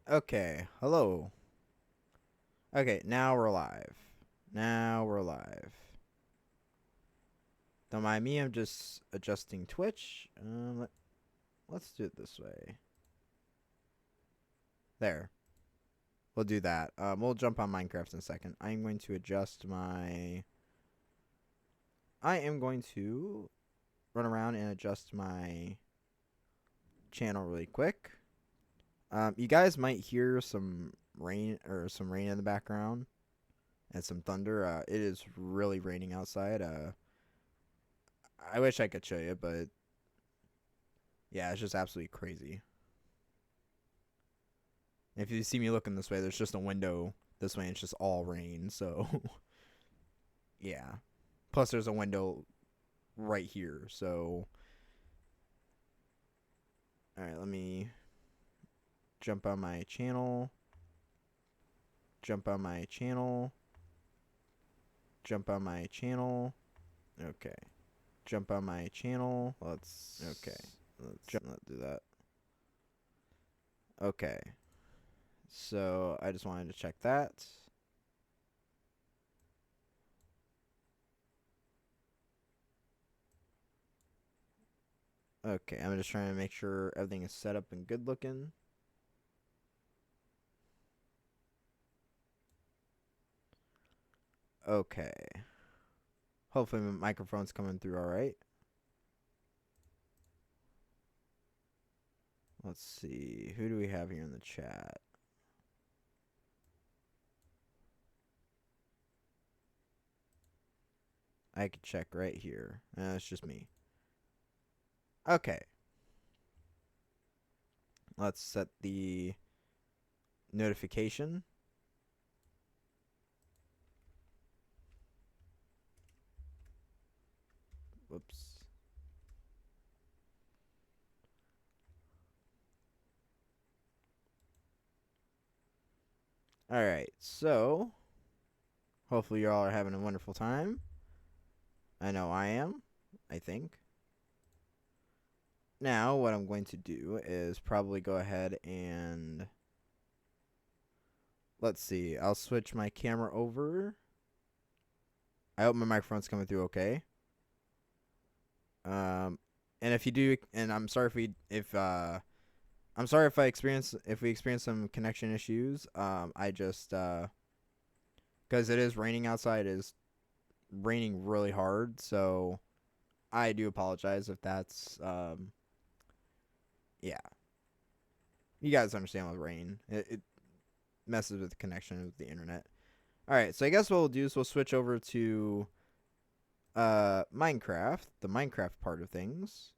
Okay, hello. Okay, now we're live. Now we're live. Don't mind me, I'm just adjusting Twitch. Let's do it this way. There. We'll do that. We'll jump on Minecraft in a second. I'm going to adjust my... I am going to run around and adjust my channel really quick. You guys might hear some rain in the background and some thunder. It is really raining outside. I wish I could show you, but yeah, it's just absolutely crazy. If you see me looking this way, there's just a window this way, and it's just all rain. So yeah. Plus, there's a window right here. So all right, let me jump on my channel. Jump on my channel. Jump on my channel. Okay. Jump on my channel. Let's do that. Okay. So I just wanted to check that. Okay, I'm just trying to make sure everything is set up and good looking. Okay. Hopefully my microphone's coming through all right. Let's see. Who do we have here in the chat? I could check right here. It's just me. Okay. Let's set the notification. Whoops. Alright, so hopefully you all are having a wonderful time. I know I am, I think. Now, what I'm going to do is probably go ahead and... Let's see. I'll switch my camera over. I hope my microphone's coming through okay. And if you do, and I'm sorry I'm sorry if we experience some connection issues. I just because it is raining outside, it is raining really hard, so I do apologize if that's yeah. You guys understand with rain, it messes with the connection with the internet. All right, so I guess what we'll do is we'll switch over to Minecraft, the Minecraft part of things,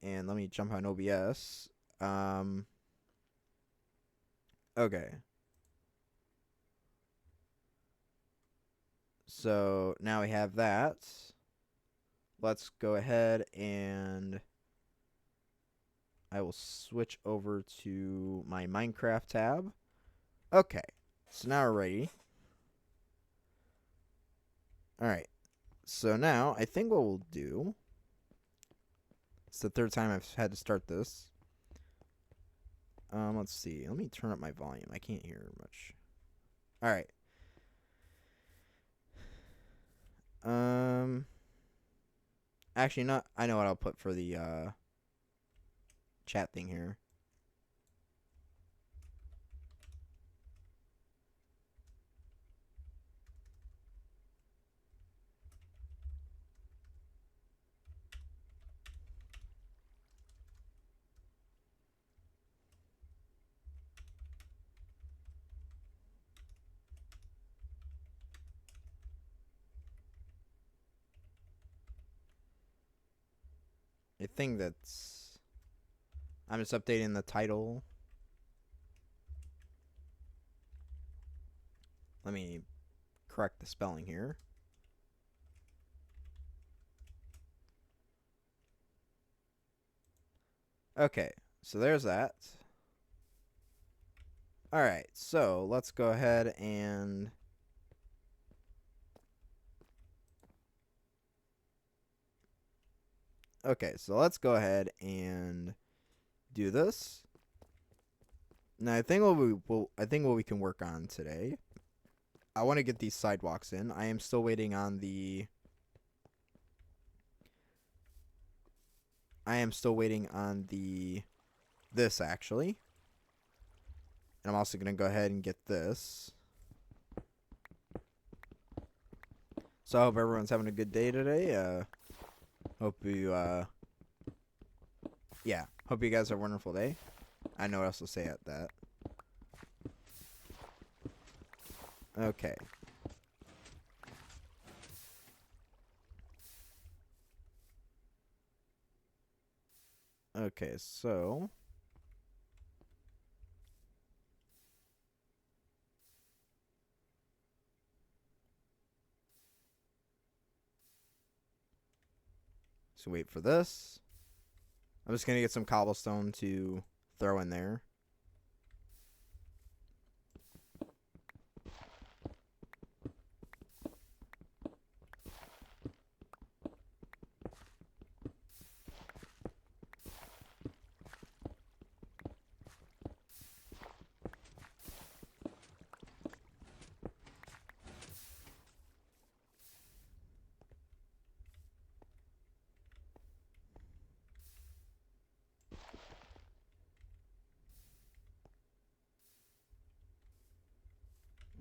and let me jump on OBS. Okay. So now we have that. Let's go ahead and I will switch over to my Minecraft tab. Okay. So now we're ready. Alright. So now I think what we'll do. It's the third time I've had to start this. Let's see. Let me turn up my volume. I can't hear much. Alright. Actually, not. I know what I'll put for the chat thing here. I think that's... I'm just updating the title. Let me correct the spelling here. Okay, so there's that. Alright, so let's go ahead and... Okay, so let's go ahead and do this. Now I think what we can work on today. I want to get these sidewalks in. I am still waiting on the. I am still waiting on the. This actually. And I'm also gonna go ahead and get this. So I hope everyone's having a good day today. Hope you yeah, hope you guys have a wonderful day. I know what else to say at that. Okay. Okay, so wait for this. I'm just gonna get some cobblestone to throw in there.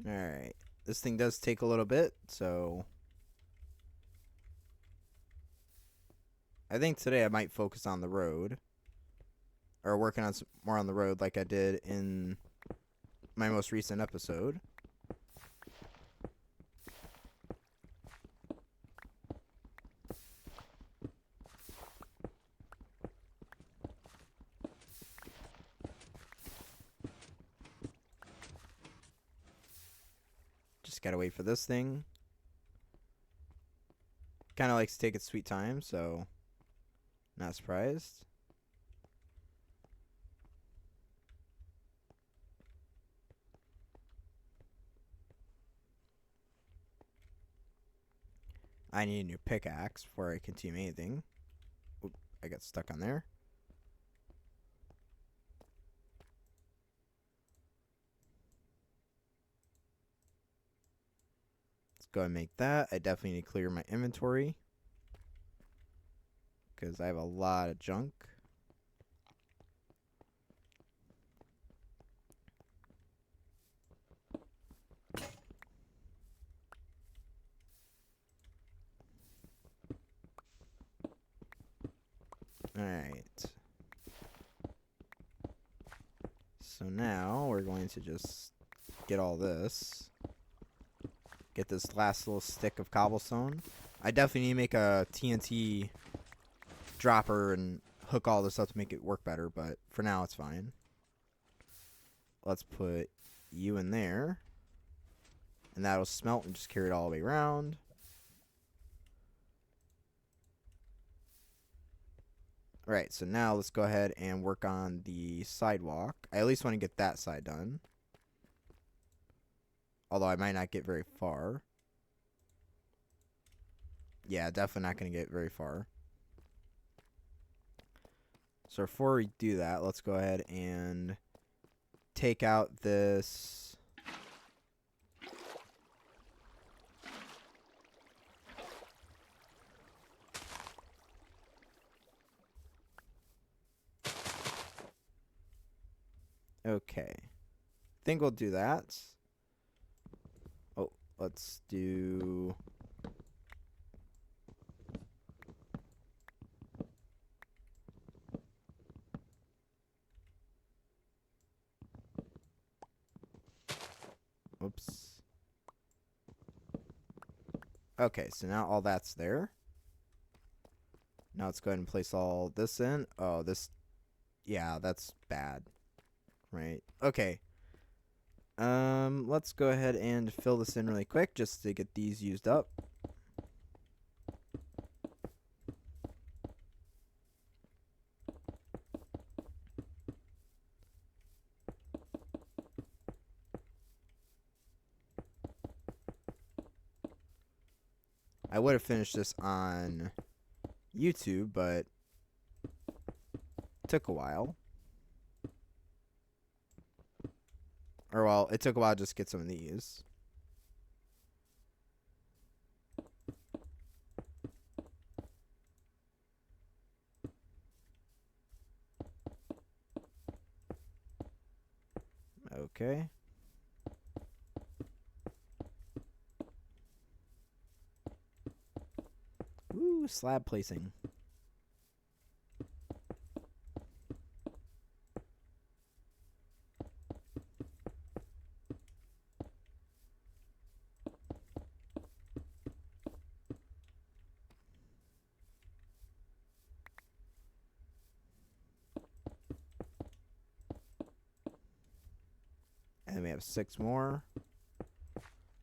Alright. This thing does take a little bit, so I think today I might focus on the road. Or working on more on the road like I did in my most recent episode. Just gotta wait for this thing. Kinda likes to take its sweet time, so not surprised. I need a new pickaxe before I continue anything. Oop, I got stuck on there. Let's go and make that. I definitely need to clear my inventory because I have a lot of junk. Alright. So now we're going to just get all this. Get this last little stick of cobblestone. I definitely need to make a TNT dropper and hook all this up to make it work better, but for now it's fine. Let's put you in there. And that'll smelt and just carry it all the way around. Alright, so now let's go ahead and work on the sidewalk. I at least want to get that side done. Although I might not get very far. Yeah, definitely not going to get very far. So before we do that, let's go ahead and take out this. Okay. I think we'll do that. Oh, let's do. Oops. Okay, so now all that's there. Now let's go ahead and place all this in. Oh, this. Yeah, that's bad. Right. Okay. Let's go ahead and fill this in really quick just to get these used up. I would have finished this on YouTube, but it took a while. Or, well, it took a while to just get some of these. Okay. Ooh, slab placing. And then we have 6 more.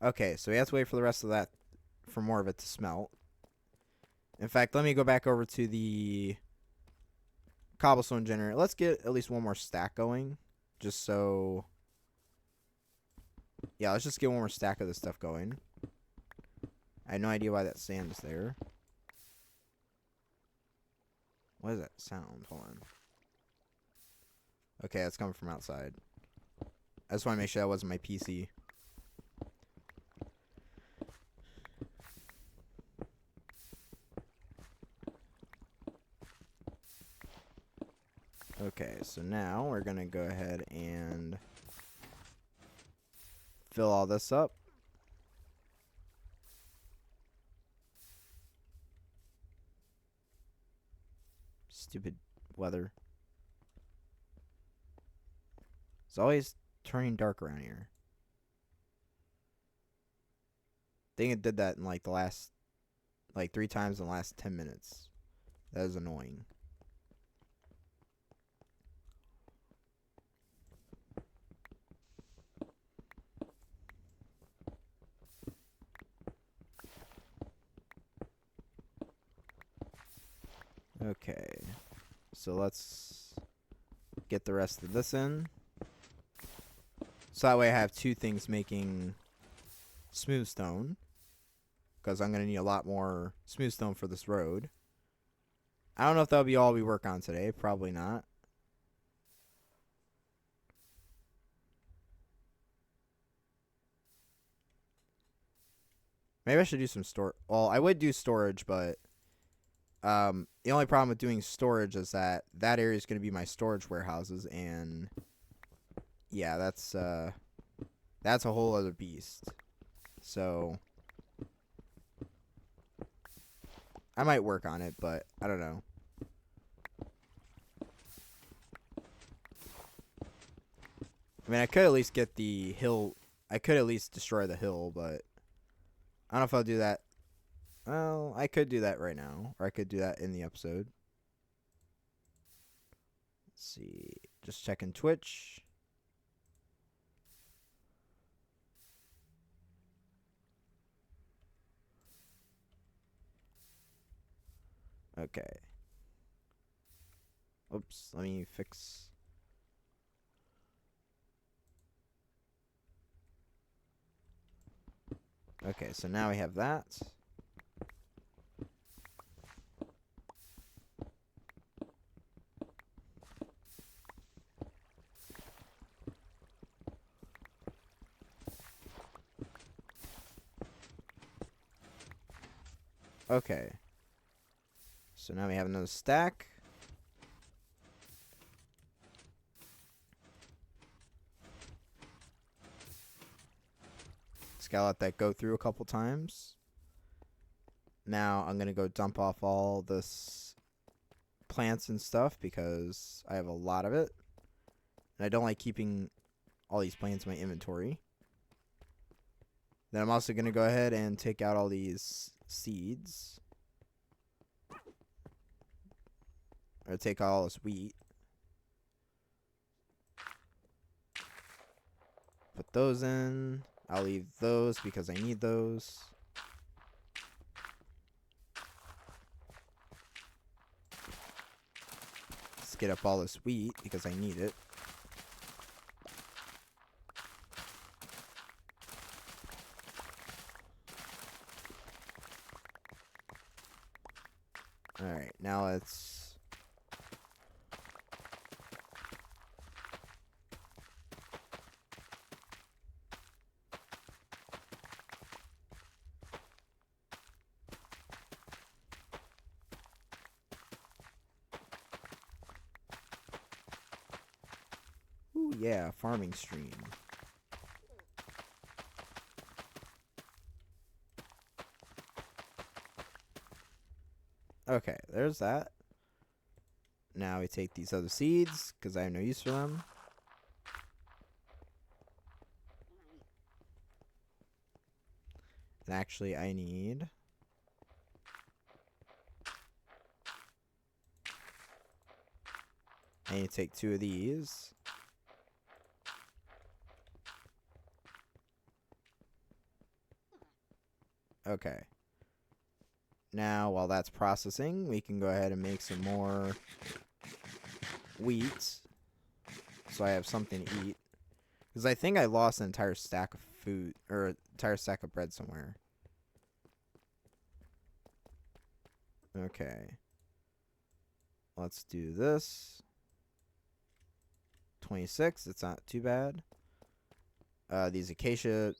Okay, so we have to wait for the rest of that, for more of it to smelt. In fact, let me go back over to the cobblestone generator. Let's get at least one more stack going. Just so... Yeah, let's just get one more stack of this stuff going. I have no idea why that sand is there. What is that sound? Hold on. Okay, that's coming from outside. I just want to make sure that wasn't my PC. Okay, so now we're going to go ahead and fill all this up. Stupid weather. It's always turning dark around here. I think it did that in like the last, like 3 times in the last 10 minutes. That is annoying. Okay, so let's get the rest of this in. So that way I have 2 things making smooth stone. Because I'm going to need a lot more smooth stone for this road. I don't know if that'll be all we work on today. Probably not. Maybe I should do some storage. Well, I would do storage, but the only problem with doing storage is that area is going to be my storage warehouses, and yeah, that's a whole other beast. So I might work on it, but I don't know. I mean, I could at least get the hill. I could at least destroy the hill, but I don't know if I'll do that. Well, I could do that right now, or I could do that in the episode. Let's see. Just checking Twitch. Okay. Oops, let me fix. Okay, so now we have that. Okay. So now we have another stack. Just gotta let that go through a couple times. Now I'm gonna go dump off all this plants and stuff because I have a lot of it. And I don't like keeping all these plants in my inventory. Then I'm also gonna go ahead and take out all these seeds. Or take all this wheat. Put those in. I'll leave those because I need those. Let's get up all this wheat because I need it. Alright, now let's... yeah, farming stream. Okay, there's that. Now we take these other seeds, because I have no use for them. And actually, I need... to take 2 of these. Okay. Now, while that's processing, we can go ahead and make some more wheat. So I have something to eat. Because I think I lost an entire stack of food, or an entire stack of bread somewhere. Okay. Let's do this. 26, it's not too bad. These acacia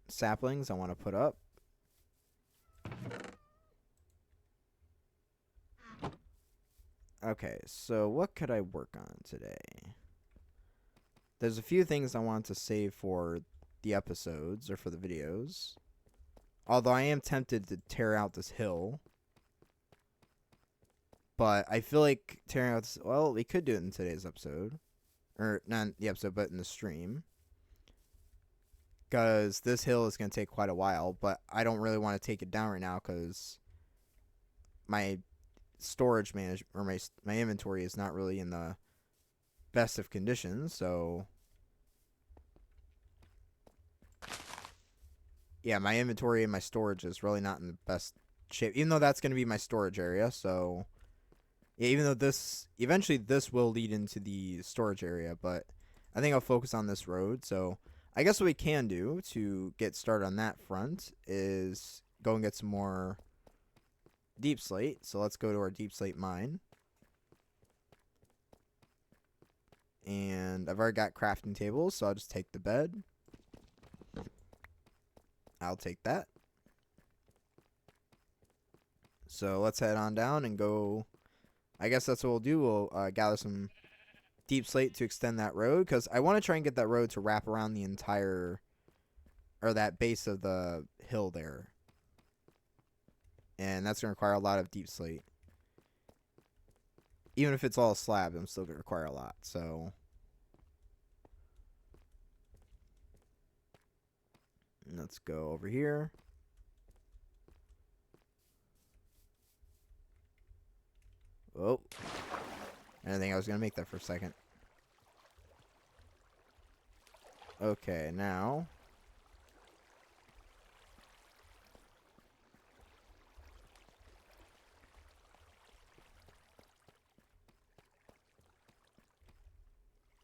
saplings I want to put up. Okay, so what could I work on today? There's a few things I want to save for the episodes or for the videos. Although I am tempted to tear out this hill. But I feel like tearing out this... Well, we could do it in today's episode. Or, not in the episode, but in the stream. Because this hill is going to take quite a while. But I don't really want to take it down right now because my storage management, or my inventory is not really in the best of conditions. So... yeah, my inventory and my storage is really not in the best shape. Even though that's going to be my storage area, so... yeah, even though this... eventually this will lead into the storage area, but I think I'll focus on this road. So I guess what we can do to get started on that front is go and get some more deep slate. So let's go to our deep slate mine. And I've already got crafting tables, so I'll just take the bed. I'll take that. So let's head on down and go. I guess that's what we'll do. We'll gather some deep slate to extend that road, because I want to try and get that road to wrap around the entire, or that base of the hill there. And that's going to require a lot of deep slate. Even if it's all slab, I'm still going to require a lot. So let's go over here. Oh. I didn't think I was going to make that for a second. Okay, now.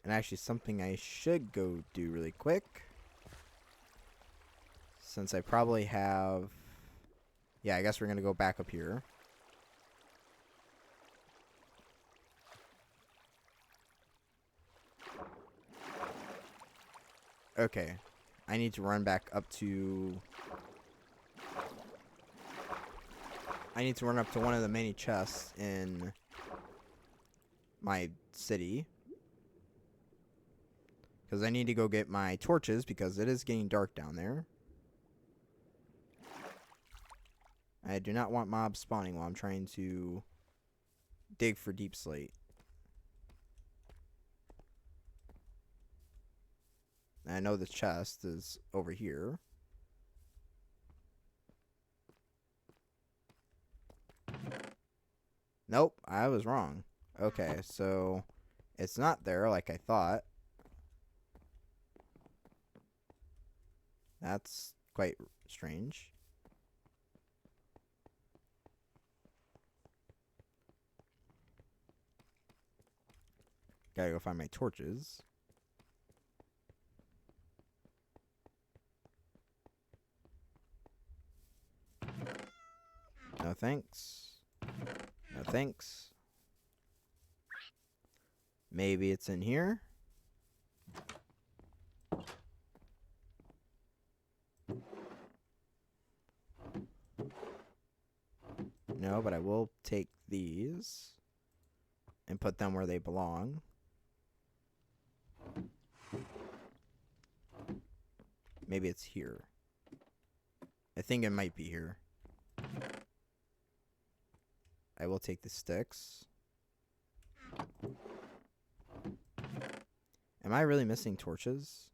And actually something I should go do really quick. Since I probably have... yeah, I guess we're going to go back up here. Okay. I need to run back up to... I need to run up to one of the many chests in my city. Because I need to go get my torches, because it is getting dark down there. I do not want mobs spawning while I'm trying to dig for deep slate. I know the chest is over here. Nope, I was wrong. Okay, so it's not there like I thought. That's quite strange. Gotta go find my torches. No thanks. No thanks. Maybe it's in here. No, but I will take these and put them where they belong. Maybe it's here. I think it might be here. I will take the sticks. Am I really missing torches?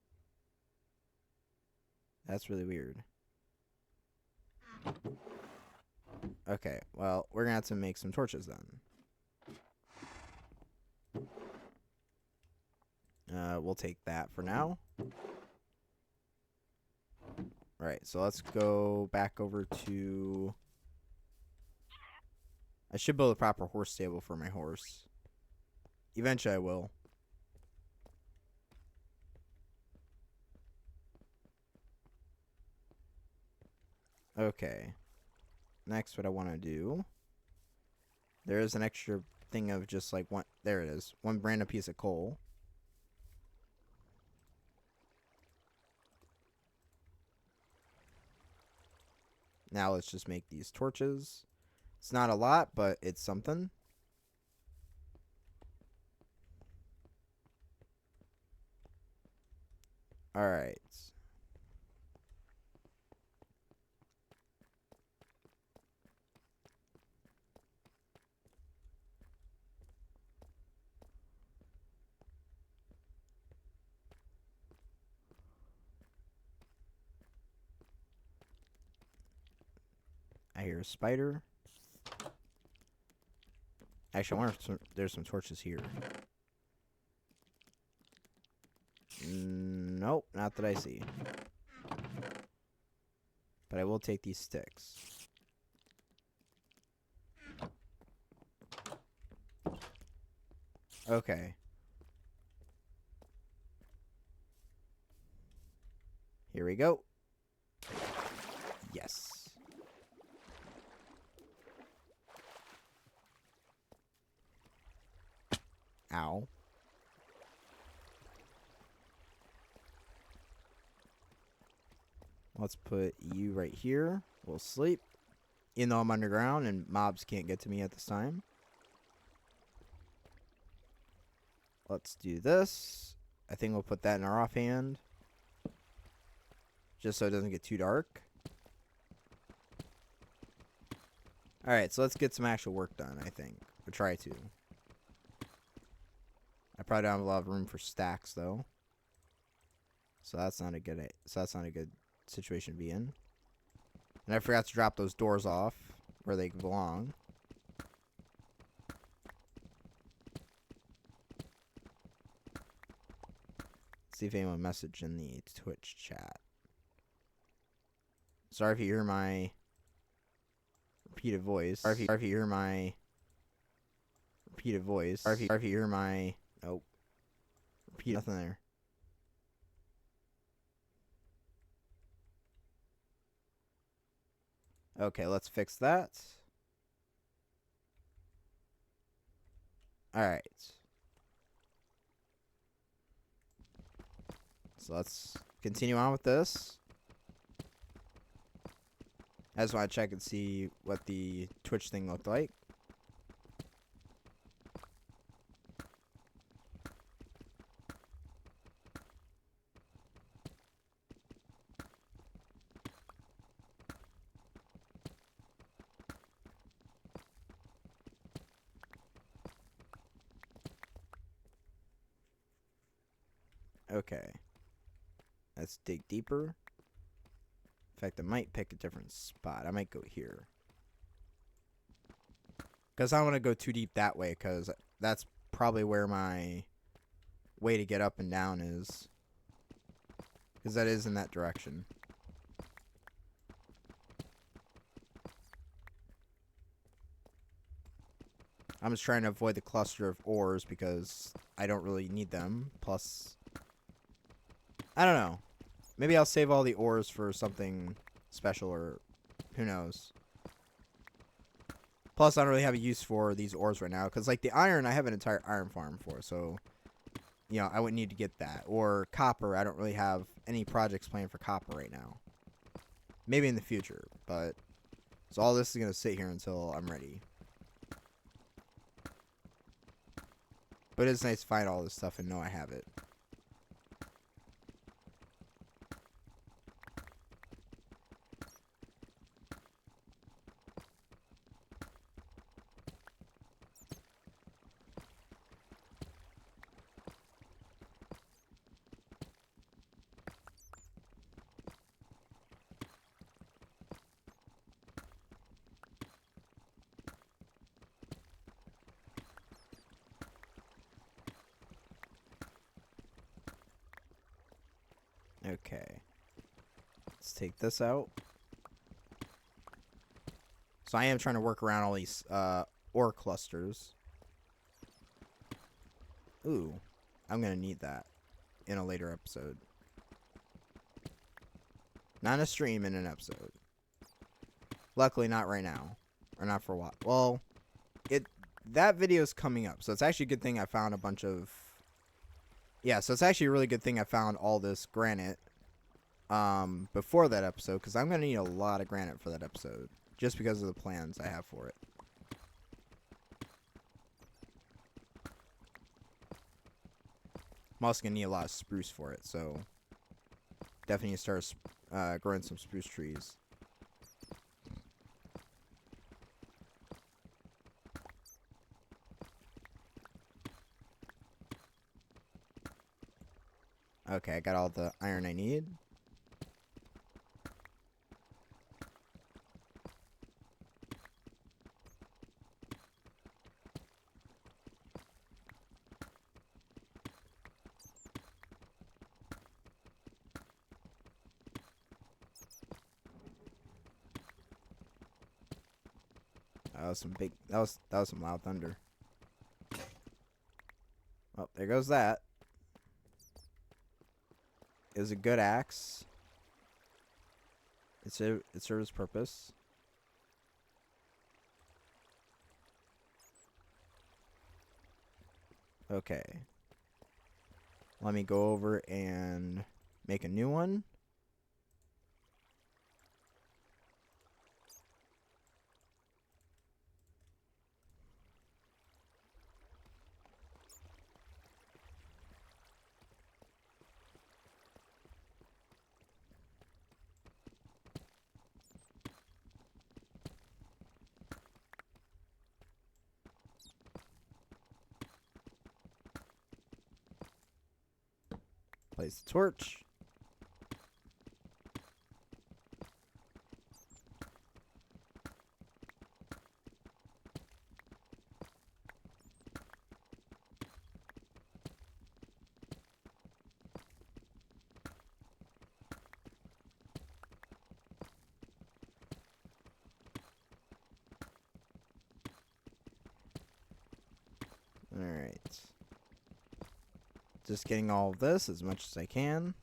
That's really weird. Okay, well, we're gonna have to make some torches then. We'll take that for now. Right, so let's go back over to... I should build a proper horse stable for my horse. Eventually I will. Okay. Next, what I want to do... There is an extra thing of just like one... There it is. One random piece of coal. Now let's just make these torches. It's not a lot, but it's something. Alright. I hear a spider. Actually, I wonder if there's some torches here. Nope, not that I see. But I will take these sticks. Okay. Here we go. Yes. Ow. Let's put you right here. We'll sleep. Even though I'm underground and mobs can't get to me at this time. Let's do this. I think we'll put that in our offhand. Just so it doesn't get too dark. Alright, so let's get some actual work done, I think. Or try to. I probably don't have a lot of room for stacks though. So that's not a good situation to be in. And I forgot to drop those doors off where they belong. Let's see if anyone messaged in the Twitch chat. Sorry if you hear my repeated voice. Sorry if you hear my repeated voice. Sorry if you hear my... Nope. Repeat nothing there. Okay, let's fix that. Alright. So let's continue on with this. I just want to check and see what the Twitch thing looked like. Okay. Let's dig deeper. In fact, I might pick a different spot. I might go here. Because I don't want to go too deep that way, because that's probably where my way to get up and down is. Because that is in that direction. I'm just trying to avoid the cluster of ores because I don't really need them. Plus... I don't know. Maybe I'll save all the ores for something special, or who knows. Plus, I don't really have a use for these ores right now. Because, like, the iron, I have an entire iron farm for. So, you know, I wouldn't need to get that. Or copper, I don't really have any projects planned for copper right now. Maybe in the future. But, so all this is going to sit here until I'm ready. But it's nice to find all this stuff and know I have it. Okay. Let's take this out. So I am trying to work around all these ore clusters. Ooh. I'm going to need that in a later episode. Not in a stream, in an episode. Luckily, not right now. Or not for a while. Well, that video is coming up. So it's actually a good thing I found a bunch of... Yeah, so it's actually a really good thing I found all this granite before that episode. Because I'm going to need a lot of granite for that episode. Just because of the plans I have for it. I'm also going to need a lot of spruce for it. So definitely need to start growing some spruce trees. Okay, I got all the iron I need. That was some big. That was some loud thunder. Oh, there goes that. It was a good axe. It served its purpose. Okay. Let me go over and make a new one. Place the torch. Alright. Just getting all of this as much as I can.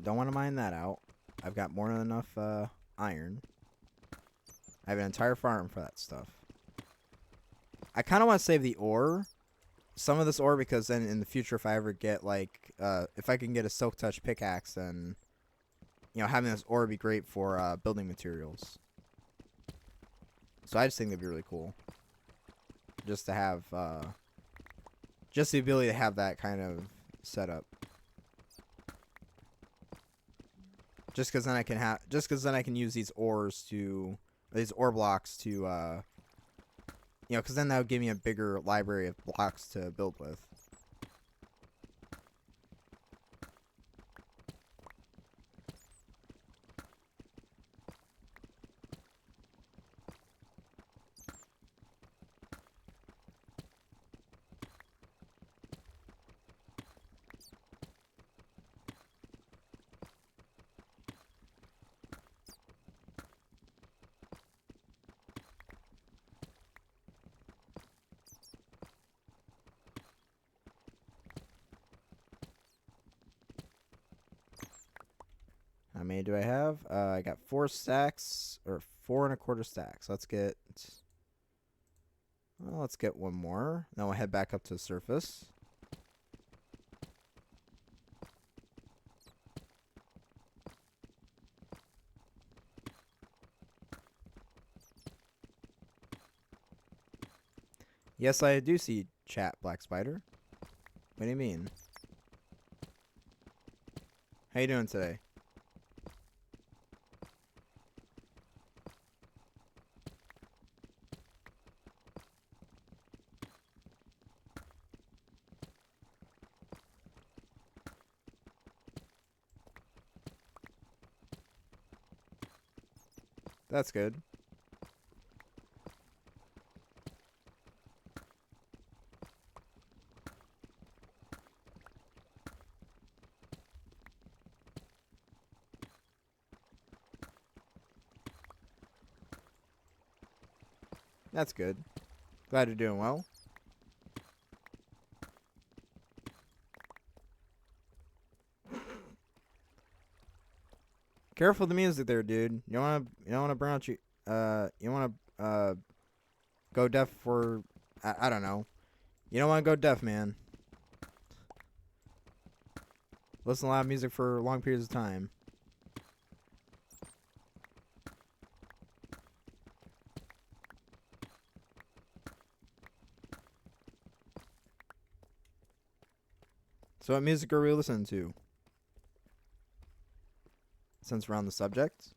Don't want to mine that out. I've got more than enough iron. I have an entire farm for that stuff. I kind of want to save the ore, some of this ore, because then in the future, if I ever get like, if I can get a silk touch pickaxe, then having this ore would be great for building materials. So I just think that'd be really cool, just to have, just the ability to have that kind of setup. Just because then I can use these ores these ore blocks to, because then that would give me a bigger library of blocks to build with. How many do I have? I got 4 stacks, or 4 1/4 stacks. Let's get one more. Then we'll head back up to the surface. Yes, I do see chat, Black Spider. What do you mean? How you doing today? That's good. That's good. Glad you're doing well. Careful with the music there, dude. You don't wanna burn out you don't wanna go deaf for I don't know. You don't wanna go deaf, man. Listen to loud music for long periods of time. So what music are we listening to? Since we're on the subject.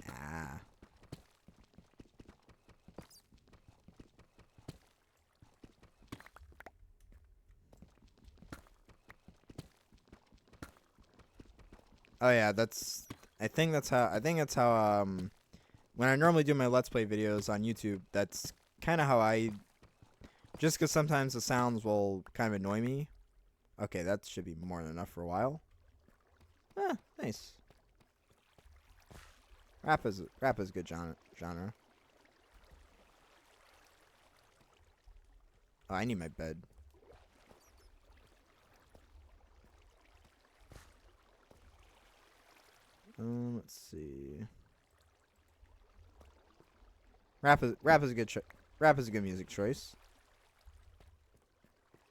Ah. Oh yeah, I think that's how when I normally do my Let's Play videos on YouTube, that's kind of how I, just because sometimes the sounds will kind of annoy me. Okay, that should be more than enough for a while. Ah, nice. Rap is a good genre. Oh, I need my bed. Let's see. Rap is a good music choice.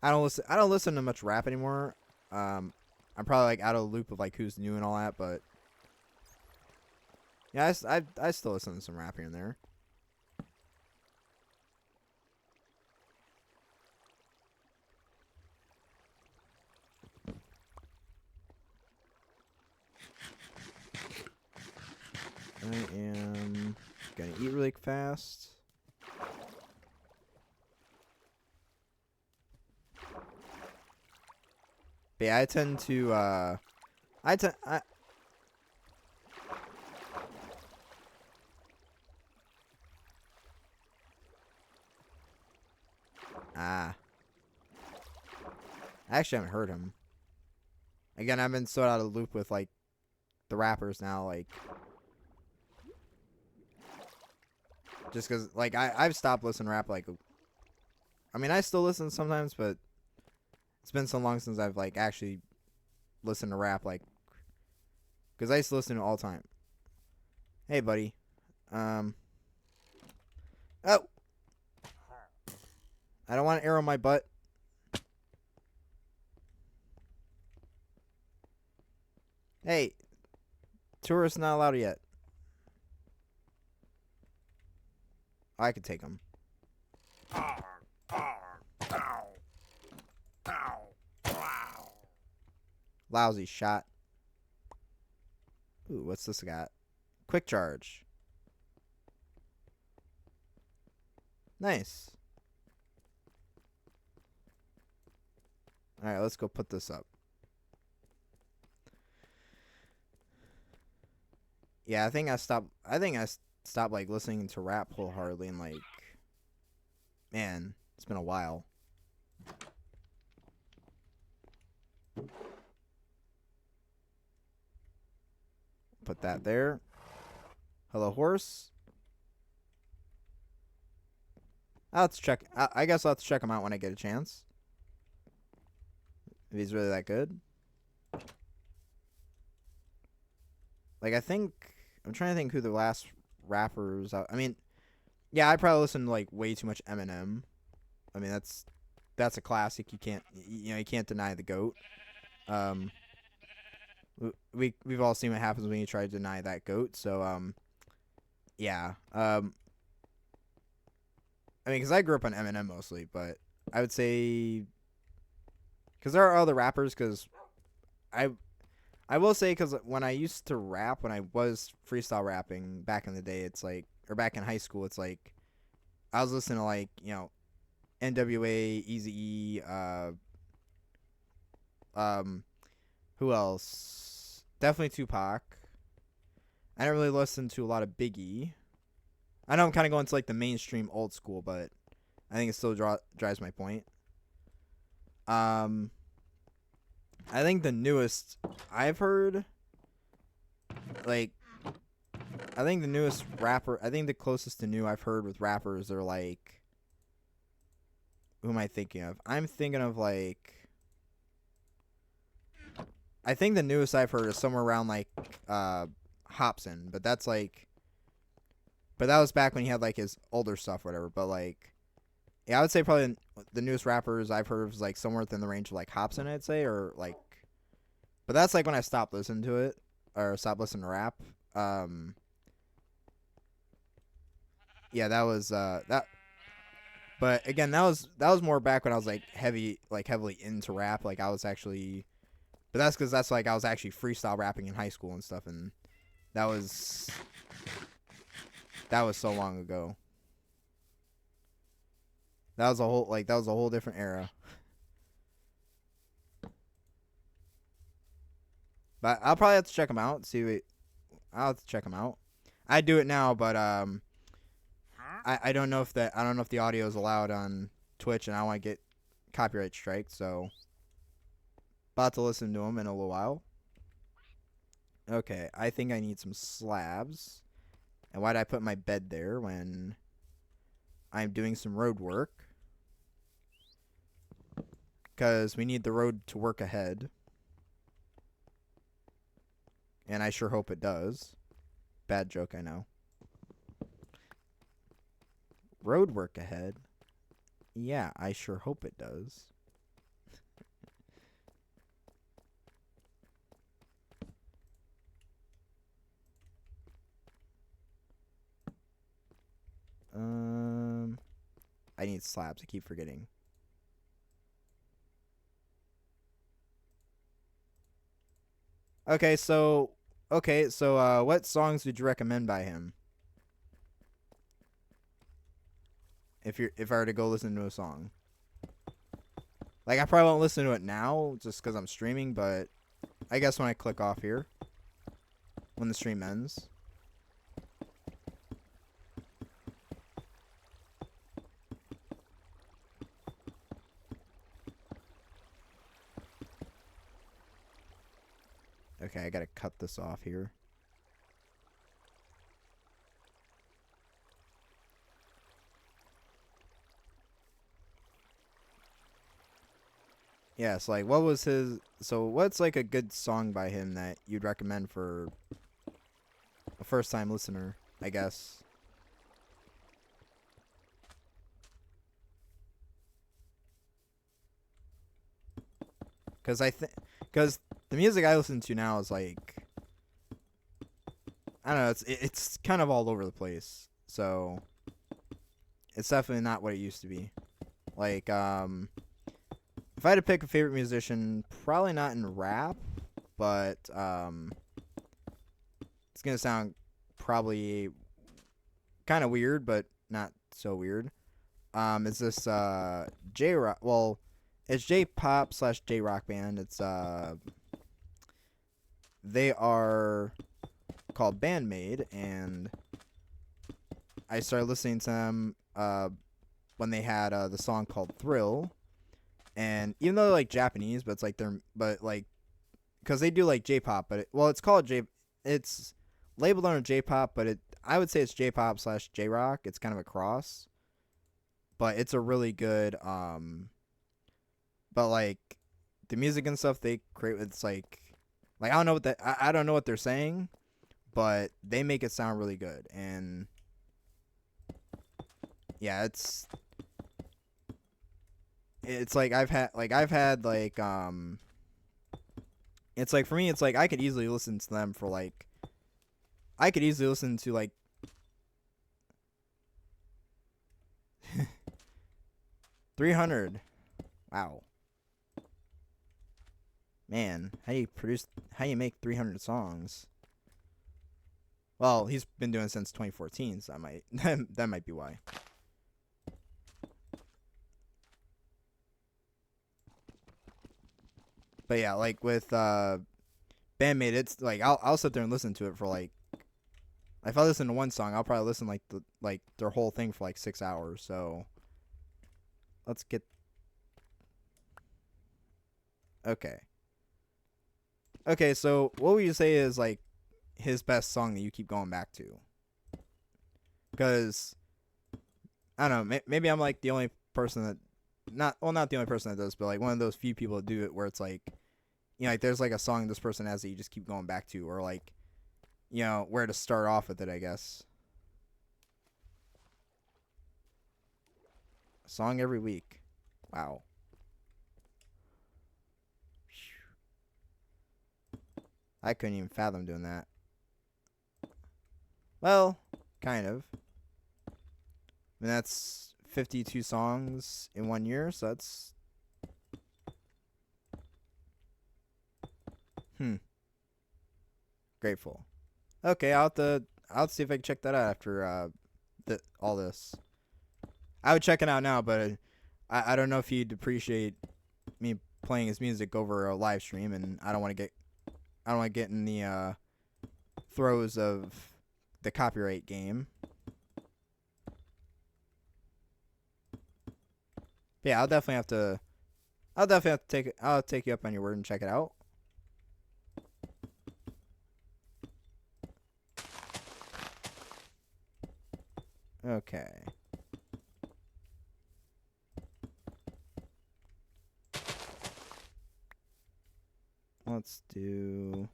I don't listen to much rap anymore. I'm probably like out of the loop of like who's new and all that, but yeah, I still listen to some rap here and there. I am gonna eat really fast. But yeah, I tend to I actually haven't heard him. Again, I've been so out of the loop with like the rappers now, like just because like I've stopped listening to rap. Like, I mean, I still listen sometimes, but it's been so long since I've like actually listened to rap, like, because I used to listen to it all the time. Hey, buddy. Oh, I don't want an arrow in my butt. Hey, tourists not allowed yet. I could take them. Lousy shot. Ooh, what's this got? Quick charge. Nice. Alright, let's go put this up. Yeah, I think I stopped like listening to rap wholeheartedly and like, man, it's been a while. Put that there. Hello, horse. I'll have to check. I guess I'll have to check him out when I get a chance. If he's really that good. Like, I'm trying to think who the last rappers. I mean, yeah, I probably listened to like way too much Eminem. I mean, that's a classic. You can't deny the GOAT. We've all seen what happens when you try to deny that GOAT. So yeah. I mean, because I grew up on Eminem mostly, but I would say, because there are other rappers. Because I will say, because when I used to rap, when I was freestyle rapping back in the day, it's like, or back in high school, it's like I was listening to like NWA, Eazy-E, Who else? Definitely Tupac. I didn't really listen to a lot of Biggie. I know I'm kind of going to like the mainstream old school, but I think it still drives my point. I think the newest I've heard, like, I think the newest rapper, I think the closest to new I've heard with rappers are like, who am I thinking of? I'm thinking of like, I think the newest I've heard is somewhere around like, Hobson, but that's like, but that was back when he had like his older stuff, or whatever. But like, yeah, I would say probably the newest rappers I've heard was like somewhere within the range of like Hobson, I'd say, or like, but that's like when I stopped listening to it or stopped listening to rap. Yeah, that was that. But again, that was more back when I was like heavily into rap. Like I was actually, but that's because that's like I was actually freestyle rapping in high school and stuff, and that was so long ago. That was a whole different era. But I'll probably have to check them out. I'll have to check them out. I do it now, but I don't know if the audio is allowed on Twitch, and I want to get copyright strike. So about to listen to them in a little while. Okay, I think I need some slabs. And why did I put my bed there when I'm doing some road work? Because we need the road to work ahead. And I sure hope it does. Bad joke, I know. Road work ahead? Yeah, I sure hope it does. I need slabs. I keep forgetting. Okay, so what songs would you recommend by him? If I were to go listen to a song. Like I probably won't listen to it now just because I'm streaming, but I guess when I click off here, when the stream ends. Okay, I gotta cut this off here. Yeah, it's like, what was his... So, what's, like, a good song by him that you'd recommend for a first-time listener, I guess? Because Because the music I listen to now is, like... I don't know, it's kind of all over the place. So, it's definitely not what it used to be. Like, if I had to pick a favorite musician, probably not in rap, but it's gonna sound probably kind of weird, but not so weird. It's this J rock. Well, it's J pop / J rock band. It's they are called Bandmade, and I started listening to them when they had the song called Thrill. And even though they're like Japanese, but it's like because they do like J-pop, but it's called it's labeled under J-pop, but I would say it's J-pop / J-rock. It's kind of a cross, but it's a really good but like the music and stuff they create, it's like I don't know I don't know what they're saying, but they make it sound really good. And yeah, it's like I've had it's like for me it's like I could easily listen to them for like 300. Wow. Man, how do you make 300 songs? Well, he's been doing it since 2014, so that might be why. But yeah, like with Bandmate, it's like I'll sit there and listen to it for like, if I listen to one song, I'll probably listen like their whole thing for like 6 hours. So let's get okay. Okay, so what would you say is like his best song that you keep going back to? Because I don't know, maybe I'm like the only person that not the only person that does, but like one of those few people that do it where it's like, you know, like there's like a song this person has that you just keep going back to, or like, you know, where to start off with it, I guess. A song every week. Wow. I couldn't even fathom doing that. Well, kind of. I mean, that's 52 songs in 1 year, so that's grateful. Okay, I'll have to see if I can check that out after all this. I would check it out now, but I don't know if he'd appreciate me playing his music over a live stream, and I don't want to get in the throes of the copyright game. But yeah, I'll definitely have to I'll take you up on your word and check it out. Okay. Let's do.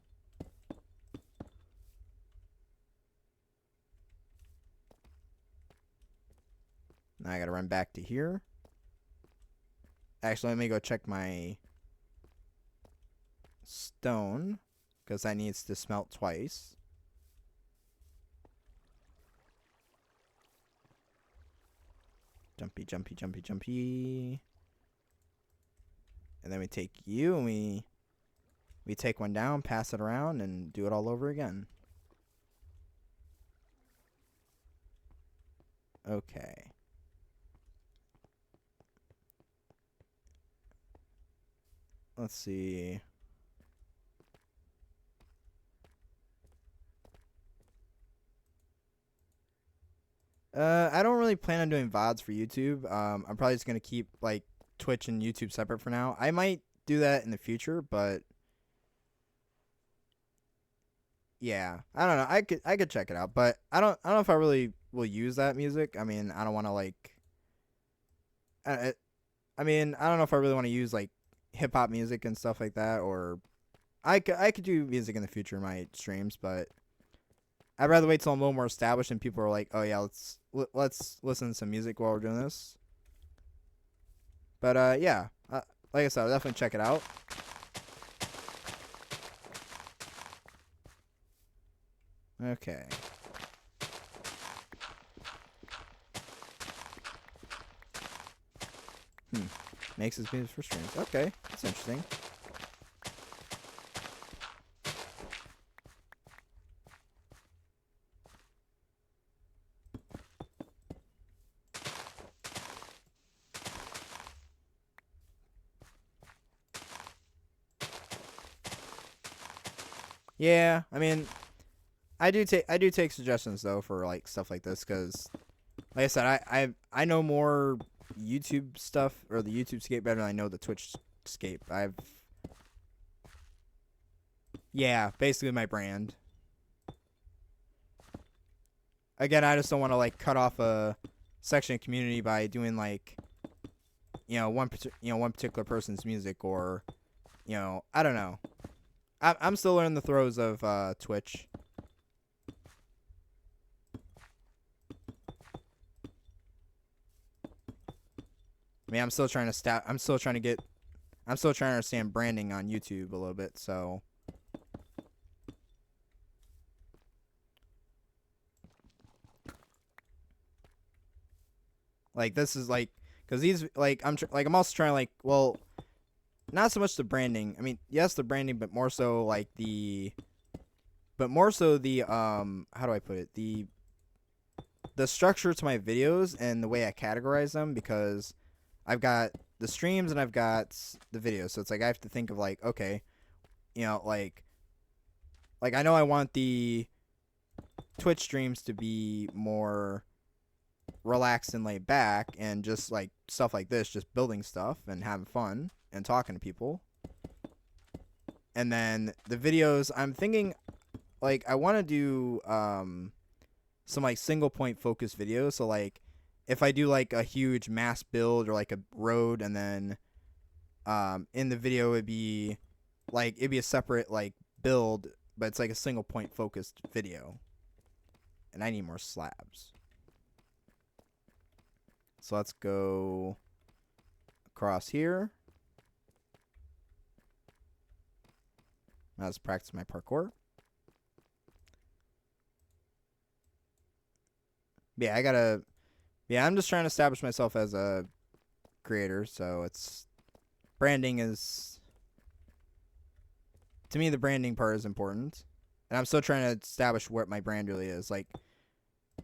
Now I gotta run back to here. Actually, let me go check my stone, because that needs to smelt twice. Jumpy, jumpy, jumpy, jumpy. And then we take you and we take one down, pass it around, and do it all over again. Okay. Let's see. I don't really plan on doing VODs for YouTube. I'm probably just gonna keep like Twitch and YouTube separate for now. I might do that in the future, but yeah, I don't know. I could check it out, but I don't know if I really will use that music. I mean, I don't want to like. I mean, I don't know if I really want to use like hip hop music and stuff like that, or I could do music in the future in my streams, but I'd rather wait till I'm a little more established and people are like, oh yeah, let's listen to some music while we're doing this. But yeah, like I said, I'll definitely check it out. Okay. Makes his music for streams. Okay, that's interesting. Yeah, I mean, I do take suggestions though for like stuff like this, because like I said, I know more YouTube stuff or the YouTube scape better than I know the Twitch scape. Yeah, basically my brand. Again, I just don't want to like cut off a section of community by doing like, you know, one particular person's music, or, you know, I don't know. I'm still in the throes of Twitch. I mean, I'm still trying to understand branding on YouTube a little bit, so. Like, this is like, because these, like, I'm also trying to, like, well, not so much the branding. I mean, yes, the branding, but more so like how do I put it? The structure to my videos and the way I categorize them, because I've got the streams and I've got the videos. So it's like I have to think of like, okay, you know, like I know I want the Twitch streams to be more relaxed and laid back and just like stuff like this, just building stuff and having fun and talking to people. And then the videos, I'm thinking like I want to do some like single point focus videos. So like if I do like a huge mass build or like a road, and then in the video it'd be a separate like build, but it's like a single point focused video. And I need more slabs. So let's go across here. Now let's practice my parkour. I'm just trying to establish myself as a creator, so branding is, to me, the branding part is important. And I'm still trying to establish what my brand really is. Like,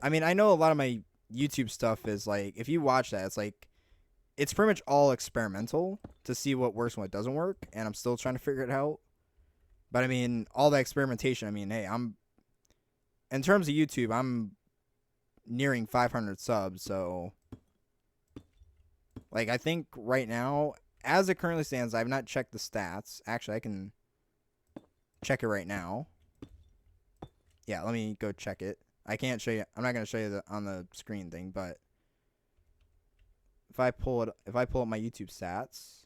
I mean, I know a lot of my YouTube stuff is like, if you watch that, it's pretty much all experimental to see what works and what doesn't work, and I'm still trying to figure it out. But I mean, all that experimentation, I mean, hey, in terms of YouTube, I'm nearing 500 subs, so like I think right now, as it currently stands, I've not checked the stats. Actually, I can check it right now. Yeah, let me go check it. I can't show you. I'm not gonna show you on the screen thing, but if I pull up my YouTube stats,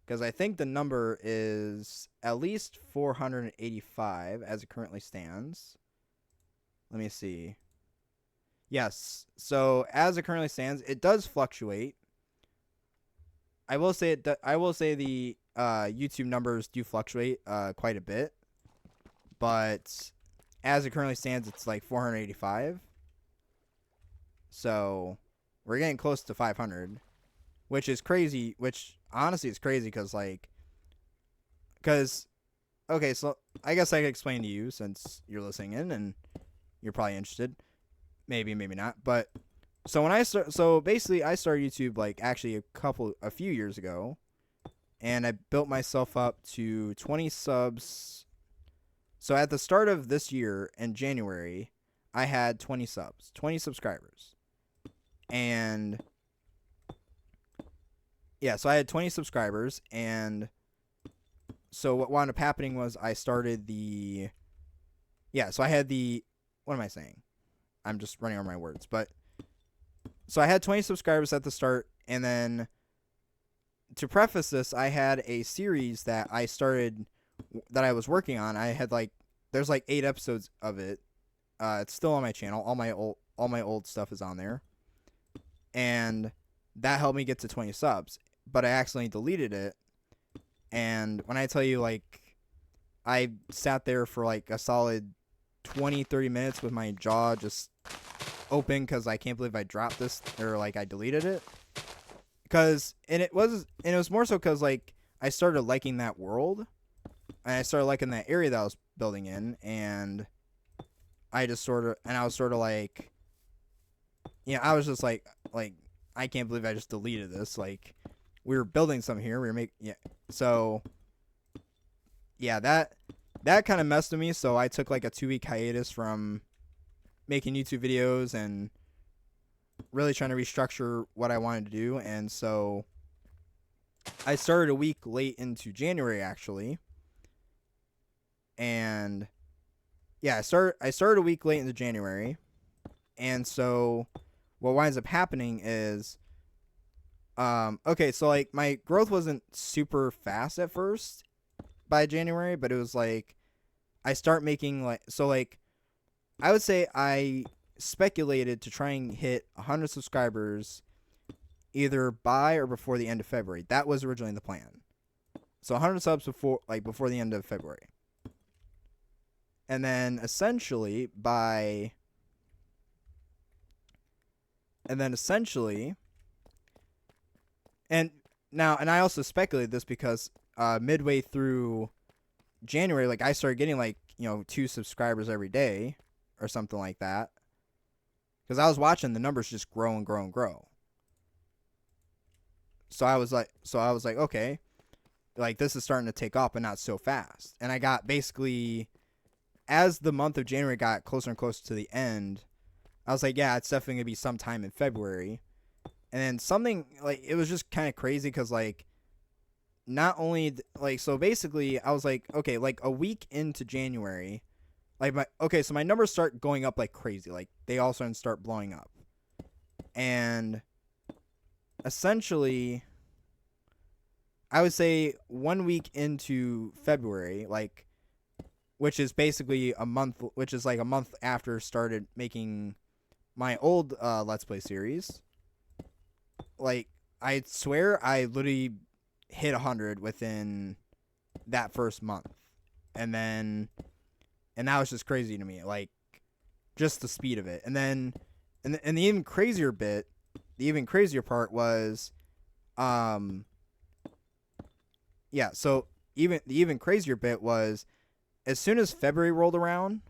because I think the number is at least 485 as it currently stands. Let me see. Yes, so as it currently stands, it does fluctuate. I will say the YouTube numbers do fluctuate quite a bit, but as it currently stands, it's like 485. So we're getting close to 500, which is crazy. Which honestly is crazy because okay, so I guess I could explain to you since you're listening in and you're probably interested. Maybe not, but. So basically I started YouTube like actually a few years ago, and I built myself up to 20 subs. So at the start of this year in January, I had 20 subscribers. And yeah, so I had 20 subscribers, and so what wound up happening was I started so I had what am I saying? I'm just running over my words, but so I had 20 subscribers at the start, and then to preface this, I had a series that I started that I was working on. I had there's 8 episodes of it. It's still on my channel. All my old stuff is on there, and that helped me get to 20 subs. But I accidentally deleted it, and when I tell you I sat there for a solid 20-30 minutes with my jaw just open because I can't believe I dropped this or I deleted it. It was more so because I started liking that world, and I started liking that area that I was building in, and I was sort of I was just I can't believe I just deleted this. We were building something here, so yeah, that kind of messed with me. So I took a 2-week hiatus from making YouTube videos and really trying to restructure what I wanted to do. And so I started a week late into January, actually. And yeah, I started a week late into January. And so what winds up happening is, okay, so my growth wasn't super fast at first by January, but it was I start making I would say I speculated to try and hit 100 subscribers either by or before the end of February. That was originally the plan. So 100 subs before the end of February. And then essentially and I also speculated this because midway through January, I started getting 2 subscribers every day or something like that. because I was watching the numbers just grow and grow and grow. So I was like, okay, like this is starting to take off, but not so fast. And I got basically, as the month of January got closer and closer to the end, I was like, yeah, it's definitely gonna be sometime in February. And then something like, it was just kind of crazy because like, not only like, so basically I was like, okay, like a week into January, like so my numbers start going up like crazy, like they all start blowing up. And essentially, I would say 1 week into February, like, which is basically a month, which is like a month after started making my old Let's Play series. Like, I swear I literally hit 100 within that first month. And that was just crazy to me, like, just the speed of it. And then, and the even crazier bit, the even crazier part was, yeah, so the even crazier bit was, as soon as February rolled around,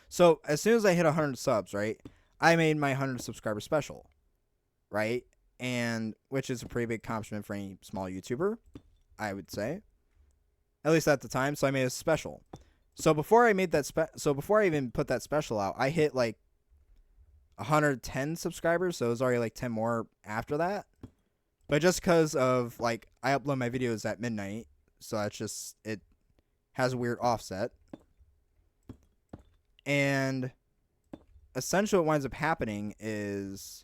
so as soon as I hit 100 subs, right, I made my 100 subscriber special, right, and which is a pretty big accomplishment for any small YouTuber, I would say, at least at the time. So I made a special. So before I made that before I even put that special out, I hit like 110 subscribers, so it was already like 10 more after that. But just because of, like, I upload my videos at midnight, so that's just, it has a weird offset. And essentially what winds up happening is,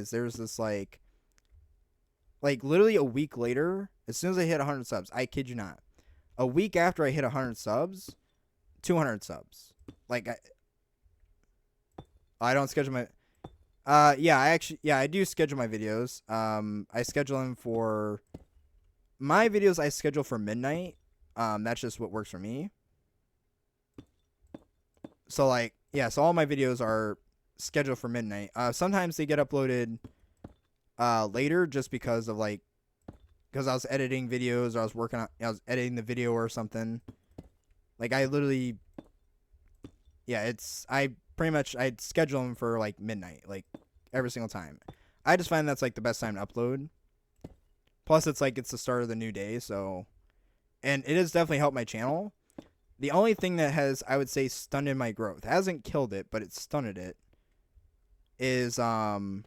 there's this, like literally a week later, as soon as I hit 100 subs, I kid you not, a week after I hit 100 subs, 200 subs. Like, I don't schedule my... I do schedule my videos. I schedule them for... My videos I schedule for midnight. That's just what works for me. So, like, yeah, so all my videos are scheduled for midnight. Sometimes they get uploaded later just because of, like... Because I was editing videos, or I was editing the video or something. Like, I literally... Yeah, I'd schedule them for, like, midnight, like, every single time. I just find that's, like, the best time to upload. Plus, it's, like, it's the start of the new day, so... And it has definitely helped my channel. The only thing that has, I would say, stunted my growth, hasn't killed it, but it stunted it, is, it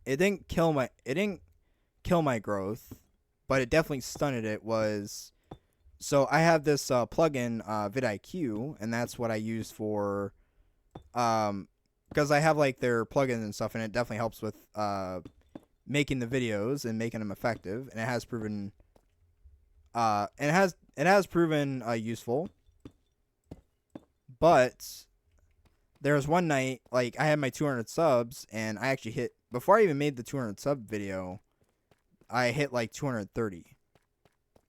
didn't kill my growth, but it definitely stunted it, was... So I have this plugin, vidIQ, and that's what I use for, because I have like their plugins and stuff, and it definitely helps with making the videos and making them effective, and it has proven, useful. But there was one night, like, I had my 200 subs, and I actually hit, before I even made the 200 sub video, I hit like 230.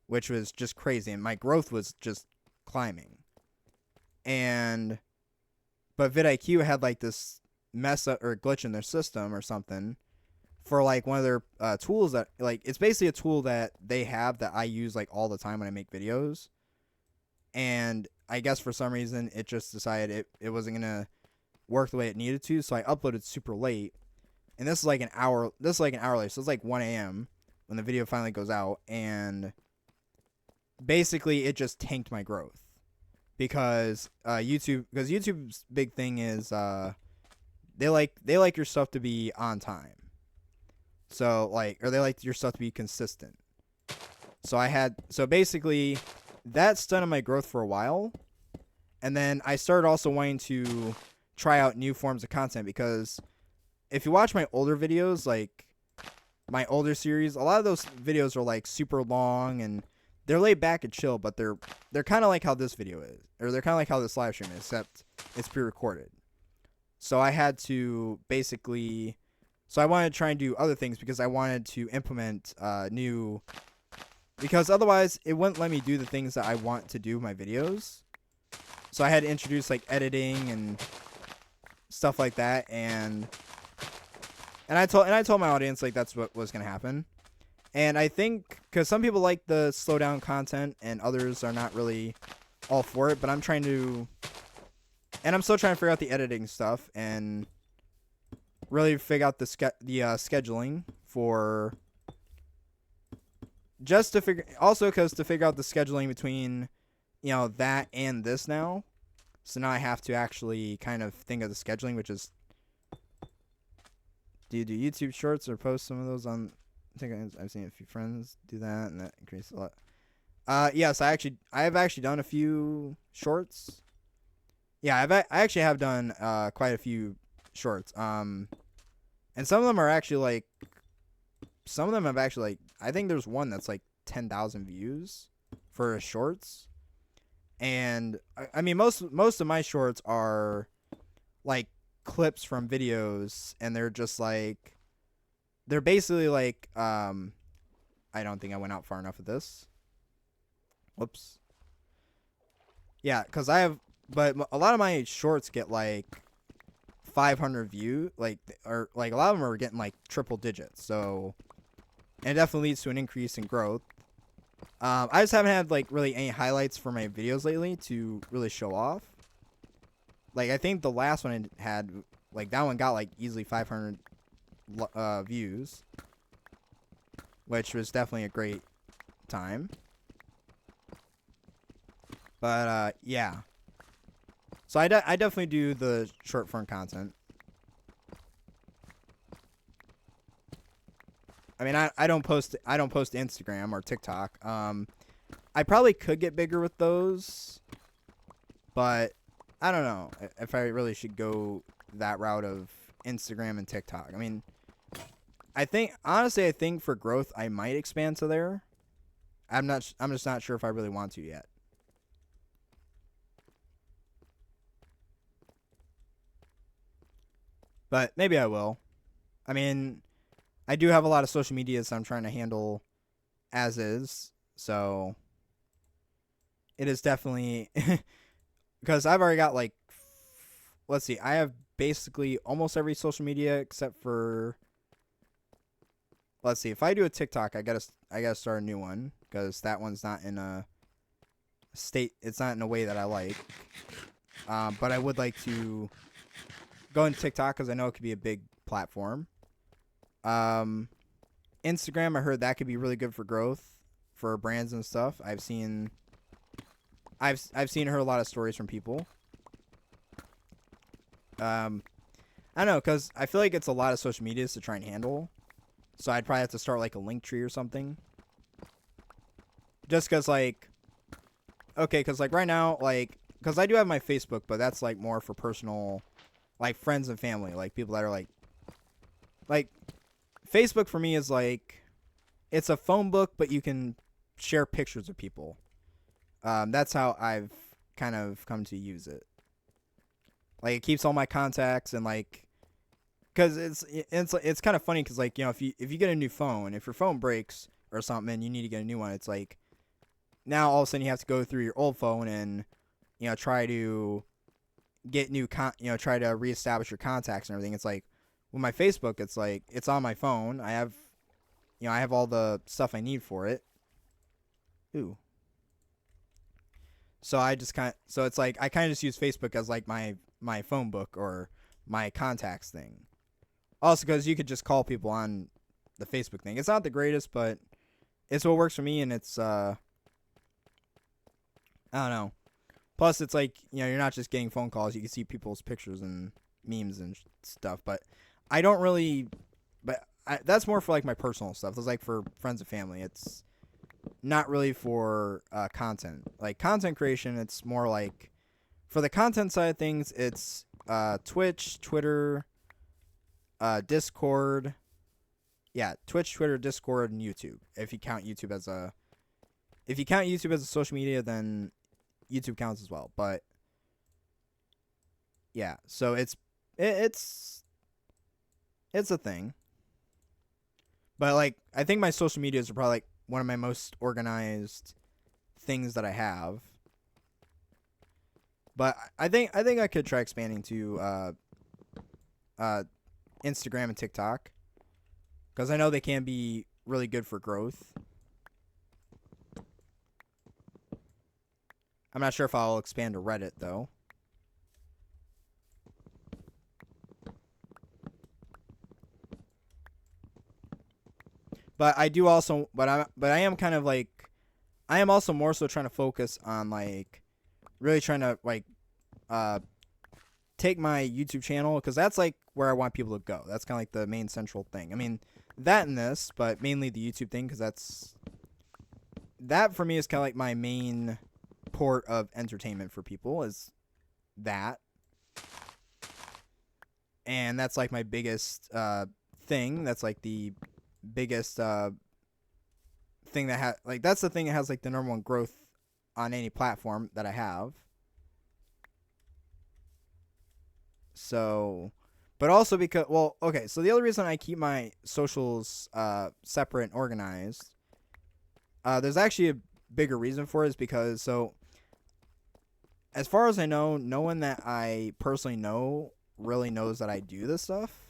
Which was just crazy, and my growth was just climbing. But vidIQ had like this mess up or glitch in their system or something for like one of their tools that, like, it's basically a tool that they have that I use like all the time when I make videos. And I guess for some reason it just decided it wasn't gonna work the way it needed to, so I uploaded super late. And this is like an hour later, so it's like 1 a.m. when the video finally goes out, and basically it just tanked my growth because YouTube's big thing is they like your stuff to be on time, so like, or they like your stuff to be consistent. So basically that stunted my growth for a while, and then I started also wanting to try out new forms of content, because if you watch my older videos, like my older series, a lot of those videos are like super long and they're laid back and chill, but they're kind of like how this video is, or they're kind of like how this live stream is, except it's pre-recorded. So I had to basically, so I wanted to try and do other things because I wanted to implement new, because otherwise it wouldn't let me do the things that I want to do in my videos. So I had to introduce like editing and stuff like that, and I told my audience like that's what was gonna happen. And I think because some people like the slow down content and others are not really all for it, but I'm trying to, and I'm still trying to figure out the editing stuff and really figure out the scheduling for just to figure, also because to figure out the scheduling between, that and this now. So now I have to actually kind of think of the scheduling, which is, do you do YouTube shorts or post some of those on? I think I've seen a few friends do that, and that increases a lot. Yes, I have actually done a few shorts. Yeah, I actually have done quite a few shorts. And some of them are actually like, some of them have actually like, I think there's one that's like 10,000 views for shorts. And I mean, most of my shorts are like clips from videos, and they're just like, they're basically like, I don't think I went out far enough with this. Whoops. Yeah, because but a lot of my shorts get like 500 views, or like a lot of them are getting like triple digits. So, and it definitely leads to an increase in growth. I just haven't had like really any highlights for my videos lately to really show off. Like I think the last one I had, like that one got like easily 500 views, which was definitely a great time. But yeah. So I definitely do the short form content. I mean, I don't post Instagram or TikTok. I probably could get bigger with those, but I don't know if I really should go that route of Instagram and TikTok. I mean, I think for growth I might expand to there. I'm just not sure if I really want to yet. But maybe I will. I mean, I do have a lot of social medias I'm trying to handle as is. So it is definitely because I've already got like, let's see, I have basically almost every social media except for, let's see, if I do a TikTok, I gotta start a new one because that one's not in a state. It's not in a way that I like. But I would like to go into TikTok because I know it could be a big platform. Instagram, I heard that could be really good for growth for brands and stuff. I've seen heard a lot of stories from people. I don't know, because I feel like it's a lot of social medias to try and handle. So I'd probably have to start like a link tree or something. Just because like, okay, because like right now, like, because I do have my Facebook, but that's like more for personal, like friends and family, like people that are like Facebook for me is like, it's a phone book, but you can share pictures of people. That's how I've kind of come to use it. Like it keeps all my contacts and like, cause it's kind of funny because like, if you get a new phone, if your phone breaks or something and you need to get a new one, it's like now all of a sudden you have to go through your old phone and try to get try to reestablish your contacts and everything. It's like with my Facebook, it's like it's on my phone. I have I have all the stuff I need for it. Ooh. So it's like I kind of just use Facebook as like my phone book or my contacts thing. Also, because you could just call people on the Facebook thing. It's not the greatest, but it's what works for me, and it's I don't know. Plus, it's like you're not just getting phone calls. You can see people's pictures and memes and stuff. But I don't really. But that's more for like my personal stuff. It's like for friends and family. It's not really for content. Like content creation, it's more like for the content side of things. It's Twitch, Twitter, Discord. Yeah, Twitch, Twitter, Discord, and YouTube. If you count YouTube as a social media, then YouTube counts as well. But yeah, so it's a thing. But like I think my social medias are probably like one of my most organized things that I have. But I think I could try expanding to Instagram and TikTok, because I know they can be really good for growth. I'm not sure if I'll expand to Reddit though. But I do also, but I am kind of like, I am also more so trying to focus on like, really trying to like, take my YouTube channel, because that's like where I want people to go. That's kind of like the main central thing. I mean, that and this, but mainly the YouTube thing, because that for me is kind of like my main port of entertainment for people, is that. And that's like my biggest thing. That's like the biggest thing that like, that's the thing that has like the number one growth on any platform that I have. So, but also because, well, okay, so the other reason I keep my socials separate and organized, there's actually a bigger reason for it, is because, so as far as I know, no one that I personally know really knows that I do this stuff.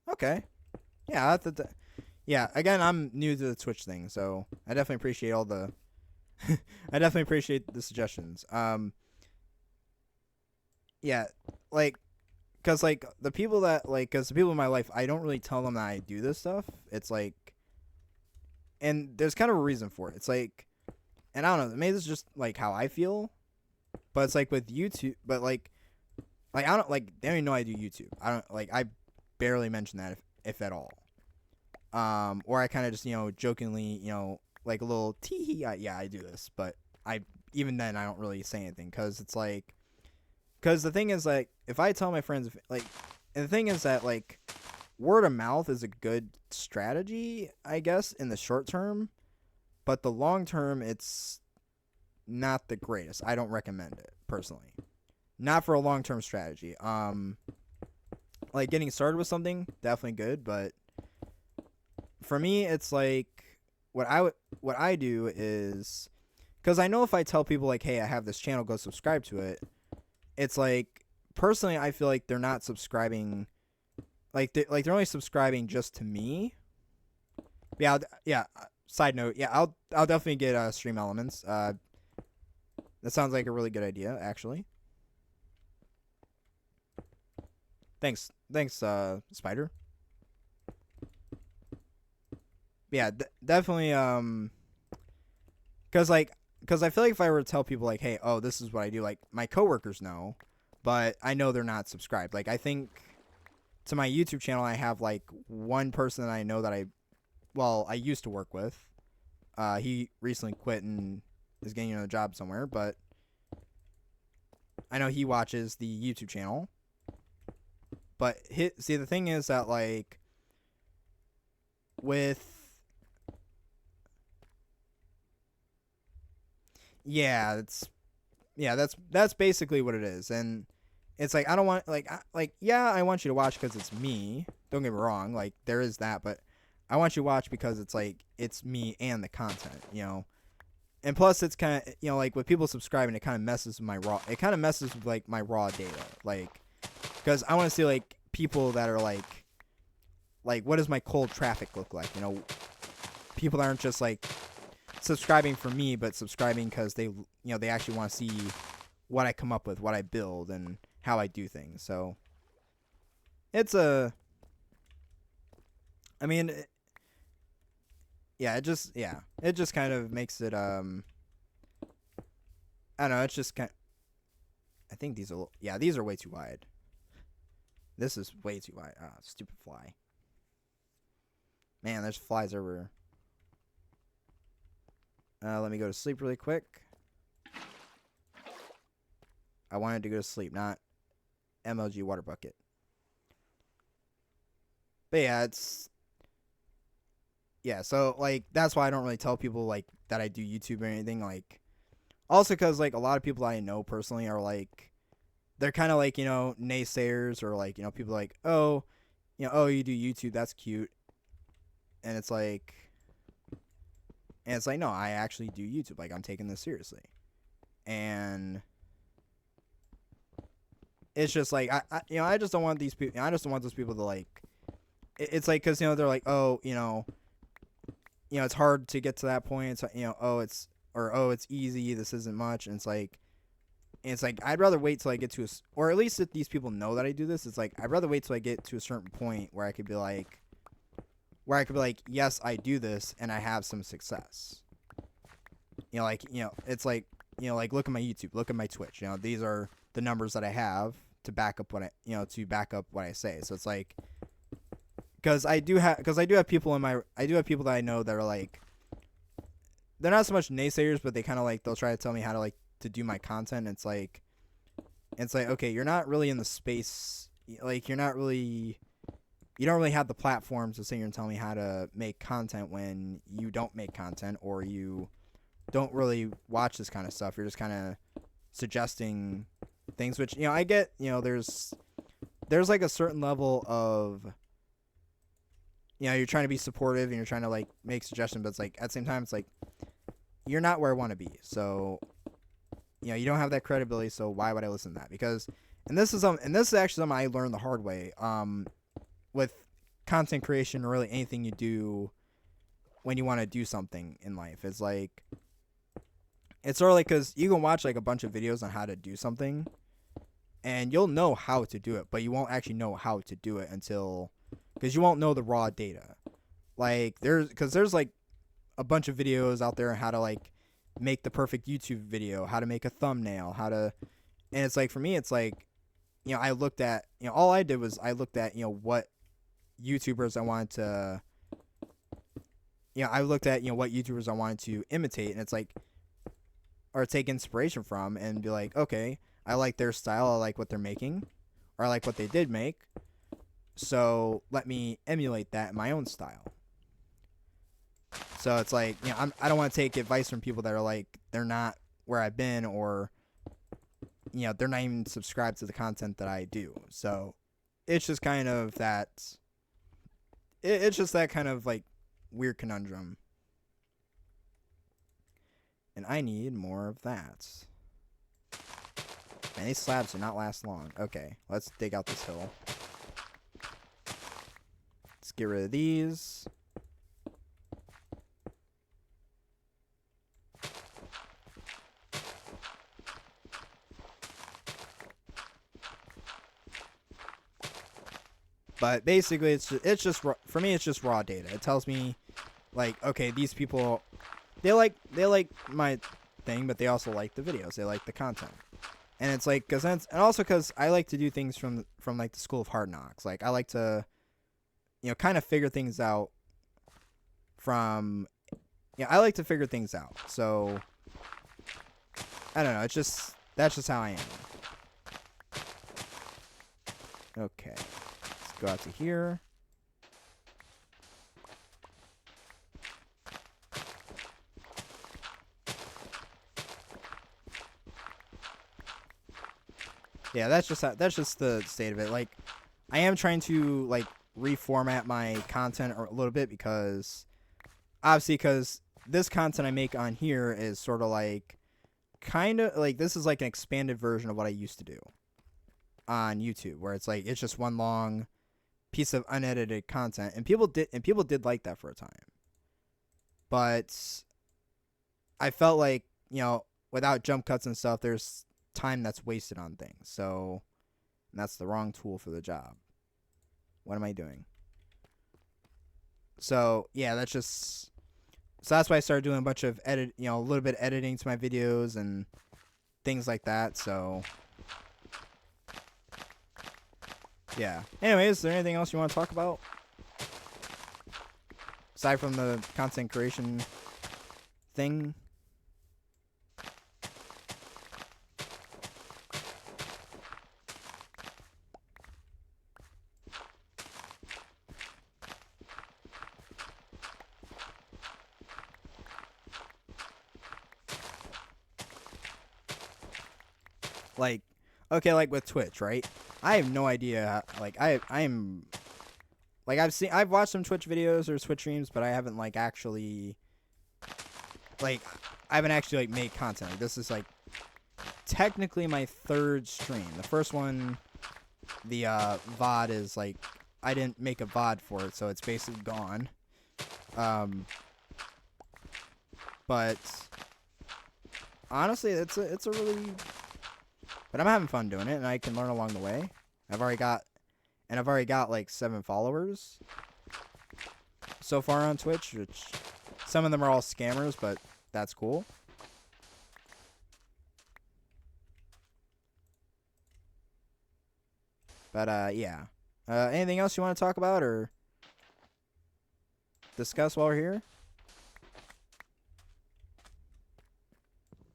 Okay. Yeah, yeah, again, I'm new to the Twitch thing, so I definitely appreciate all the I definitely appreciate the suggestions. Yeah, like, cuz like the people that like cuz the people in my life, I don't really tell them that I do this stuff. It's like, and there's kind of a reason for it. It's like, and I don't know, maybe this is just like how I feel, but it's like with YouTube, but like I don't, like, they don't even know I do YouTube. I don't, like, I barely mention that, if at all. Or I kind of just, jokingly, like a little tee yeah, I do this, but even then I don't really say anything, because it's like, because the thing is, like, if I tell my friends, like, and the thing is that, like, word of mouth is a good strategy, I guess, in the short term, but the long term, it's not the greatest. I don't recommend it, personally. Not for a long term strategy. Like, getting started with something, definitely good, but for me, it's like, what I do is, because I know if I tell people, like, hey, I have this channel, go subscribe to it, it's like, personally, I feel like they're not subscribing, like they're only subscribing just to me. Yeah. Side note, yeah, I'll definitely get stream elements. That sounds like a really good idea, actually. Thanks, Spider. Yeah, definitely. Because I feel like if I were to tell people, like, hey, oh, this is what I do, like, my coworkers know, but I know they're not subscribed. Like, I think to my YouTube channel, I have like one person that I know that I used to work with. He recently quit and is getting a job somewhere, but I know he watches the YouTube channel. But see, the thing is that, like, with, yeah, that's basically what it is. And it's like, I don't want, like, yeah, I want you to watch because it's me. Don't get me wrong, like, there is that, but I want you to watch because it's like, it's me and the content, And plus, it's kind of, like, with people subscribing, it kind of messes with my raw. It kind of messes with, like, my raw data, like, because I want to see, like, people that are like, what does my cold traffic look like? People that aren't just like subscribing for me, but subscribing because they actually want to see what I come up with, what I build, and how I do things. So it's I mean, it just kind of makes it I don't know. It's just kind. I think these are way too wide. This is way too wide. Ah, stupid fly. Man, there's flies everywhere. Let me go to sleep really quick. I wanted to go to sleep, not MLG water bucket. But yeah, so, like, that's why I don't really tell people, like, that I do YouTube or anything. Like, also because, like, a lot of people I know personally are, like, they're kind of like, naysayers, or, like, people like, oh, oh, you do YouTube, that's cute. And it's like, no, I actually do YouTube. Like, I'm taking this seriously. And it's just like I just don't want these people. I just don't want those people to like. It's like because they're like, oh, it's hard to get to that point. It's it's easy. This isn't much, and it's like I'd rather wait till I get to or at least if these people know that I do this, it's like I'd rather wait till I get to a certain point where I could be like, yes, I do this and I have some success. It's like, look at my YouTube, look at my Twitch. These are the numbers that I have to back up what I say. So it's like, because I do have people that I know that are like, they're not so much naysayers, but they kind of like, they'll try to tell me how to like to do my content. It's like, okay, you're not really in the space, like you don't really have the platform to sit here and tell me how to make content when you don't make content or you don't really watch this kind of stuff. You're just kind of suggesting things, which I get. There's like a certain level of you're trying to be supportive and you're trying to like make suggestions, but it's like at the same time it's like you're not where I want to be. So you don't have that credibility, so why would I listen to that? Because this is actually something I learned the hard way. With content creation or really anything you do when you want to do something in life, it's like it's sort of like, because you can watch like a bunch of videos on how to do something and you'll know how to do it, but you won't actually know how to do it because you won't know the raw data. Like there's like a bunch of videos out there on how to like make the perfect YouTube video, how to make a thumbnail, and it's like, for me, it's like, I looked at, all I did was I looked at, what YouTubers I wanted to, what YouTubers I wanted to imitate, and it's like, or take inspiration from, and be like, okay, I like their style, I like what they're making, or I like what they did make, so let me emulate that in my own style. So it's like, I don't want to take advice from people that are like, they're not where I've been, or they're not even subscribed to the content that I do. So it's just kind of that. It's just that kind of like weird conundrum. And I need more of that. Man, these slabs do not last long. Okay, let's dig out this hill. Let's get rid of these. But basically, it's just for me, it's just raw data. It tells me, like, okay, these people, they like my thing, but they also like the videos. They like the content, and it's like, and also because I like to do things from like the school of hard knocks. Like, I like to, kind of figure things out from, I like to figure things out. So I don't know. That's just how I am. Okay. Go out to here. Yeah, that's just the state of it. Like, I am trying to like reformat my content a little bit, because this content I make on here is sort of like, kind of like, this is like an expanded version of what I used to do on YouTube, where it's like, it's just one long piece of unedited content, and people did like that for a time, but I felt like, without jump cuts and stuff, there's time that's wasted on things, so that's the wrong tool for the job. What am I doing? So yeah, that's why I started doing a bunch of a little bit of editing to my videos and things like that. So yeah. Anyways, is there anything else you want to talk about? Aside from the content creation thing? Like, okay, like with Twitch, right? I have no idea. Like, I'm like, I've watched some Twitch videos or Twitch streams, but I haven't like actually like made content. Like, this is like technically my third stream. The first one the VOD is like I didn't make a VOD for it, so it's basically gone. But honestly, it's a really, but I'm having fun doing it, and I can learn along the way. I've already got like 7 followers so far on Twitch, which some of them are all scammers, but that's cool. But yeah. Anything else you want to talk about or discuss while we're here?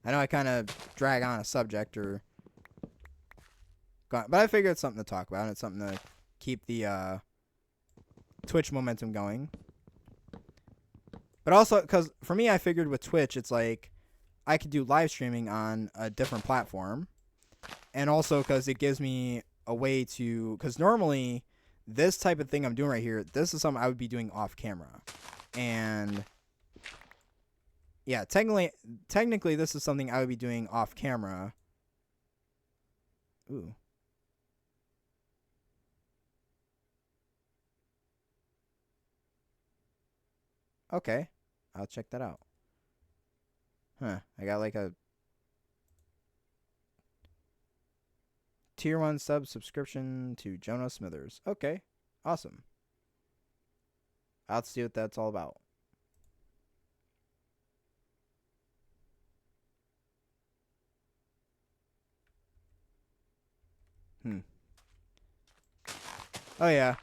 I know I kind of drag on a subject but I figure it's something to talk about. And it's something to keep the Twitch momentum going. But also, because for me, I figured with Twitch, it's like I could do live streaming on a different platform. And also because it gives me a way to, because normally this type of thing I'm doing right here, this is something I would be doing off camera. And yeah, technically this is something I would be doing off camera. Ooh. Okay. I'll check that out. Huh. I got like a tier 1 subscription to Jonah Smithers. Okay. Awesome. I'll see what that's all about. Oh yeah.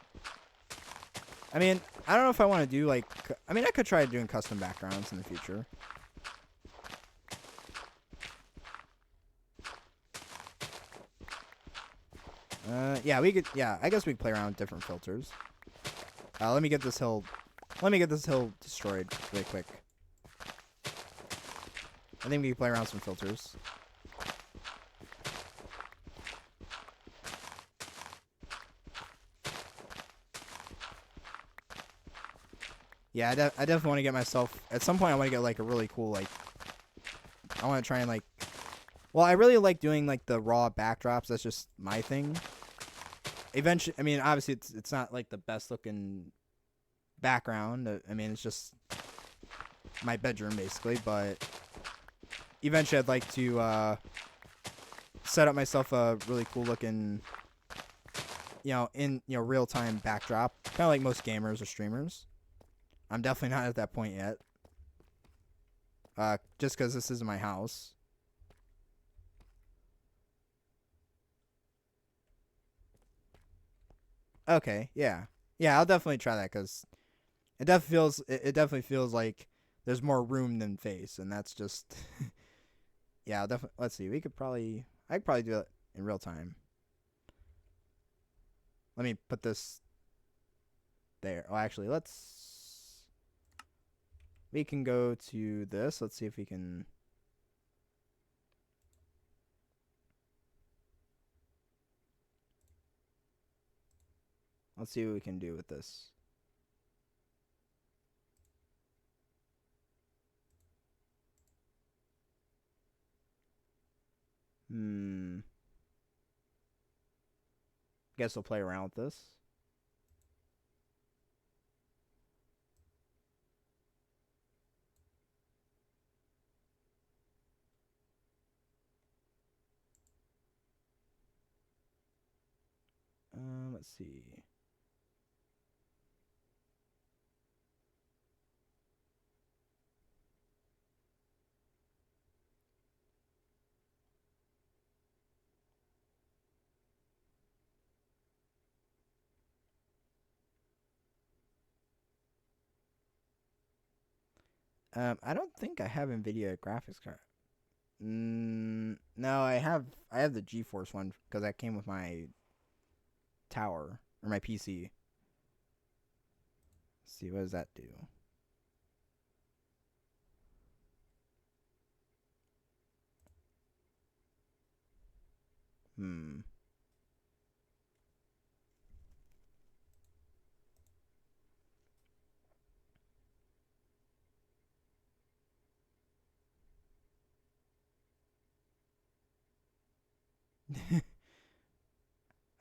I mean, I don't know if I want to do like, I mean, I could try doing custom backgrounds in the future. Yeah, we could. Yeah, I guess we could play around with different filters. Let me get this hill. Let me get this hill destroyed really quick. I think we can play around with some filters. Yeah, I definitely want to get myself. At some point, I want to get like a really cool like. I want to try and like. Well, I really like doing like the raw backdrops. That's just my thing. Eventually, I mean, obviously, it's not like the best looking background. I mean, it's just my bedroom basically. But eventually, I'd like to set up myself a really cool looking, real time backdrop, kind of like most gamers or streamers. I'm definitely not at that point yet. Just because this isn't my house. Okay, yeah, I'll definitely try that because it definitely feels like there's more room than face, and that's just yeah. I'll definitely let's see. I could probably do it in real time. Let me put this there. Oh, actually, we can go to this. Let's see if we can. Let's see what we can do with this. Guess we'll play around with this. Let's see. I don't think I have NVIDIA graphics card. No, I have the GeForce one because that came with my tower or my PC. Let's see, what does that do? Hmm.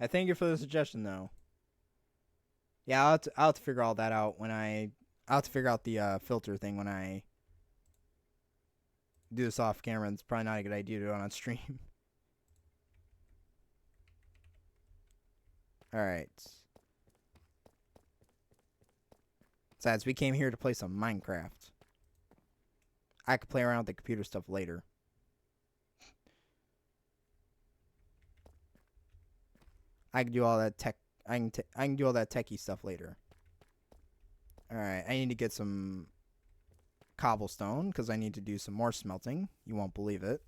I thank you for the suggestion, though. Yeah, I'll have to figure all that out when I'll have to figure out the filter thing when I do this off camera. It's probably not a good idea to do it on stream. All right. Besides, we came here to play some Minecraft. I could play around with the computer stuff later. I can do all that tech. I can do all that techie stuff later. All right, I need to get some cobblestone because I need to do some more smelting. You won't believe it.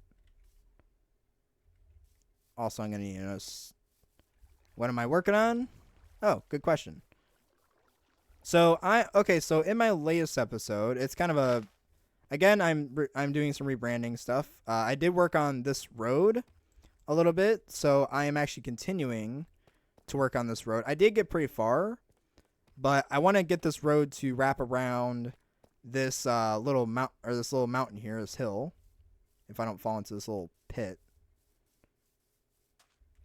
Also, I'm gonna need what am I working on? Oh, good question. So so in my latest episode, it's kind of a again I'm doing some rebranding stuff. I did work on this road a little bit, so I am actually continuing to work on this road. I did get pretty far, but I want to get this road to wrap around this little mountain here, this hill. If I don't fall into this little pit.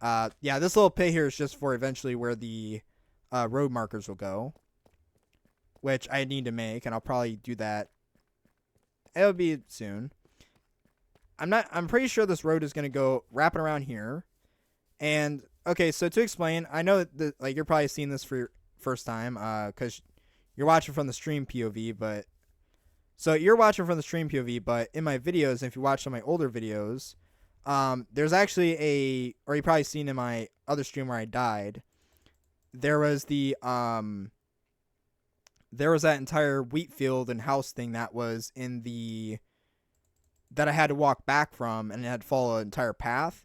Yeah, this little pit here is just for eventually where the road markers will go, which I need to make, and I'll probably do that. It'll be soon. I'm pretty sure this road is gonna go wrapping around here, and okay. So to explain, I know that like you're probably seeing this for your first time, because you're watching from the stream POV, but so you're watching from the stream POV, but in my videos, if you watch some of my older videos, there's actually or you probably seen in my other stream where I died, there was there was that entire wheat field and house thing that was that I had to walk back from, and it had to follow an entire path.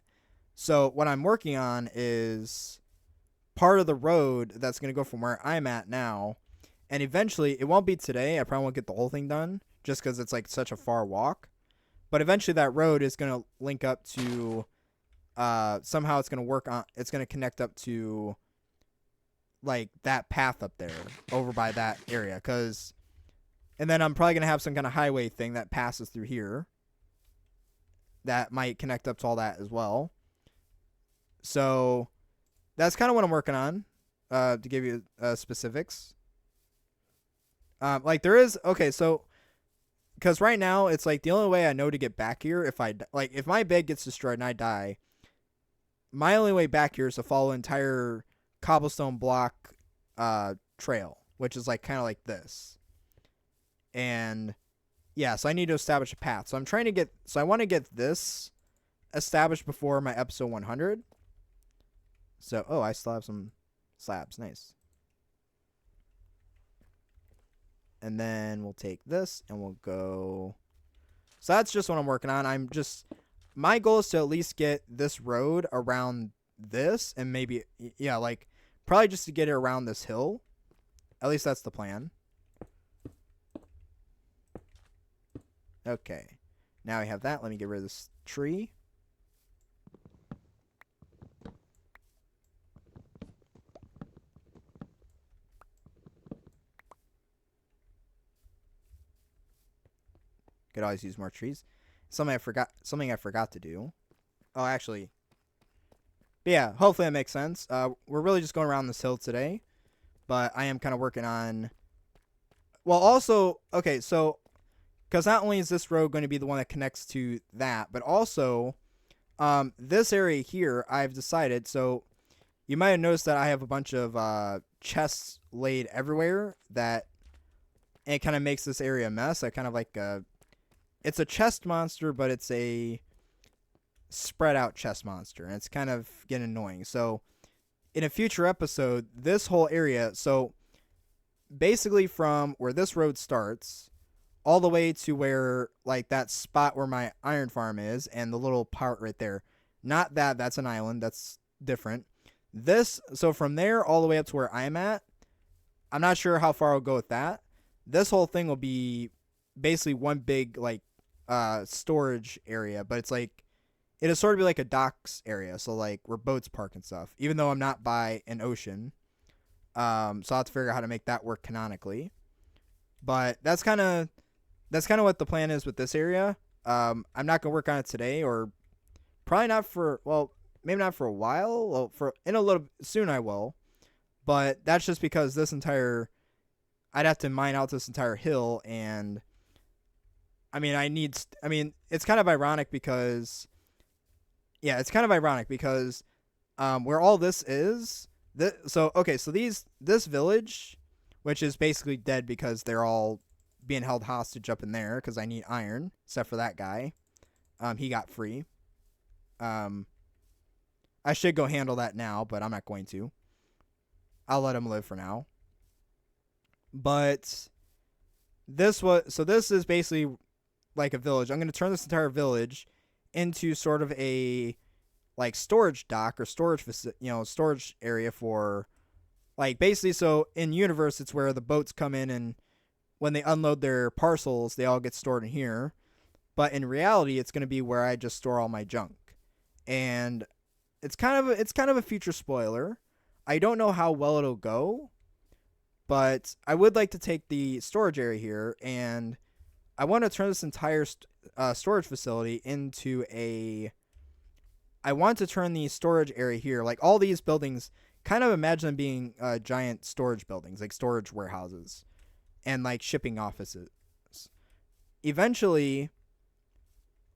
So what I'm working on is part of the road that's going to go from where I'm at now, and eventually, it won't be today, I probably won't get the whole thing done, just because it's like such a far walk. But eventually that road is going to link up to, somehow it's going to connect up to, like, that path up there, over by that area. And then I'm probably going to have some kind of highway thing that passes through here that might connect up to all that as well. So that's kind of what I'm working on, to give you specifics. Like there is, okay, so because right now it's like the only way I know to get back here, if my bed gets destroyed and I die, my only way back here is to follow an entire cobblestone block trail, which is like kind of like this. And yeah, so I need to establish a path. So I want to get this established before my episode 100. So, I still have some slabs. Nice. And then we'll take this and we'll go. So that's just what I'm working on. My goal is to at least get this road around this, and maybe, yeah, like probably just to get it around this hill. At least that's the plan. Okay. Now we have that. Let me get rid of this tree. Could always use more trees. Something I forgot to do. Oh, actually. But yeah, hopefully that makes sense. We're really just going around this hill today, but I am kind of working on. Well, also, okay, so because not only is this road going to be the one that connects to that, but also, this area here, I've decided. So you might have noticed that I have a bunch of chests laid everywhere. And it kind of makes this area a mess. I kind of like it's a chest monster, but it's a spread out chest monster, and it's kind of getting annoying. So in a future episode, this whole area, so basically from where this road starts all the way to where, like, that spot where my iron farm is, and the little part right there, not that's an island, that's different. So from there all the way up to where I'm at, I'm not sure how far I'll go with that. This whole thing will be basically one big, like, storage area, but it'll sort of be like a docks area, so like where boats park and stuff, even though I'm not by an ocean. So I'll have to figure out how to make that work canonically. But that's kind of what the plan is with this area. I'm not gonna work on it today, or probably not for, well, maybe not for a while. Well, for in a little soon I will, but that's just because I'd have to mine out this entire hill, and I mean it's kind of ironic because where all this is, so this village, which is basically dead because they're all being held hostage up in there because I need iron, except for that guy. He got free. I should go handle that now, but I'm not going to. I'll let him live for now. But this is basically like a village. I'm going to turn this entire village into sort of a like storage dock or storage area for like basically, so in universe it's where the boats come in, and when they unload their parcels they all get stored in here. But in reality it's going to be where I just store all my junk. And it's kind of a future spoiler. I don't know how well it'll go, but I would like to take the storage area here, and I want to turn this entire storage facility into a. I want to turn the storage area here, like all these buildings, kind of imagine them being giant storage buildings, like storage warehouses, and like shipping offices. Eventually,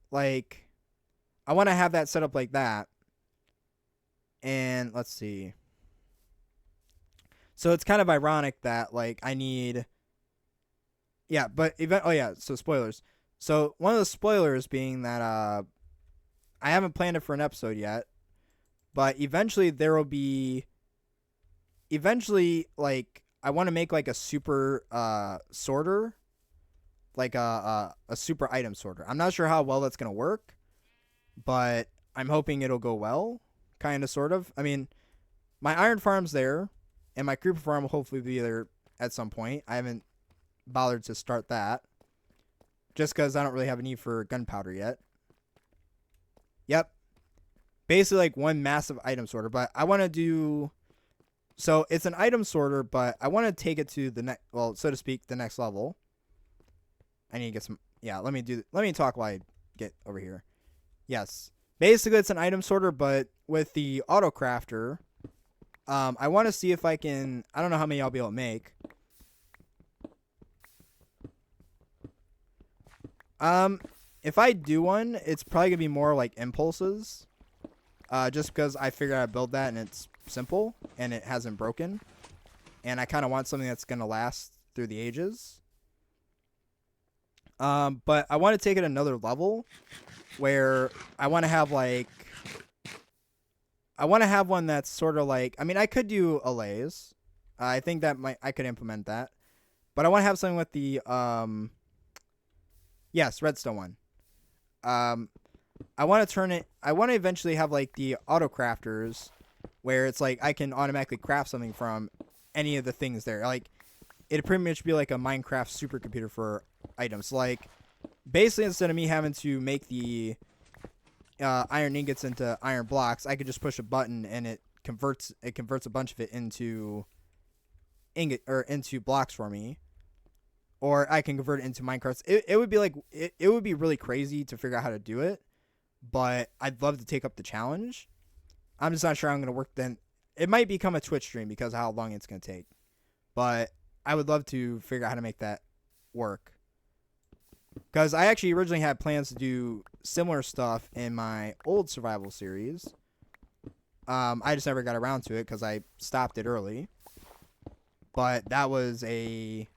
like, I want to have that set up like that. And let's see. So it's kind of ironic that like I need. Yeah, but so spoilers. So one of the spoilers being that I haven't planned it for an episode yet, but eventually there will be. Eventually, like I want to make like a super sorter, like a super item sorter. I'm not sure how well that's gonna work, but I'm hoping it'll go well, kind of, sort of. I mean, my iron farm's there, and my creeper farm will hopefully be there at some point. I haven't bothered to start that, just because I don't really have a need for gunpowder yet. Yep. Basically like one massive item sorter, but I want to do. So it's an item sorter, but I want to take it to the next, well, so to speak, the next level. I need to get some. Yeah, let me talk while I get over here. Yes. Basically, it's an item sorter, but with the auto crafter, I want to see if I can. I don't know how many I'll be able to make. If I do one, it's probably gonna be more like impulses. Just because I figured out how to build that and it's simple and it hasn't broken, and I kind of want something that's gonna last through the ages. But I want to take it another level, where I want to have one that's sort of like. I mean, I could do allays. I think that I could implement that, but I want to have something with the Yes, redstone one. I want to turn it. I want to eventually have like the auto crafters, where it's like I can automatically craft something from any of the things there. Like it'd pretty much be like a Minecraft supercomputer for items. Like basically, instead of me having to make the iron ingots into iron blocks, I could just push a button and it converts a bunch of it into into blocks for me. Or I can convert it into minecarts. It would be like it would be really crazy to figure out how to do it, but I'd love to take up the challenge. I'm just not sure I'm gonna work then. It might become a Twitch stream because of how long it's gonna take, but I would love to figure out how to make that work. Because I actually originally had plans to do similar stuff in my old survival series. I just never got around to it because I stopped it early. But that was a.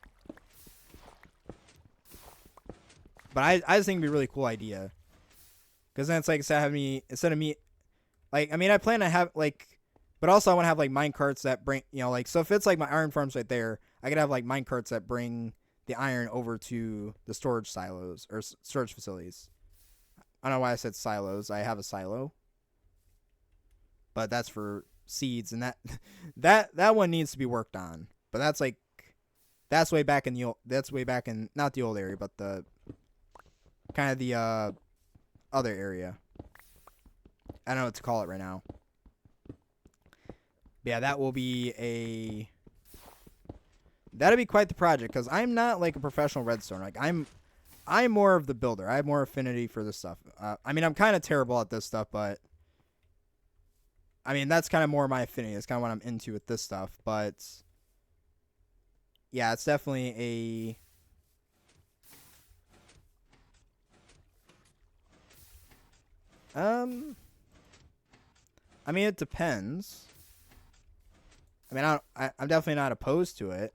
But I just think it'd be a really cool idea. Because then it's like instead of me, like, I mean, I plan to have, like, but also I want to have, like, minecarts that bring, like, so if it's, like, my iron farms right there, I could have, like, minecarts that bring the iron over to the storage silos, or storage facilities. I don't know why I said silos. I have a silo. But that's for seeds, and that one needs to be worked on. But that's, like, that's way back in, not the old area, but the, kind of the, other area. I don't know what to call it right now. Yeah, that'll be quite the project, because I'm not like a professional redstone. Like I'm more of the builder. I have more affinity for this stuff. I mean, I'm kind of terrible at this stuff, but I mean, that's kind of more my affinity. It's kind of what I'm into with this stuff. But yeah, it's definitely a. I mean, it depends. I mean, I'm definitely not opposed to it.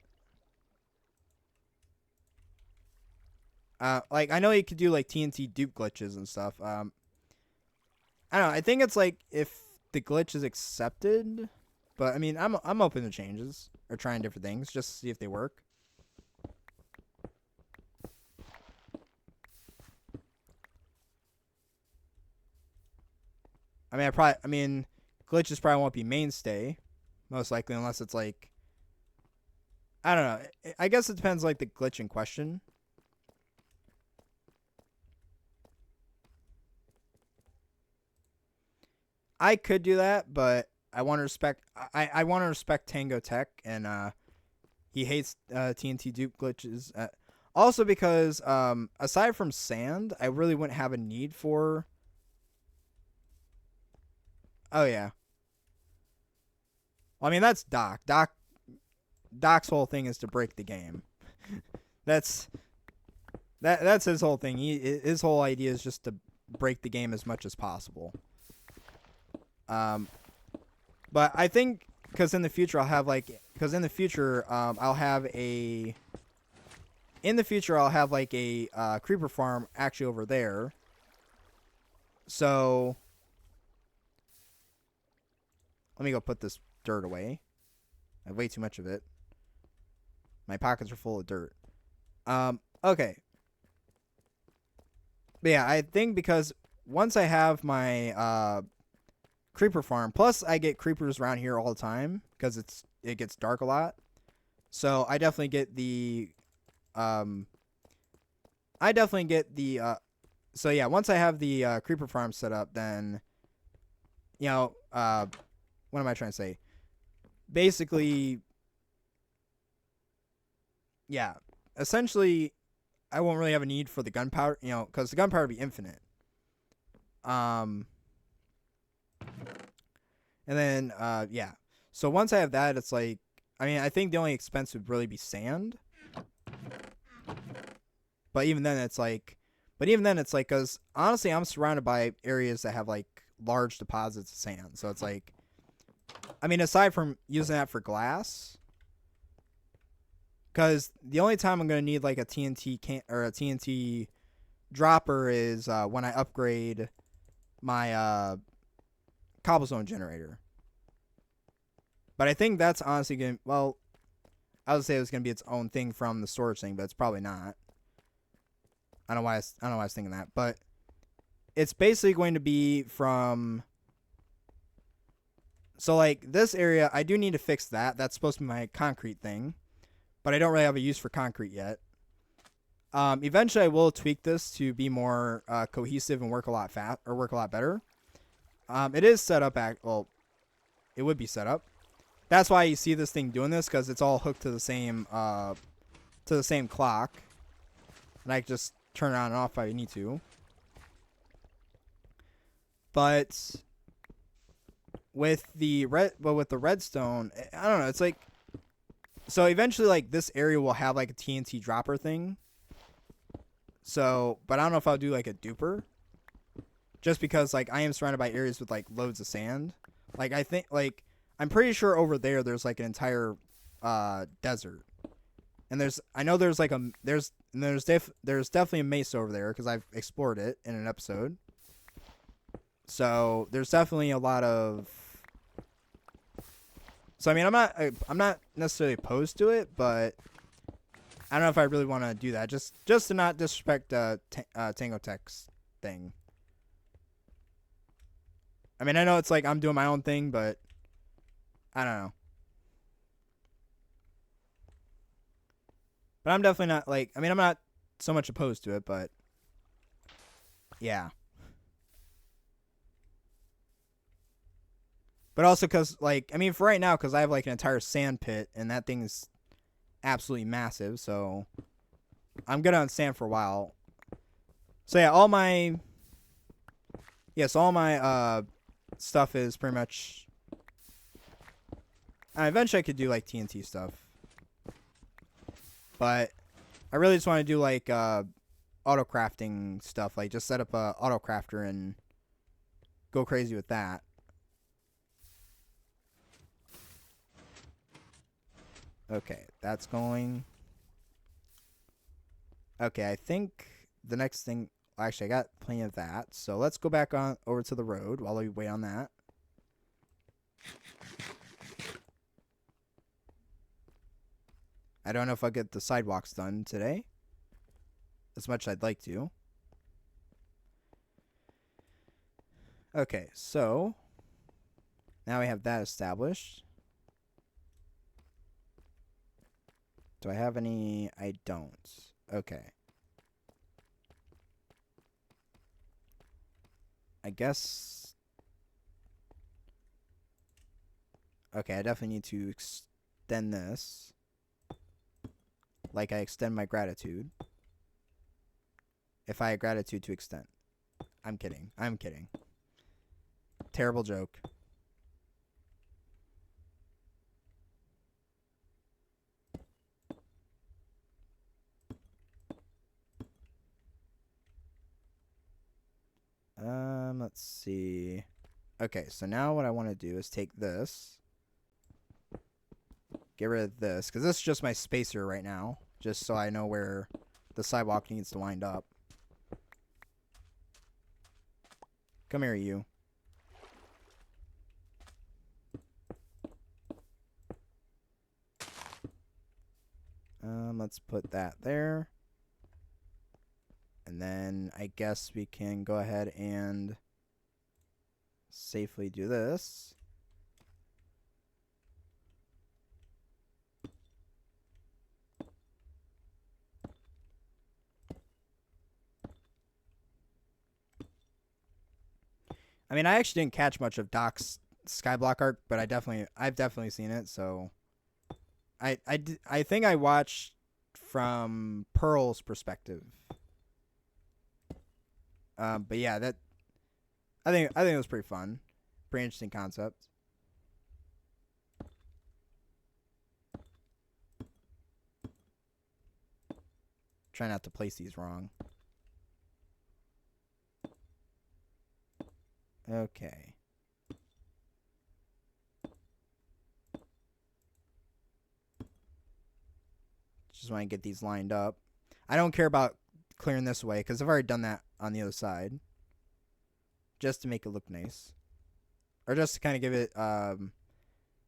Like I know you could do like TNT dupe glitches and stuff. I don't know. I think it's like if the glitch is accepted, but I mean, I'm open to changes or trying different things just to see if they work. I mean, glitches probably won't be mainstay, most likely, unless it's like, I don't know. I guess it depends, like the glitch in question. I could do that, but I want to respect. I want to respect Tango Tech, and he hates TNT dupe glitches. Also, because aside from sand, I really wouldn't have a need for. Oh yeah. Well, I mean that's Doc. Doc's whole thing is to break the game. that's that's his whole thing. His whole idea is just to break the game as much as possible. But I think because in the future I'll have like I'll have a creeper farm actually over there. So let me go put this dirt away. I have way too much of it. My pockets are full of dirt. Okay. But yeah, I think because once I have my creeper farm, plus I get creepers around here all the time because it gets dark a lot. So I definitely get the so yeah, once I have the creeper farm set up, then what am I trying to say? Basically, yeah, essentially I won't really have a need for the gunpowder, because the gunpowder would be infinite. And then yeah. So once I have that, it's like, I mean, I think the only expense would really be sand. But even then, it's like, because honestly, I'm surrounded by areas that have like large deposits of sand. So it's like, I mean, aside from using that for glass, because the only time I'm gonna need like a TNT or a TNT dropper is when I upgrade my cobblestone generator. But I think that's honestly gonna, well, I would say it was gonna be its own thing from the storage thing, but it's probably not. I don't know why I was thinking that, but it's basically going to be from. So like this area, I do need to fix that. That's supposed to be my concrete thing, but I don't really have a use for concrete yet. Eventually, I will tweak this to be more cohesive and work a lot better. It is set up it would be set up. That's why you see this thing doing this, because it's all hooked to the same clock, and I can just turn it on and off if I need to. But with the redstone, I don't know. It's like, so eventually, like this area will have like a TNT dropper thing. So, but I don't know if I'll do like a duper, just because like I am surrounded by areas with like loads of sand. Like I think like I'm pretty sure over there's like an entire desert, and there's definitely a mesa over there because I've explored it in an episode. So there's definitely a lot of. So I mean, I'm not necessarily opposed to it, but I don't know if I really want to do that. Just to not disrespect Tango Tech's thing. I mean, I know it's like I'm doing my own thing, but I don't know. But I'm definitely not like. I mean, I'm not so much opposed to it, but yeah. But also because, like, I mean, for right now, because I have like an entire sand pit, and that thing is absolutely massive, so I'm good on sand for a while. So yeah, all my stuff is pretty much Eventually I could do like TNT stuff. But I really just want to do like auto crafting stuff. Like just set up a auto crafter and go crazy with that. Okay, that's going. Okay, I think the next thing. Actually, I got plenty of that. So let's go back on over to the road while we wait on that. I don't know if I'll get the sidewalks done today, as much as I'd like to. Okay, so now we have that established. Do I have any? I don't. Okay. I guess. Okay, I definitely need to extend this. Like I extend my gratitude. If I had gratitude to extend. I'm kidding. I'm kidding. Terrible joke. Let's see. Okay, so now what I want to do is take this. Get rid of this, because this is just my spacer right now. Just so I know where the sidewalk needs to wind up. Come here, you. Let's put that there. And then I guess we can go ahead and safely do this. I mean, I actually didn't catch much of Doc's Skyblock arc, but I've definitely seen it. So, I think I watched from Pearl's perspective. But yeah, I think it was pretty fun, pretty interesting concept. Try not to place these wrong. Okay. Just want to get these lined up. I don't care about clearing this away because I've already done that on the other side. Just to make it look nice. Or just to kind of give it,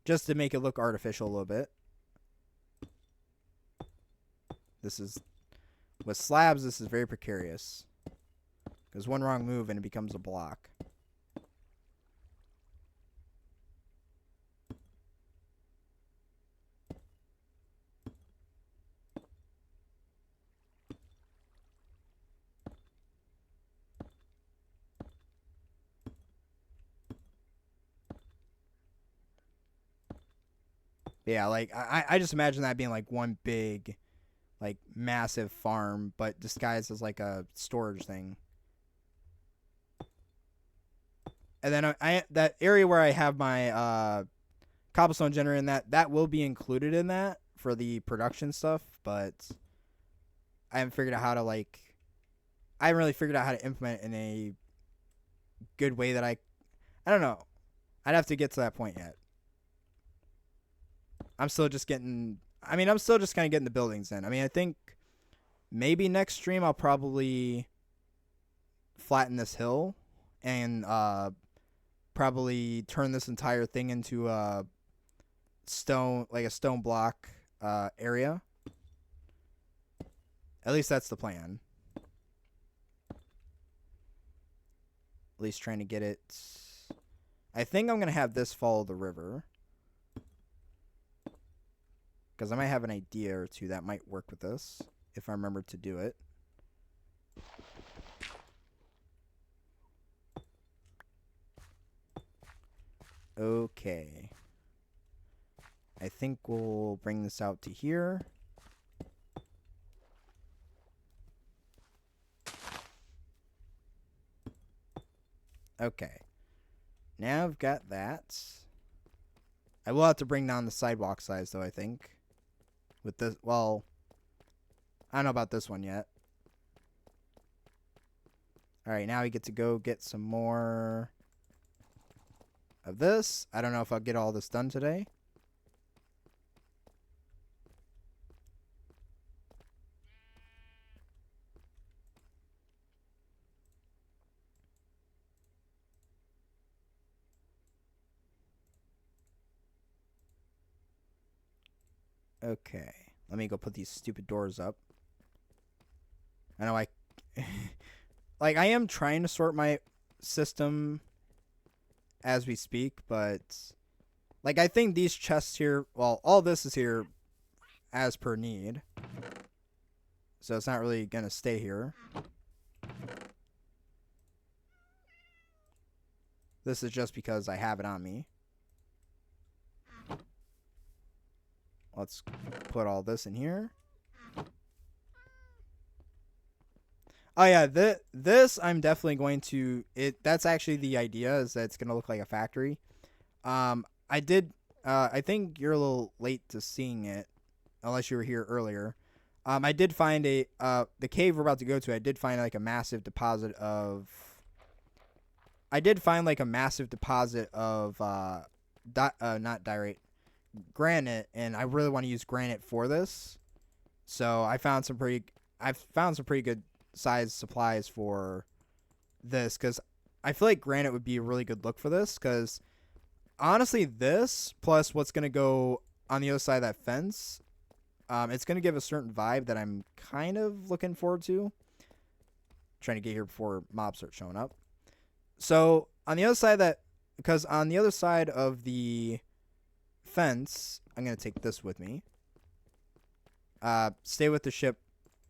just to make it look artificial a little bit. This is, with slabs, this is very precarious. Because one wrong move and it becomes a block. Yeah, like I just imagine that being like one big, like massive farm, but disguised as like a storage thing. And then I that area where I have my cobblestone generator in that will be included in that for the production stuff, but I haven't figured out how to I haven't really figured out how to implement it in a good way that I don't know. I'd have to get to that point yet. I'm still just getting I'm still just kind of getting the buildings in. I mean, I think maybe next stream I'll probably flatten this hill and probably turn this entire thing into a stone block area. At least that's the plan. At least trying to get it. I think I'm going to have this follow the river. Because I might have an idea or two that might work with this. If I remember to do it. Okay. I think we'll bring this out to here. Okay. Now I've got that. I will have to bring down the sidewalk size, though, I think. With this, well, I don't know about this one yet. All right, now we get to go get some more of this. I don't know if I'll get all this done today. Okay, let me go put these stupid doors up. I know I like I am trying to sort my system as we speak, but like I think these chests here, well, all this is here as per need. So it's not really going to stay here. This is just because I have it on me. Let's put all this in here. Oh yeah, this I'm definitely going to that's actually the idea, is that it's going to look like a factory. I think you're a little late to seeing it unless you were here earlier. I did find the cave we're about to go to. I did find like a massive deposit of not diorite, granite, and I really want to use granite for this. So I've found some pretty good size supplies for this, because I feel like granite would be a really good look for this, because honestly this plus what's going to go on the other side of that fence, it's going to give a certain vibe that I'm kind of looking forward to. Trying to get here before mobs start showing up. So on the other side of the fence, I'm going to take this with me. Stay with the ship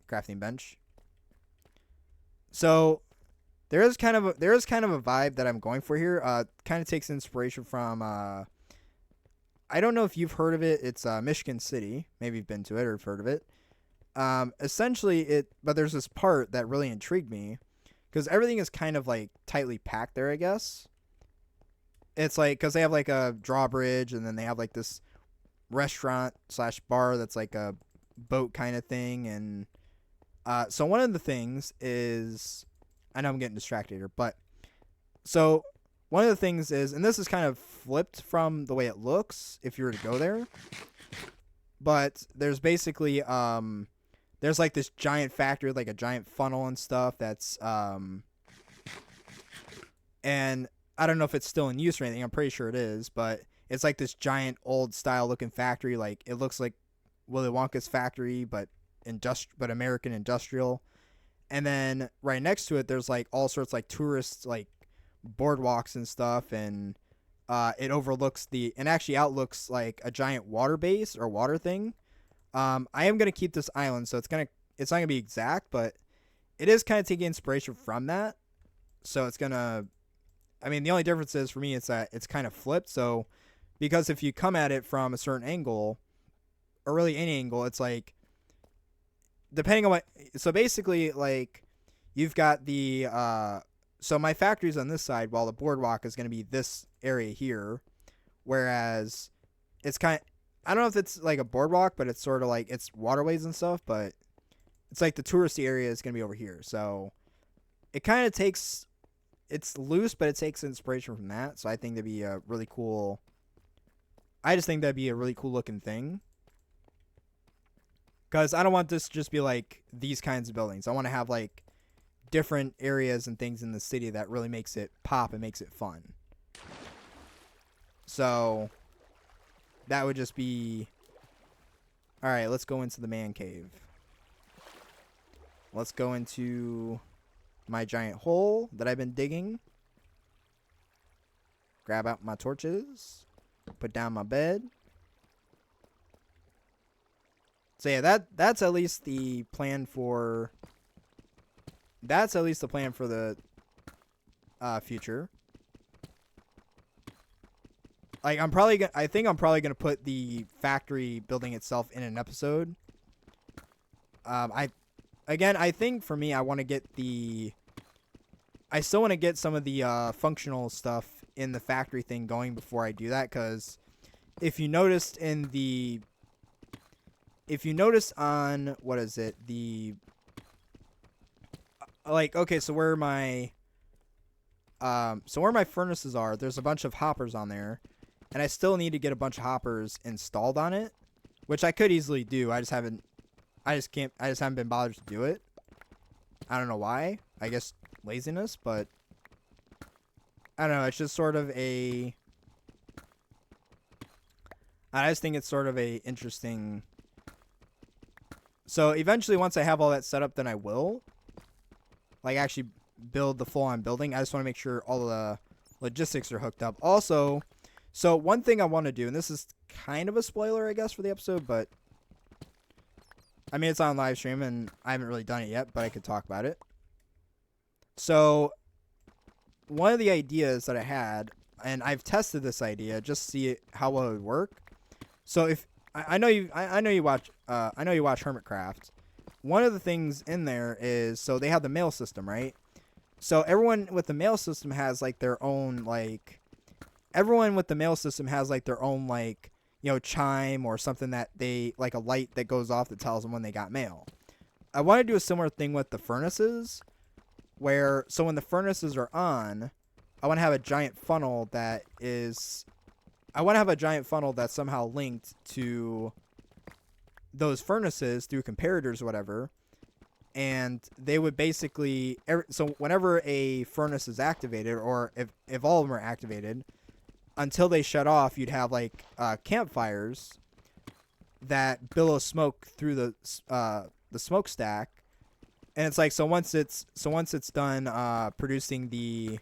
crafting bench. So there is kind of a vibe that I'm going for here. Kind of takes inspiration from I don't know if you've heard of it. It's Michigan City. Maybe you've been to it or have heard of it. Essentially but there's this part that really intrigued me, because everything is kind of like tightly packed there, I guess. It's like, because they have like a drawbridge, and then they have like this restaurant / bar that's like a boat kind of thing. And so one of the things is, I know I'm getting distracted here, but so one of the things is, and this is kind of flipped from the way it looks if you were to go there, but there's basically there's like this giant factory, like a giant funnel and stuff that's and I don't know if it's still in use or anything. I'm pretty sure it is, but it's like this giant old style looking factory. Like it looks like Willy Wonka's factory, but American industrial. And then right next to it, there's like all sorts like tourists, like boardwalks and stuff, and it overlooks and actually outlooks like a giant water base or water thing. I am gonna keep this island, so it's not gonna be exact, but it is kind of taking inspiration from that. So it's gonna, I mean, the only difference is for me, it's that it's kind of flipped. So because if you come at it from a certain angle, or really any angle, it's like, depending on so basically like you've got the so my factory's on this side, while the boardwalk is going to be this area here, whereas it's I don't know if it's like a boardwalk, but it's sort of like it's waterways and stuff, but it's like the touristy area is going to be over here. So it kind of takes, it's loose, but it takes inspiration from that. So I think that'd be a really cool, I just think that'd be a really cool looking thing. Because I don't want this to just be like these kinds of buildings. I want to have like different areas and things in the city that really makes it pop and makes it fun. So that would just be, all right, let's go into the man cave. Let's go into my giant hole that I've been digging. Grab out my torches. Put down my bed. So yeah, that's at least the plan for the future. Like I think I'm probably gonna put the factory building itself in an episode. I think for me, I still want to get some of the functional stuff in the factory thing going before I do that, because if you noticed if you notice on, what is it, the, like, okay, so where my furnaces are, there's a bunch of hoppers on there, and I still need to get a bunch of hoppers installed on it, which I could easily do. I just haven't been bothered to do it. I don't know why. I guess laziness, but I don't know. It's just sort of I just think it's sort of a interesting. So eventually, once I have all that set up, then I will, like, actually build the full-on building. I just want to make sure all the logistics are hooked up. Also, so one thing I want to do, and this is kind of a spoiler, I guess, for the episode, but I mean, it's on live stream, and I haven't really done it yet, but I could talk about it. So one of the ideas that I had, and I've tested this idea just to see how well it would work. So if I know you watch Hermitcraft. One of the things in there is, so they have the mail system, right? So everyone with the mail system has like their own chime or something that they like, a light that goes off that tells them when they got mail. I want to do a similar thing with the furnaces, where so when the furnaces are on, I want to have a giant funnel that's somehow linked to those furnaces through comparators or whatever, and they would basically, so whenever a furnace is activated, or if all of them are activated, until they shut off, you'd have like campfires that billow smoke through the smokestack, and it's like, so once it's done producing the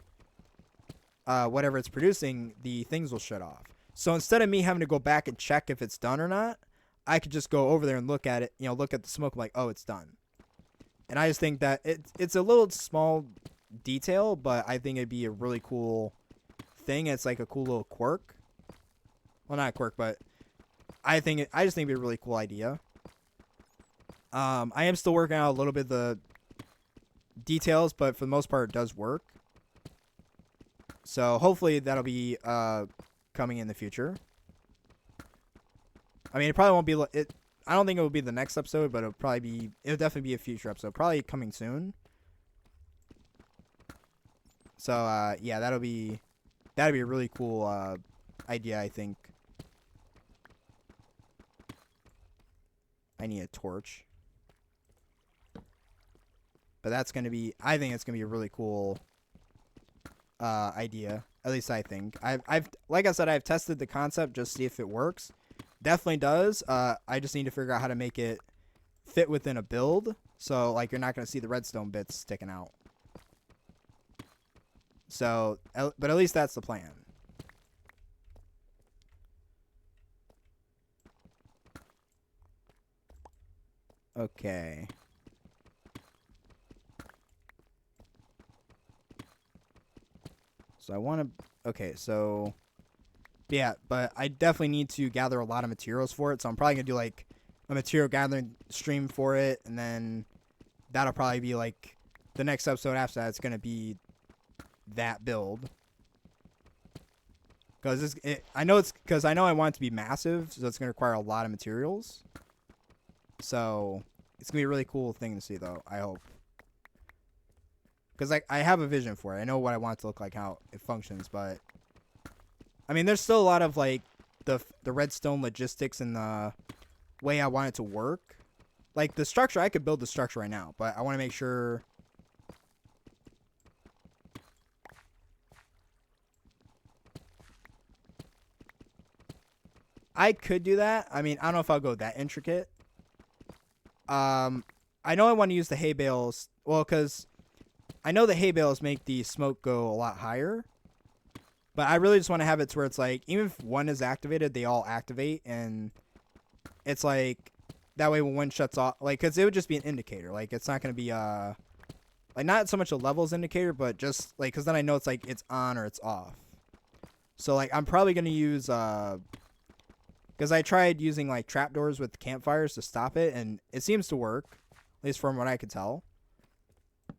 whatever it's producing, the things will shut off. So instead of me having to go back and check if it's done or not, I could just go over there and look at it, look at the smoke, like, oh, it's done. And I just think that it's a little small detail, but I think it'd be a really cool thing. It's like a cool little quirk. Well, not a quirk, but I just think it'd be a really cool idea. I am still working out a little bit of the details, but for the most part, it does work. So hopefully that'll be coming in the future. I mean, it probably won't be it. I don't think it will be the next episode, but it'll definitely be a future episode, probably coming soon. So yeah, that'd be a really cool idea, I think. I need a torch, but I think it's gonna be a really cool idea. At least I think. I've like I said, I've tested the concept just to see if it works. Definitely does. I just need to figure out how to make it fit within a build, so like you're not going to see the redstone bits sticking out. So, but at least that's the plan. Okay. So I want to. Okay, so. Yeah, but I definitely need to gather a lot of materials for it, so I'm probably going to do like a material gathering stream for it, and then that'll probably be like the next episode after that. It's going to be that build. Because I know I want it to be massive, so it's going to require a lot of materials. So it's going to be a really cool thing to see, though, I hope. Because I have a vision for it. I know what I want it to look like, how it functions, but I mean, there's still a lot of like the redstone logistics and the way I want it to work. Like the structure, I could build the structure right now, but I want to make sure. I could do that. I mean, I don't know if I'll go that intricate. I know I want to use the hay bales. Well, because I know the hay bales make the smoke go a lot higher. But I really just want to have it to where it's like, even if one is activated, they all activate. And it's like, that way when one shuts off, like, because it would just be an indicator. Like, it's not going to be, like, not so much a levels indicator, but just, like, because then I know it's like, it's on or it's off. So, like, I'm probably going to use, because I tried using, like, trapdoors with campfires to stop it, and it seems to work, at least from what I could tell.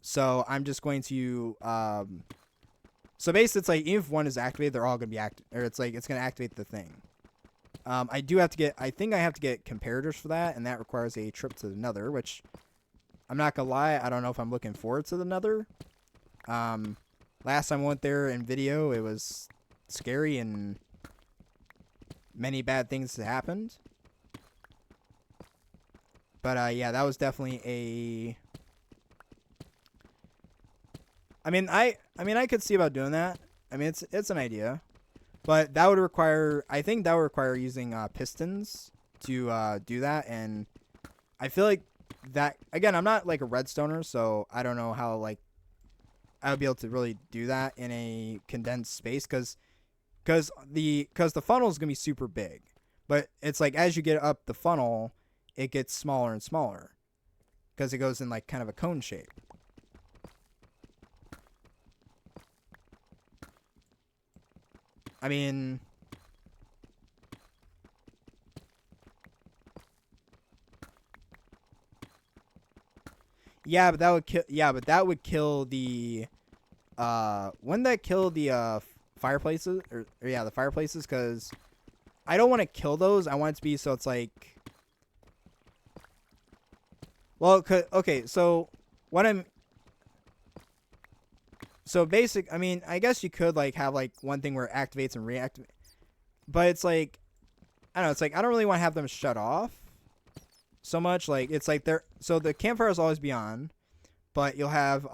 So, I'm just going to, so basically, it's like, even if one is activated, they're all going to be active, or it's like, it's going to activate the thing. I do have to get. I think I have to get comparators for that, and that requires a trip to the Nether. Which I'm not gonna lie, I don't know if I'm looking forward to the Nether. Last time I went there in video, it was scary and many bad things happened. But yeah, that was definitely a. I mean, I could see about doing that. I mean, it's an idea, but that would require. I think that would require using pistons to do that, and I feel like that again. I'm not like a redstoner, so I don't know how like I would be able to really do that in a condensed space because the funnel is gonna be super big, but it's like as you get up the funnel, it gets smaller and smaller because it goes in like kind of a cone shape. I mean, yeah, but that would kill. Yeah, but that would kill the. Wouldn't that kill the fireplaces or yeah, the fireplaces? Because I don't want to kill those. I want it to be so it's like. Well, okay, so what I'm. So basic. I mean, I guess you could like have like one thing where it activates and reactivates, but it's like, I don't know. It's like I don't really want to have them shut off so much. Like it's like they're so the campfires will always be on, but you'll have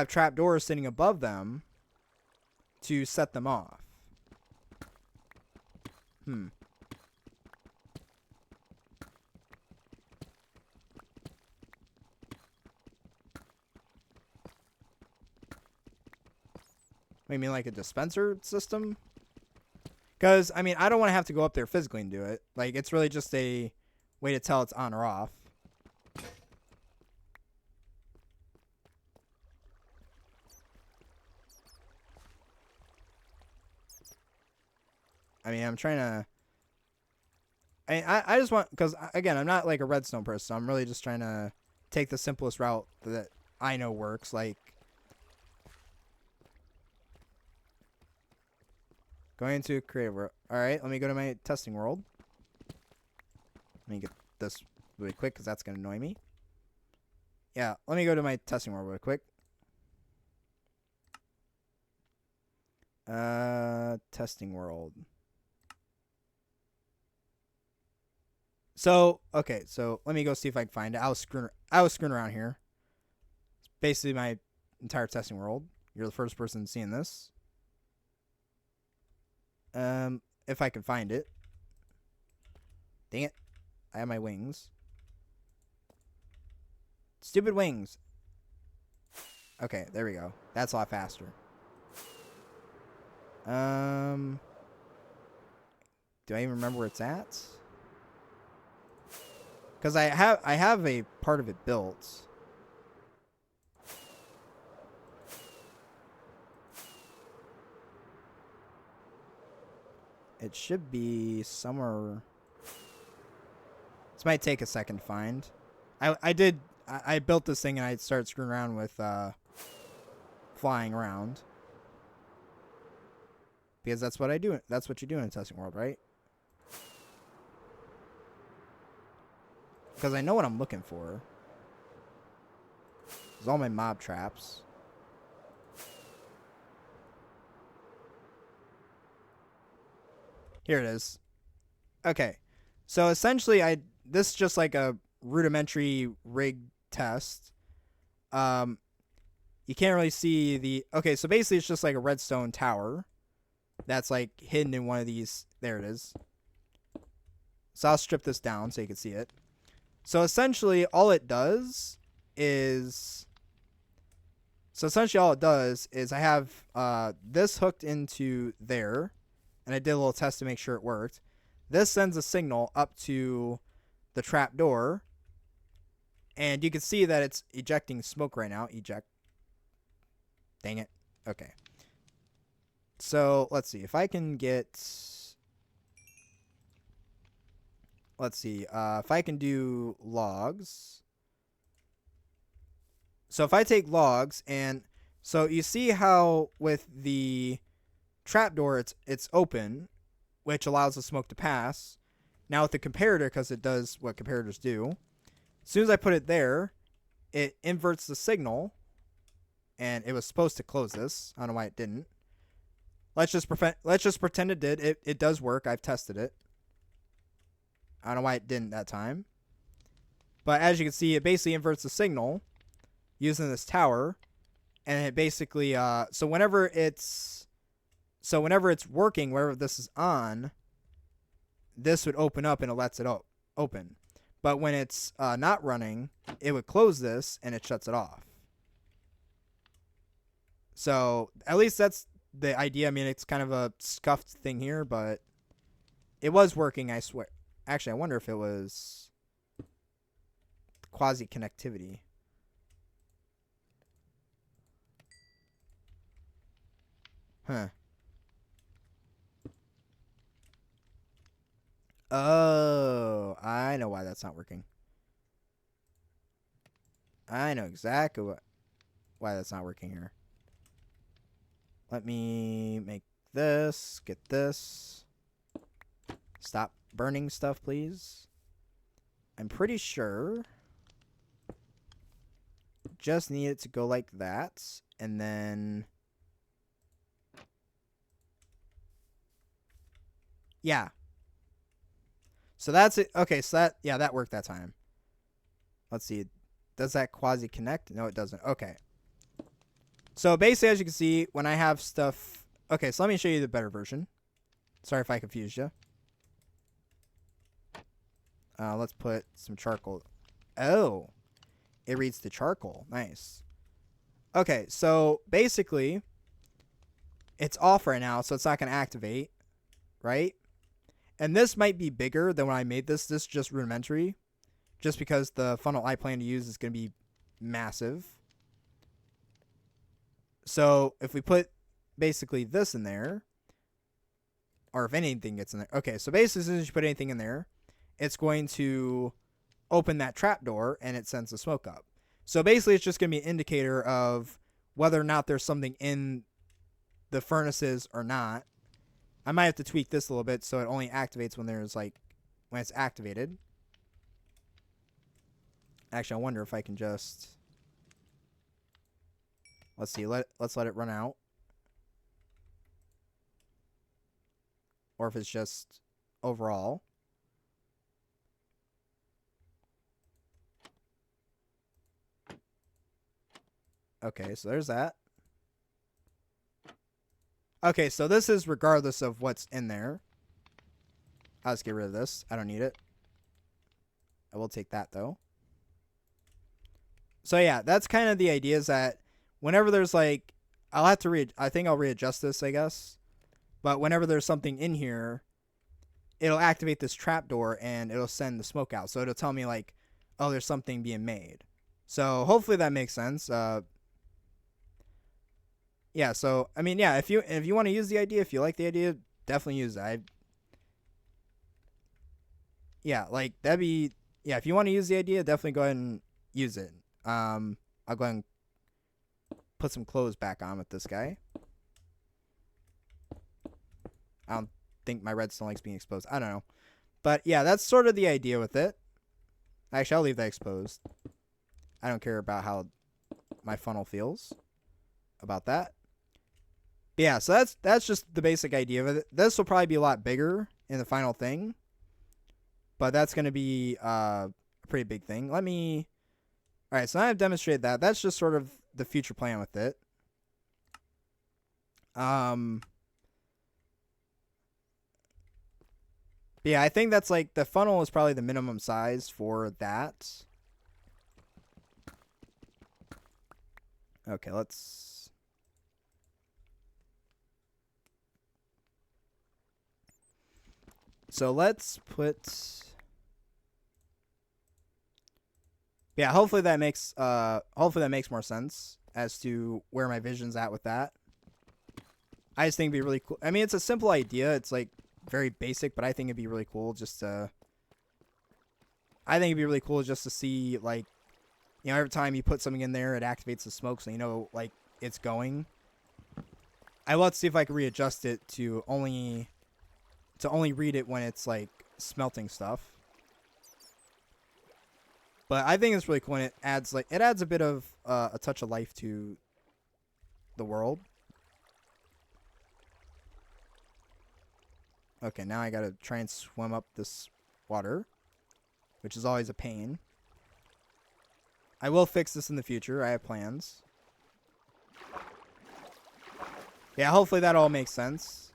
trapdoors sitting above them to set them off. What do you mean, like a dispenser system? Because, I mean, I don't want to have to go up there physically and do it. Like, it's really just a way to tell it's on or off. I mean, I'm trying to... I just want... Because, again, I'm not, like, a redstone person. So I'm really just trying to take the simplest route that I know works. Like, going into creative world. Alright, let me go to my testing world. Let me get this really quick because that's going to annoy me. Yeah, let me go to my testing world really quick. Testing world. So, okay, so let me go see if I can find it. I was screwing around here. It's basically my entire testing world. You're the first person seeing this. If I can find it. Dang it. I have my wings. Stupid wings. Okay, there we go. That's a lot faster. Do I even remember where it's at? Because I have a part of it built. It should be somewhere. This might take a second to find. I built this thing and I started screwing around with flying around. Because that's what I do. That's what you do in a testing world, right? Because I know what I'm looking for. There's all my mob traps. Here it is. Okay. So essentially this is just like a rudimentary rig test. You can't really see the okay, so basically it's just like a redstone tower that's like hidden in one of these. There it is. So I'll strip this down so you can see it. So essentially all it does is I have this hooked into there, and I did a little test to make sure it worked. This sends a signal up to the trap door, and you can see that it's ejecting smoke right now. Eject. Dang it. Okay. So let's see if I can get. Let's see if I can do logs. So if I take logs, and so you see how with the trapdoor it's open, which allows the smoke to pass. Now with the comparator, because it does what comparators do, as soon as I put it there, it inverts the signal, and it was supposed to close this. I don't know why it didn't. Let's just pretend it did. It does work. I've tested it. I don't know why it didn't that time. But as you can see, it basically inverts the signal using this tower, and it basically so whenever it's working, wherever this is on, this would open up and it lets it open. But when it's not running, it would close this and it shuts it off. So at least that's the idea. I mean, it's kind of a scuffed thing here, but it was working, I swear. Actually, I wonder if it was quasi-connectivity. Huh. Oh, I know why that's not working. I know exactly why that's not working here. Let me make this, get this. Stop burning stuff, please. I'm pretty sure just need it to go like that, and then yeah. So that's it. Okay, so that worked that time. Let's see. Does that quasi connect? No, it doesn't. Okay. So basically, as you can see, when I have stuff... Okay, so let me show you the better version. Sorry if I confused you. Let's put some charcoal. Oh, it reads the charcoal. Nice. Okay, so basically, it's off right now, so it's not going to activate, right? And this might be bigger than when I made this. This is just rudimentary, just because the funnel I plan to use is going to be massive. So if we put basically this in there, or if anything gets in there. Okay, so basically as soon as you put anything in there, it's going to open that trap door and it sends the smoke up. So basically it's just going to be an indicator of whether or not there's something in the furnaces or not. I might have to tweak this a little bit so it only activates when when it's activated. Actually, I wonder if I can just... Let's see. Let's let it run out. Or if it's just overall. Okay, so there's that. Okay, so this is regardless of what's in there. I'll just get rid of this. I don't need it. I will take that, though. So, yeah, that's kind of the idea, is that whenever there's I think I'll readjust this, I guess. But whenever there's something in here, it'll activate this trapdoor and it'll send the smoke out. So it'll tell me oh, there's something being made. So hopefully that makes sense. Yeah. So I mean, yeah. If you want to use the idea, if you like the idea, definitely use it. Yeah, that'd be... Yeah, if you want to use the idea, definitely go ahead and use it. I'll go ahead and put some clothes back on with this guy. I don't think my redstone likes being exposed. I don't know. But yeah, that's sort of the idea with it. Actually, I'll leave that exposed. I don't care about how my funnel feels about that. But yeah, so that's just the basic idea of it. This will probably be a lot bigger in the final thing. But that's going to be a pretty big thing. Alright, so now I've demonstrated that. That's just sort of the future plan with it. Yeah, I think that's the funnel is probably the minimum size for that. Okay, let's... So let's put... Yeah, hopefully that makes more sense as to where my vision's at with that. I just think it'd be really cool. I mean, it's a simple idea. It's very basic, but I think it'd be really cool just to... I think it'd be really cool just to see, every time you put something in there, it activates the smoke, so you know, it's going. I will see if I can readjust it to only to only read it when it's like smelting stuff. But I think it's really cool when it adds a bit of a touch of life to the world. Okay, now I gotta try and swim up this water, which is always a pain. I will fix this in the future. I have plans. Yeah, hopefully that all makes sense.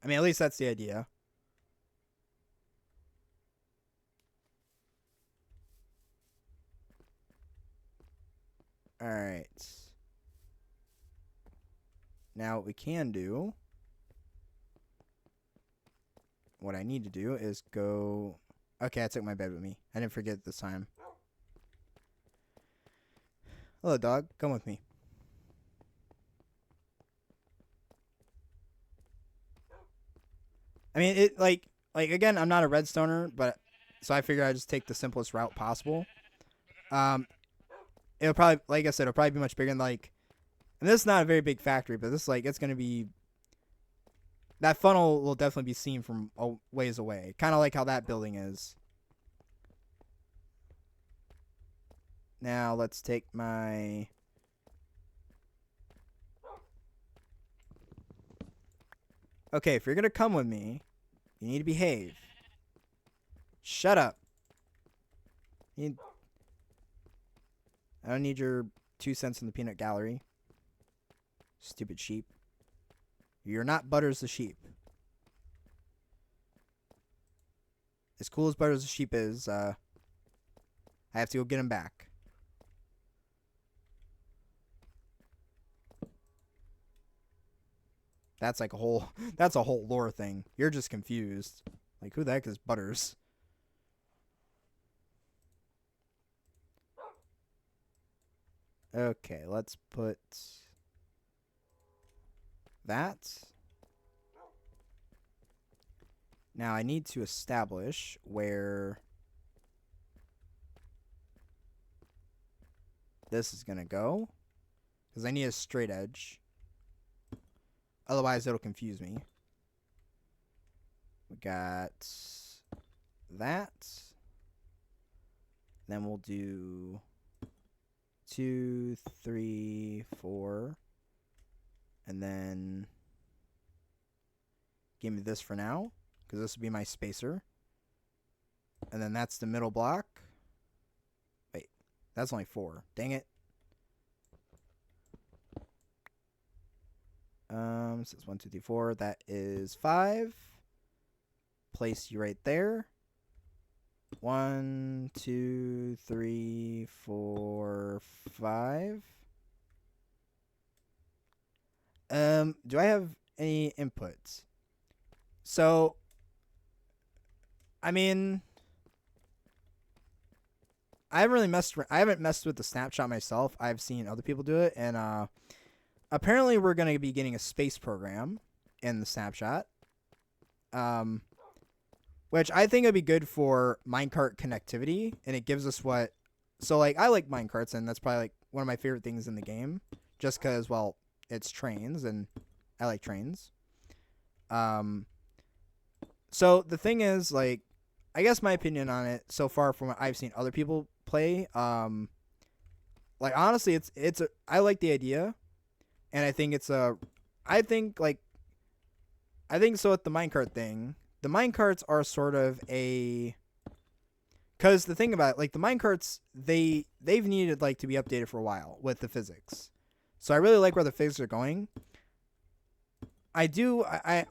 I mean, at least that's the idea. Alright. Now what we can do, what I need to do is go... Okay, I took my bed with me. I didn't forget this time. Hello, dog. Come with me. I mean, it like again, I'm not a redstoner, but so I figure I just take the simplest route possible. It'll probably, like I said, it'll probably be much bigger than and this is not a very big factory, but this it's gonna be, that funnel will definitely be seen from a ways away, kind of like how that building is. Now let's take my... Okay, if you're gonna come with me, you need to behave. Shut up. I don't need your 2 cents in the peanut gallery. Stupid sheep. You're not Butters the sheep. As cool as Butters the sheep is, I have to go get him back. That's like a whole lore thing. You're just confused. Like, who the heck is Butters? Okay, let's put that. Now I need to establish where this is going to go, because I need a straight edge. Otherwise, it'll confuse me. We got that. Then we'll do 2, 3, 4. And then give me this for now, because this will be my spacer. And then that's the middle block. Wait, that's only 4. Dang it. So it's 1, 2, 3, 4. That is 5. Place you right there. 1, 2, 3, 4, 5. Do I have any inputs? So, I mean, I haven't messed with the snapshot myself. I've seen other people do it, and apparently we're going to be getting a space program in the snapshot. Which I think would be good for minecart connectivity, and it gives us what... So, I like minecarts, and that's probably, one of my favorite things in the game, just because, well, it's trains, and I like trains. So, the thing is, I guess my opinion on it, so far from what I've seen other people play, honestly, I like the idea, and I think I think so with the minecart thing... The minecarts are sort of because the thing about it, the minecarts, they've needed to be updated for a while with the physics. So I really like where the physics are going. I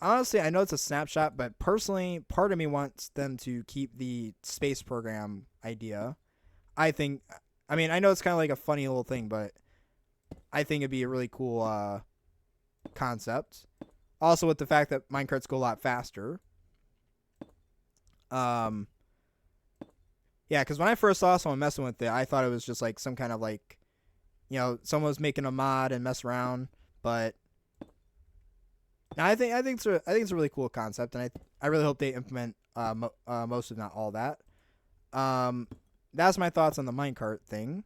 honestly, I know it's a snapshot, but personally, part of me wants them to keep the space program idea. I mean, I know it's kind of like a funny little thing, but I think it'd be a really cool concept. Also with the fact that minecarts go a lot faster. Yeah, because when I first saw someone messing with it, I thought it was just some kind of someone was making a mod and mess around. But no, I think it's a really cool concept, and I really hope they implement most, if not all, that. That's my thoughts on the minecart thing.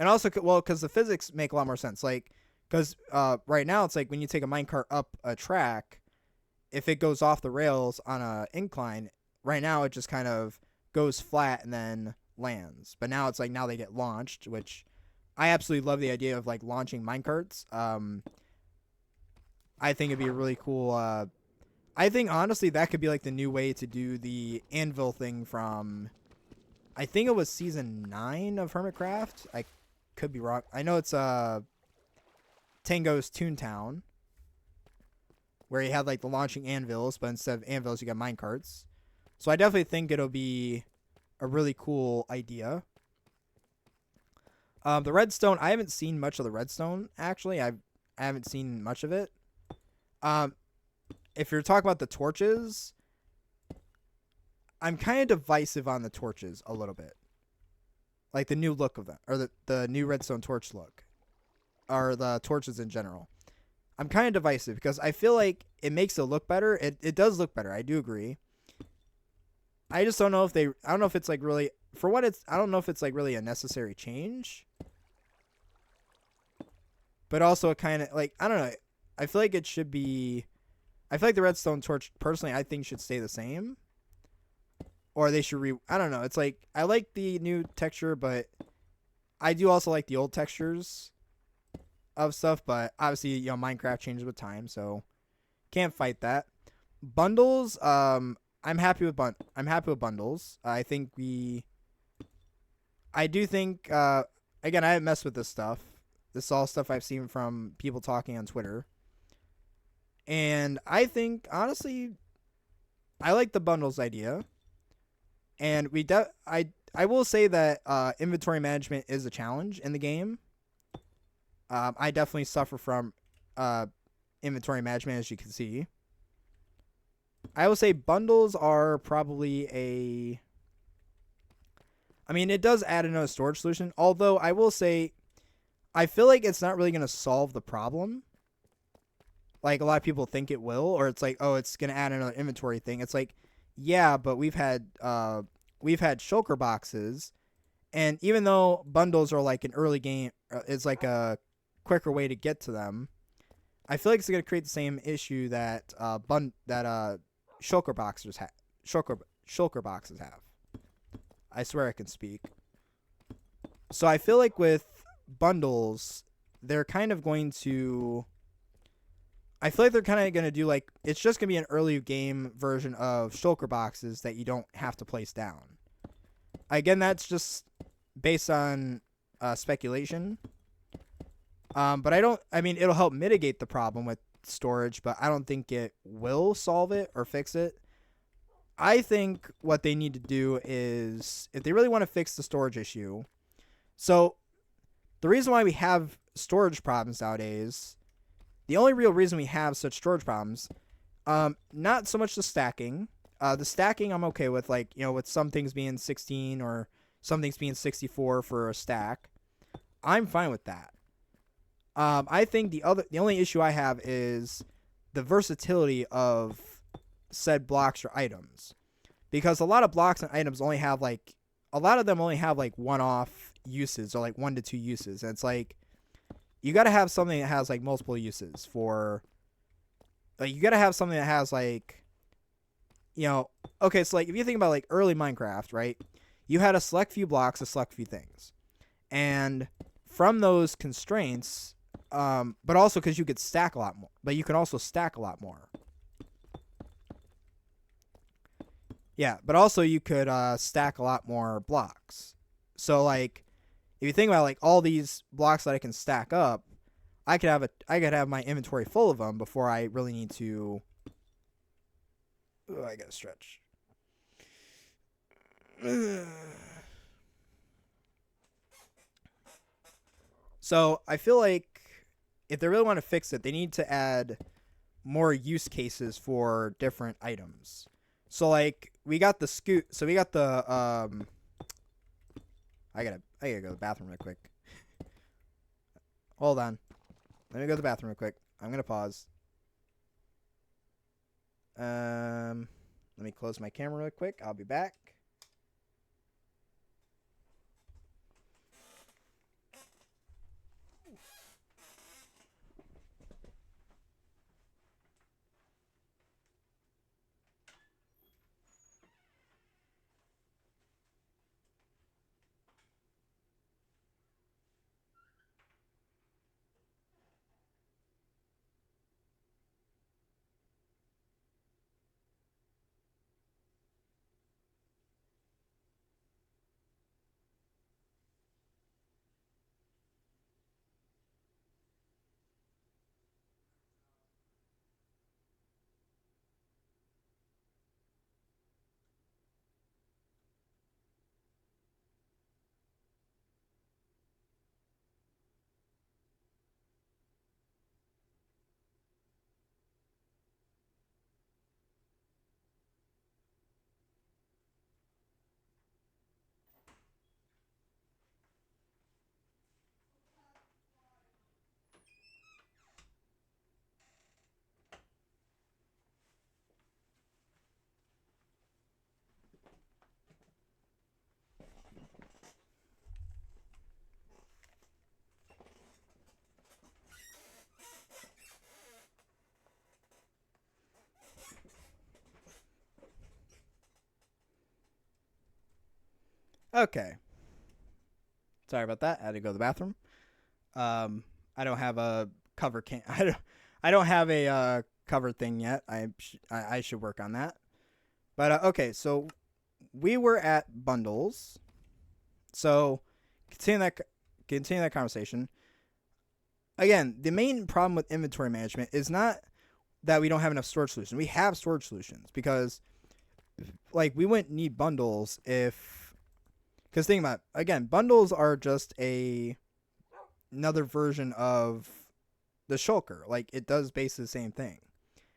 And also, well, because the physics make a lot more sense. Like, because right now it's like when you take a minecart up a track, if it goes off the rails on a incline, right now it just kind of goes flat and then lands. But now it's like now they get launched, which I absolutely love the idea of like launching minecarts. I think it'd be a really cool. I think honestly that could be like the new way to do the anvil thing from. I think it was season 9 of Hermitcraft. I could be wrong. I know it's Tango's Toontown, where you had like the launching anvils, but instead of anvils, you got minecarts. So I definitely think it'll be a really cool idea. The redstone, I haven't seen much of the redstone actually. I haven't seen much of it. If you're talking about the torches, I'm kind of divisive on the torches a little bit. Like the new look of them, or the new redstone torch look, or the torches in general. I'm kind of divisive because I feel like it makes it look better. It does look better. I do agree. I just don't know if I don't know if it's like really, for what it's, I don't know if it's like really a necessary change. But also it kind of like, I don't know. I feel like it should be, I feel like the redstone torch, personally, I think should stay the same. Or they should I don't know. It's like, I like the new texture, but I do also like the old textures of stuff. But obviously, you know, Minecraft changes with time, so can't fight that. Bundles, I'm happy with bundles. I do think, again, I haven't messed with this stuff. This is all stuff I've seen from people talking on Twitter. And I think, honestly, I like the bundles idea. And I will say that inventory management is a challenge in the game. I definitely suffer from inventory management, as you can see. I will say bundles are probably I mean, it does add another storage solution. Although I will say, I feel like it's not really going to solve the problem. Like a lot of people think it will, or it's like, oh, it's going to add another inventory thing. It's like, yeah, but we've had shulker boxes, and even though bundles are like an early game, it's like a quicker way to get to them. I feel like it's going to create the same issue that shulker boxes have. Shulker boxes have. I swear I can speak. So I feel like with bundles, they're kind of going to. I feel like they're kind of going to do like, it's just going to be an early game version of shulker boxes that you don't have to place down. Again, that's just based on speculation. But I mean, it'll help mitigate the problem with storage, but I don't think it will solve it or fix it. I think what they need to do is, if they really want to fix the storage issue, so the reason why we have storage problems nowadays, the only real reason we have such storage problems, not so much the stacking. The stacking I'm okay with, like, you know, with some things being 16 or some things being 64 for a stack. I'm fine with that. I think the only issue I have is the versatility of said blocks or items, because a lot of blocks and items only have like, a lot of them only have like one-off uses, or like 1 to 2 uses, and it's like, you got to have something that has like multiple uses for, like, you got to have something that has like, you know, okay, so like if you think about like early Minecraft, right, you had a select few blocks, a select few things, and from those constraints, but also because you could stack a lot more, but you can also stack a lot more. Yeah, but also you could stack a lot more blocks. So like, if you think about like all these blocks that I can stack up, I could have my inventory full of them before I really need to. I gotta stretch. So I feel like if they really want to fix it, they need to add more use cases for different items. So like we got the scoot. So we got the I gotta go to the bathroom real quick. Hold on. Let me go to the bathroom real quick. I'm gonna pause. Let me close my camera real quick. I'll be back. Okay. Sorry about that. I had to go to the bathroom. I don't have a cover can. I don't have a cover thing yet. I should work on that. But okay, so we were at bundles. So continue that conversation. Again, the main problem with inventory management is not that we don't have enough storage solutions. We have storage solutions because, like, we wouldn't need bundles if, because think about it, again, bundles are just another version of the shulker. Like, it does basically the same thing,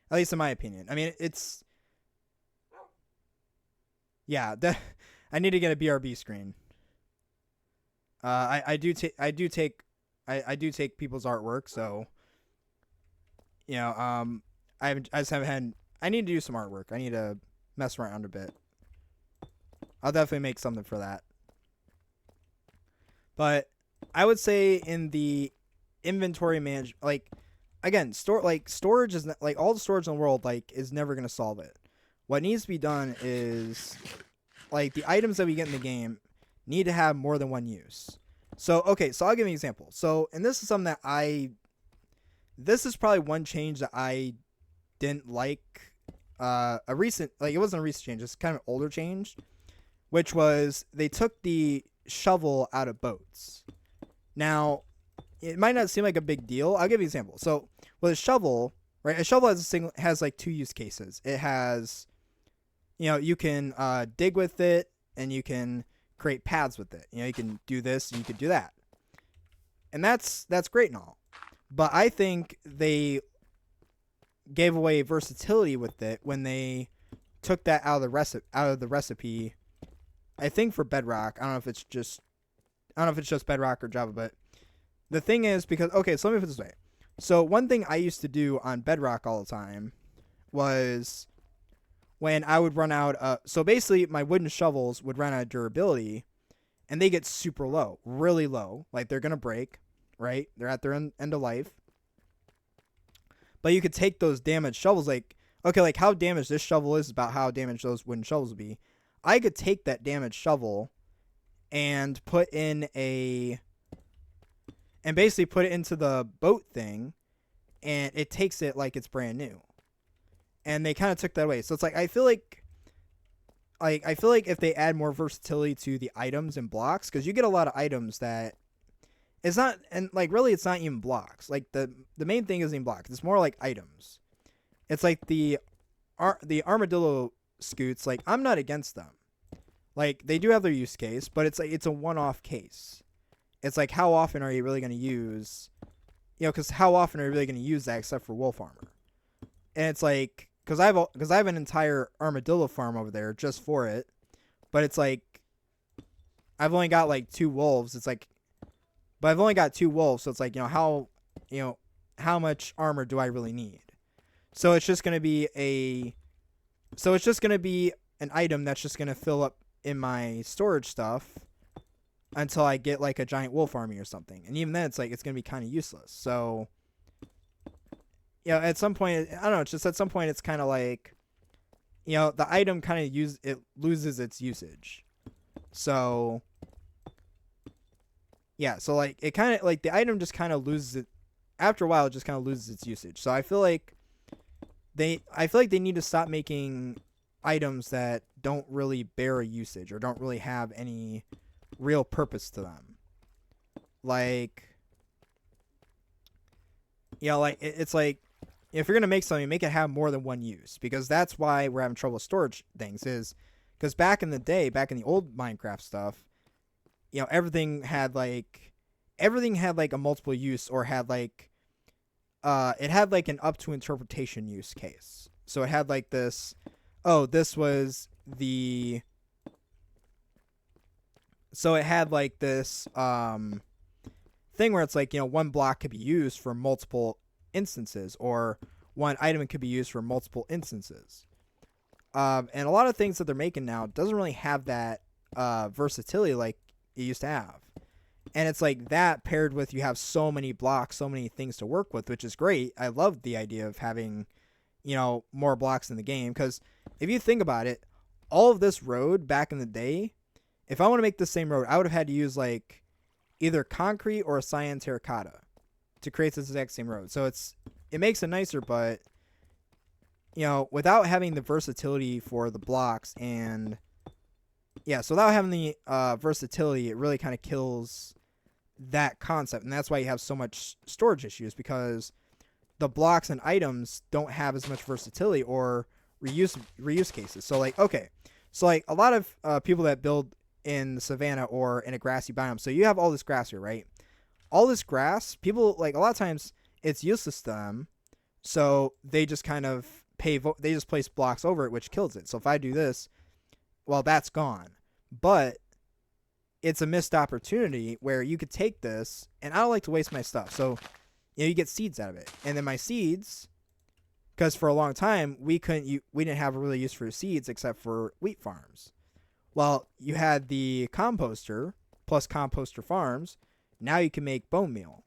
at least in my opinion. I mean, it's yeah. I need to get a BRB screen. I do take people's artwork, so I just haven't had. I need to do some artwork. I need to mess around a bit. I'll definitely make something for that. But I would say in the inventory management, like again, storage is not, like all the storage in the world like is never gonna solve it. What needs to be done is like the items that we get in the game need to have more than one use. So okay, so I'll give you an example. So and this is something that this is probably one change that I didn't like. A recent, like it wasn't a recent change, it's kind of an older change, which was they took the shovel out of boats. Now, it might not seem like a big deal. I'll give you an example. So with a shovel, right? A shovel has like two use cases. It has, you can dig with it and you can create paths with it. You can do this and you could do that. And that's great and all. But I think they gave away versatility with it when they took that out of the recipe. I think for Bedrock, I don't know if it's just Bedrock or Java, but the thing is because okay, so let me put it this way. So one thing I used to do on Bedrock all the time was when I would run out so basically my wooden shovels would run out of durability and they get super low, really low, like they're going to break, right? They're at their end of life. But you could take those damaged shovels, like, okay, like how damaged this shovel is about how damaged those wooden shovels would be. I could take that damaged shovel and basically put it into the boat thing, and it takes it like it's brand new. And they kind of took that away. So it's like I feel like if they add more versatility to the items and blocks, because you get a lot of items that it's not, and like really it's not even blocks. Like the main thing isn't even blocks. It's more like items. It's like the armadillo scoots. Like I'm not against them. Like they do have their use case, but it's like it's a one-off case. It's like how often are you really going to use, because how often are you really going to use that except for wolf armor? And it's like because I have an entire armadillo farm over there just for it, but it's like I've only got like 2 wolves. It's like, but I've only got 2 wolves, so it's like how much armor do I really need? So it's just gonna be an item that's just gonna fill up in my storage stuff until I get like a giant wolf army or something, and even then it's like it's gonna be kind of useless. So at some point, I don't know. It's just at some point it's kind of like, the item kind of loses its usage. So yeah, so like it kind of like the item just kind of loses it after a while. It just kind of loses its usage. So I feel like they need to stop making items that don't really bear a usage or don't really have any real purpose to them. Like, it's like if you're gonna make something, make it have more than one use, because that's why we're having trouble with storage things. Is because back in the old Minecraft stuff, everything had like a multiple use, or had like it had like an up to interpretation use case. So it had like this, this was the, so it had like this thing where it's like, one block could be used for multiple instances, or one item could be used for multiple instances. And a lot of things that they're making now doesn't really have that versatility like it used to have. And it's like that paired with you have so many blocks, so many things to work with, which is great. I love the idea of having, more blocks in the game, because if you think about it, all of this road back in the day, if I want to make the same road, I would have had to use like either concrete or a cyan terracotta to create this exact same road. So it makes it nicer, but without having the versatility for the blocks and so without having the versatility, it really kind of kills that concept, and that's why you have so much storage issues, because the blocks and items don't have as much versatility or reuse cases. So like, okay, so like a lot of people that build in the savannah or in a grassy biome, so you have all this grass here, right? All this grass, people like a lot of times it's useless to them, so they just kind of they just place blocks over it, which kills it. So if I do this, well, that's gone. But it's a missed opportunity where you could take this, and I don't like to waste my stuff. So, you get seeds out of it. And then my seeds, because for a long time, we didn't have a really use for seeds except for wheat farms. Well, you had the composter plus composter farms. Now you can make bone meal.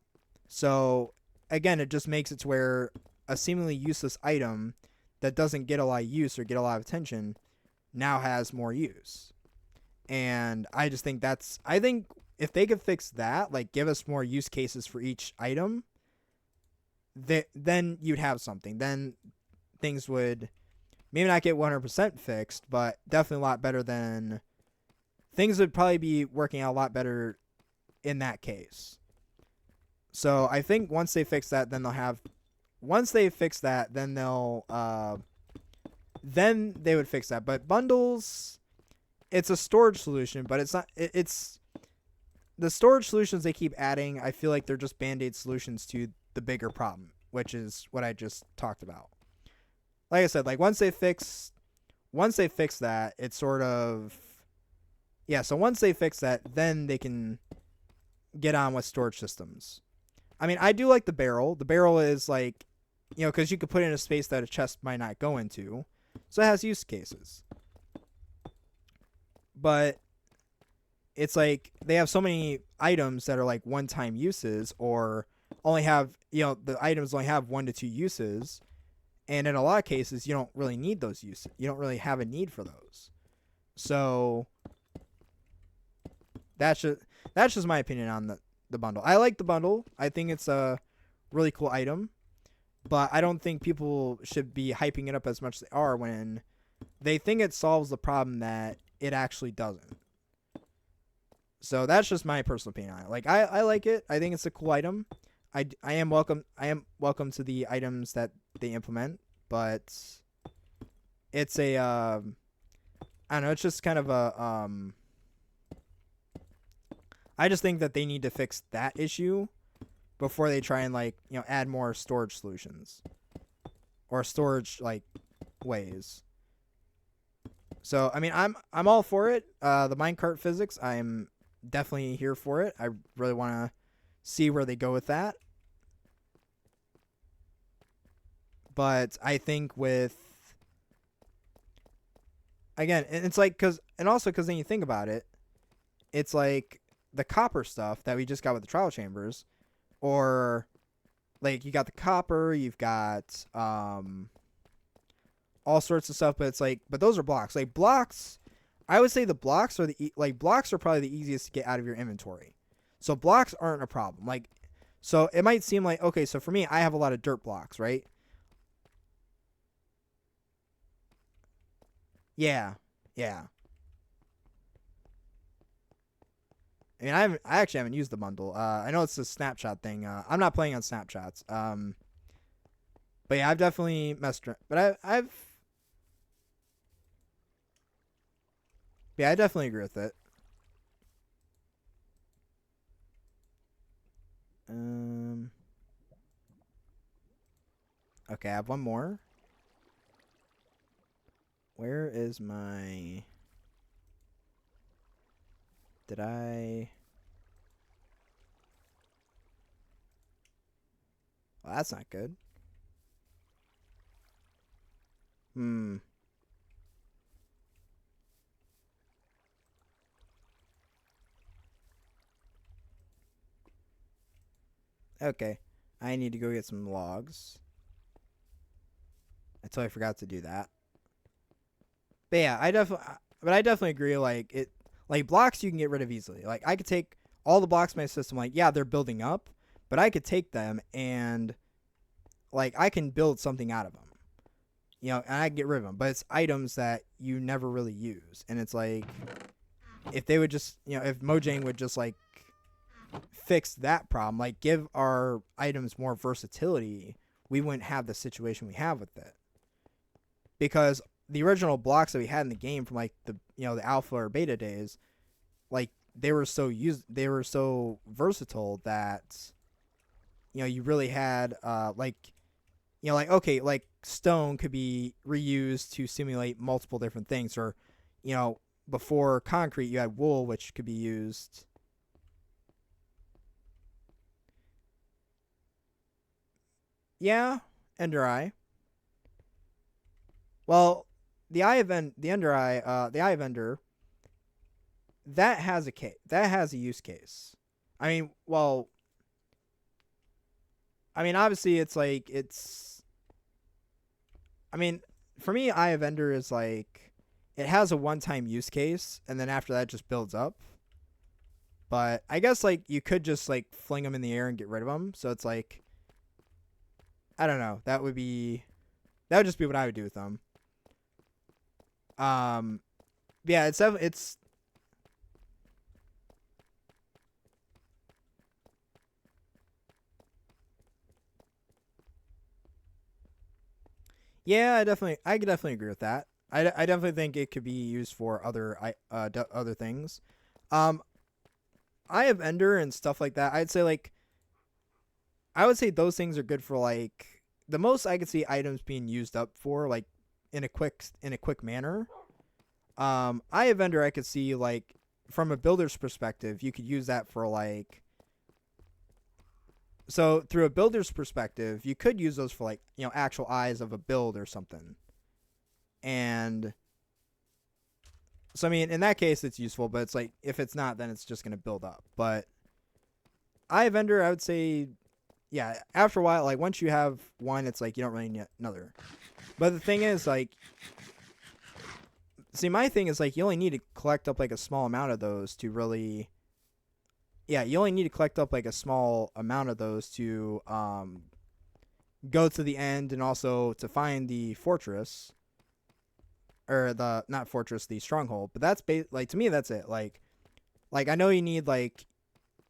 So, again, it just makes it to where a seemingly useless item that doesn't get a lot of use or get a lot of attention now has more use. And I just think I think if they could fix that, like give us more use cases for each item, then you'd have something. Then things would maybe not get 100% fixed, but definitely a lot better than things would probably be working out a lot better in that case. So I think once they fix that, then then they would fix that. But bundles, it's a storage solution, but it's not. It's the storage solutions they keep adding. I feel like they're just band-aid solutions to the bigger problem, which is what I just talked about. Like I said, like once they fix that, it's sort of So once they fix that, then they can get on with storage systems. I mean, I do like the barrel. The barrel is like, because you could put it in a space that a chest might not go into, so it has use cases. But it's like they have so many items that are like one-time uses, or only have the items only have 1 to 2 uses, and in a lot of cases you don't really need those uses. You don't really have a need for those. So that's just my opinion on the bundle. I like the bundle. I think it's a really cool item, but I don't think people should be hyping it up as much as they are when they think it solves the problem that it actually doesn't. So that's just my personal opinion on it. Like I like it. I think it's a cool item. I am welcome to the items that they implement, but it's a I don't know, it's just kind of a I just think that they need to fix that issue before they try and add more storage solutions or storage ways. So I mean, I'm all for it. The minecart physics, I'm definitely here for it. I really want to see where they go with that. But I think again, it's like because then you think about it, it's like the copper stuff that we just got with the trial chambers, or like you got the copper, you've got all sorts of stuff, but it's like, but those are blocks. Like blocks, I would say the blocks are blocks are probably the easiest to get out of your inventory. So blocks aren't a problem. Like, so it might seem like, okay, so for me, I have a lot of dirt blocks, right? Yeah, yeah. I mean, I actually haven't used the bundle. I know it's a snapshot thing. I'm not playing on snapshots. But yeah, I've definitely messed around. But I definitely agree with it. Um. Okay, I have one more. Where is my? Did I? Well, that's not good. Hmm. Okay. I need to go get some logs. I totally forgot to do that. But yeah, I definitely agree. Like it, Like blocks you can get rid of easily. Like I could take all the blocks in my system. Like yeah, they're building up, but I could take them and like I can build something out of them. You know, and I can get rid of them. But it's items that you never really use, and it's like if they would just, you know, if Mojang would just like fix that problem, like give our items more versatility, we wouldn't have the situation we have with it. Because the original blocks that we had in the game from like the, you know, the alpha or beta days, like they were so versatile that, you know, you really had like, you know, like okay, like stone could be reused to simulate multiple different things, or, you know, before concrete you had wool which could be used. Yeah, Ender Eye. Well, the Ender Eye, the Eye of Ender, that has a case, that has a use case. I mean, well, I mean, obviously, it's like it's. I mean, for me, Eye of Ender is like it has a one-time use case, and then after that, it just builds up. But I guess like you could just like fling them in the air and get rid of them. So it's like I don't know. That would just be what I would do with them. Um, yeah, it's yeah, I could definitely agree with that. I definitely think it could be used for other things. Um, Eye of Ender and stuff like that. I would say those things are good for like the most I could see items being used up for like in a quick manner. Eye of Ender I could see like from a builder's perspective, you could use that for like so through a builder's perspective, you could use those for like, you know, actual eyes of a build or something. And so I mean, in that case, it's useful. But it's like if it's not, then it's just gonna build up. But Eye Vendor, I would say, yeah. After a while, like once you have one, it's like you don't really need another. But the thing is, like, see, my thing is like you only need to collect up like a small amount of those to really. Yeah, you only need to collect up like a small amount of those to go to the end and also to find the fortress or the not fortress, the stronghold. But that's like to me, that's it. Like I know you need like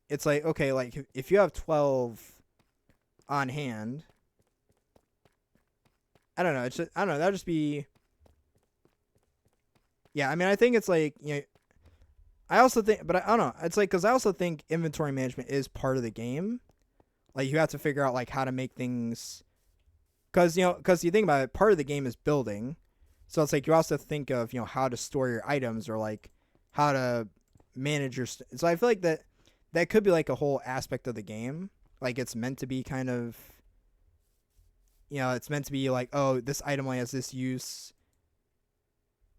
it's like okay, like if you have 12 on hand, I don't know. It's just, I don't know. That'd just be yeah. I mean, I think it's like you know. I also think, but I don't know. It's like because I also think inventory management is part of the game. Like you have to figure out like how to make things because you think about it, part of the game is building. So it's like you also think of, you know, how to store your items or like how to manage your. So I feel like that could be like a whole aspect of the game. Like it's meant to be kind of, you know, it's meant to be like, oh, this item only has this use.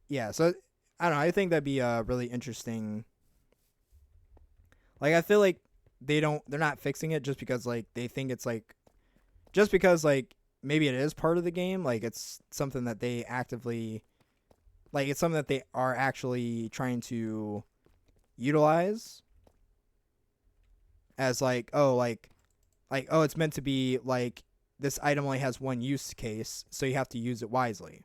Yeah. So I don't know. I think that'd be a really interesting. Like I feel like they're not fixing it just because like they think it's like just because like maybe it is part of the game, like it's something that they actively like it's something that they are actually trying to utilize as like oh it's meant to be like this item only has one use case, so you have to use it wisely.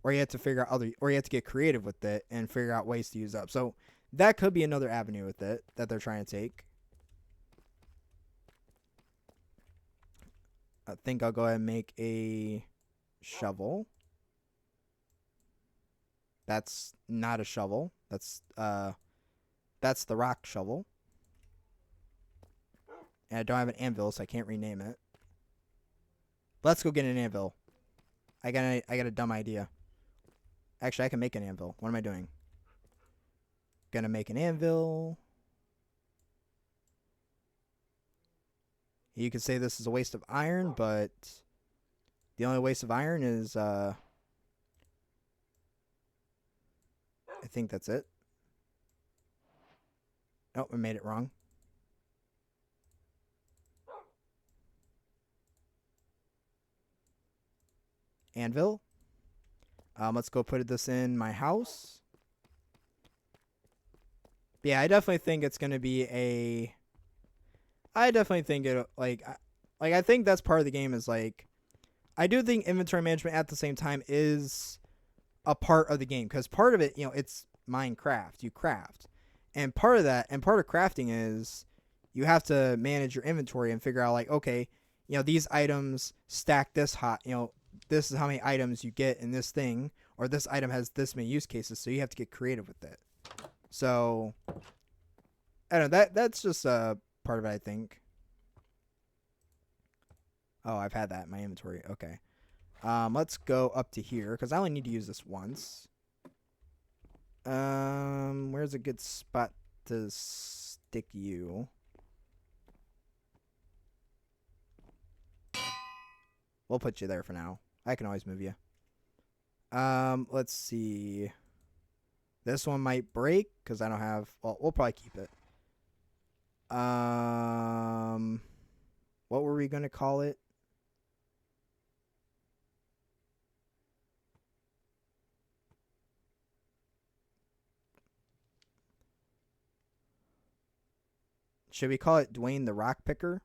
Or you have to figure out other or you have to get creative with it and figure out ways to use it up. So that could be another avenue with it that they're trying to take. I think I'll go ahead and make a shovel. That's not a shovel. That's the rock shovel. And I don't have an anvil, so I can't rename it. Let's go get an anvil. I got a dumb idea. Actually, I can make an anvil. What am I doing? Gonna make an anvil. You could say this is a waste of iron, but the only waste of iron is I think that's it. Oh, I made it wrong. Anvil. Let's go put this in my house. Yeah, I definitely think it's gonna be a. I definitely think it like I think that's part of the game is like I do think inventory management at the same time is a part of the game because part of it, it's Minecraft. You craft, and part of that, and part of crafting is you have to manage your inventory and figure out like, okay, these items stack this hot. This is how many items you get in this thing, or this item has this many use cases. So you have to get creative with it. So I don't know. That's just a part of it, I think. Oh, I've had that in my inventory. Okay. Let's go up to here because I only need to use this once. Where's a good spot to stick you? We'll put you there for now. I can always move you. Let's see. This one might break because I don't have. Well, we'll probably keep it. What were we gonna call it? Should we call it Dwayne the Rock Picker?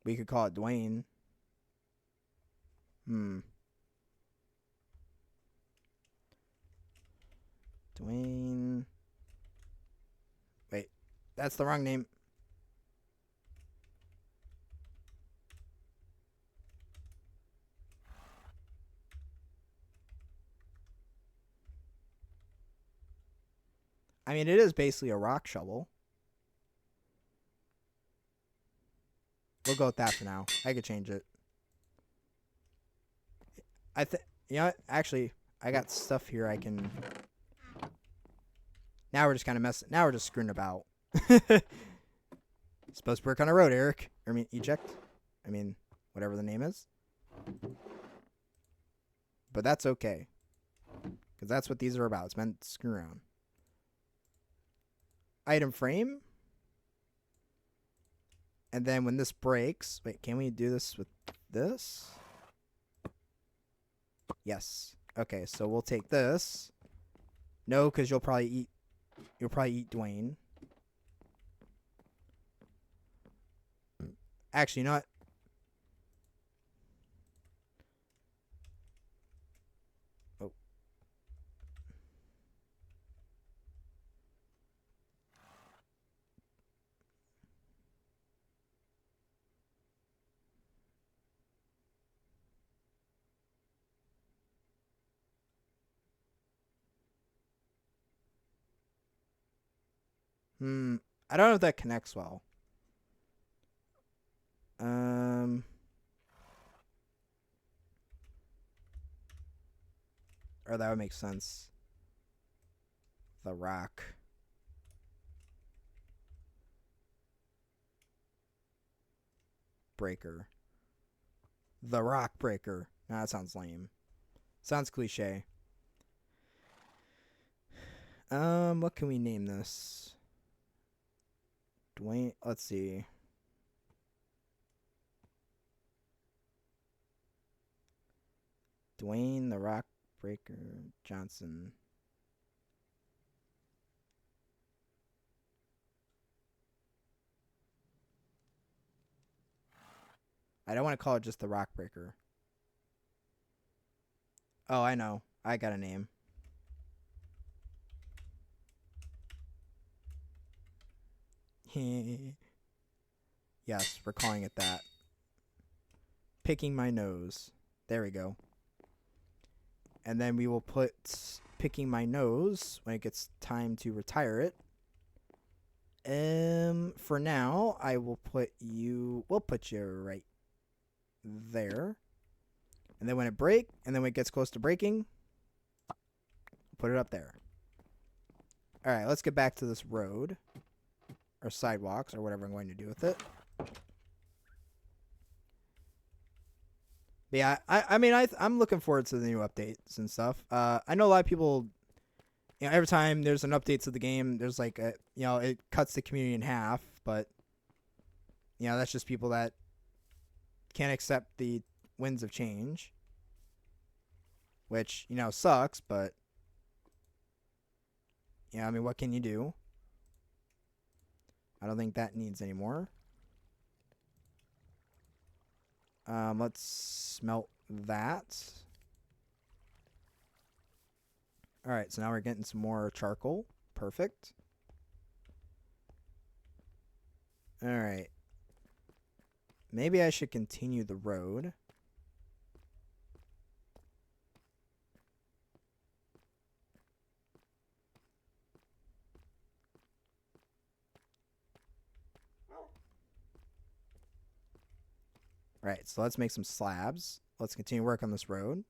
We could call it Dwayne. Dwayne. Wait, that's the wrong name. I mean, it is basically a rock shovel. We'll go with that for now. I could change it. I think, actually, I got stuff here I can. Now we're just kind of messing. Now we're just screwing about. Supposed to work on a road, Eric. I mean, eject. I mean, whatever the name is. But that's okay. Because that's what these are about. It's meant to screw around. Item frame. And then when this breaks. Wait, can we do this with this? Yes. Okay, so we'll take this. No, because you'll probably eat Dwayne. Actually, you know what? Oh. I don't know if that connects well. Or that would make sense. The rock. Breaker. The rock breaker. Nah, that sounds lame. Sounds cliche. What can we name this? Dwayne, let's see. Dwayne the Rock Breaker Johnson. I don't want to call it just the Rock Breaker. Oh, I know. I got a name. Yes, we're calling it that. Picking my nose. There we go. And then we will put picking my nose when it gets time to retire it. For now, I will put you. We'll put you right there. And then when it gets close to breaking, put it up there. All right, let's get back to this road or sidewalks or whatever I'm going to do with it. But yeah, I'm looking forward to the new updates and stuff. I know a lot of people, every time there's an update to the game, there's like it cuts the community in half. But that's just people that can't accept the winds of change. which, you know, sucks, but yeah, I mean, what can you do? I don't think that needs any more. Let's smelt that. All right, so now we're getting some more charcoal. Perfect. All right. Maybe I should continue the road. All right, so let's make some slabs. Let's continue work on this road.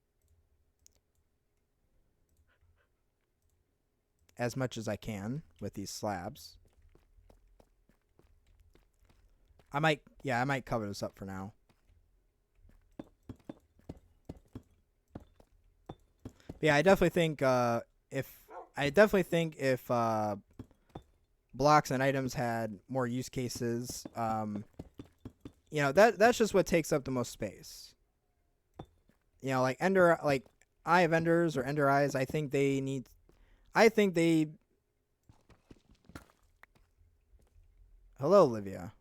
As much as I can with these slabs. I might cover this up for now. But yeah, I definitely think if blocks and items had more use cases, you know, that's just what takes up the most space. You know, like Eye of Enders or Ender Eyes, I think they Hello, Olivia.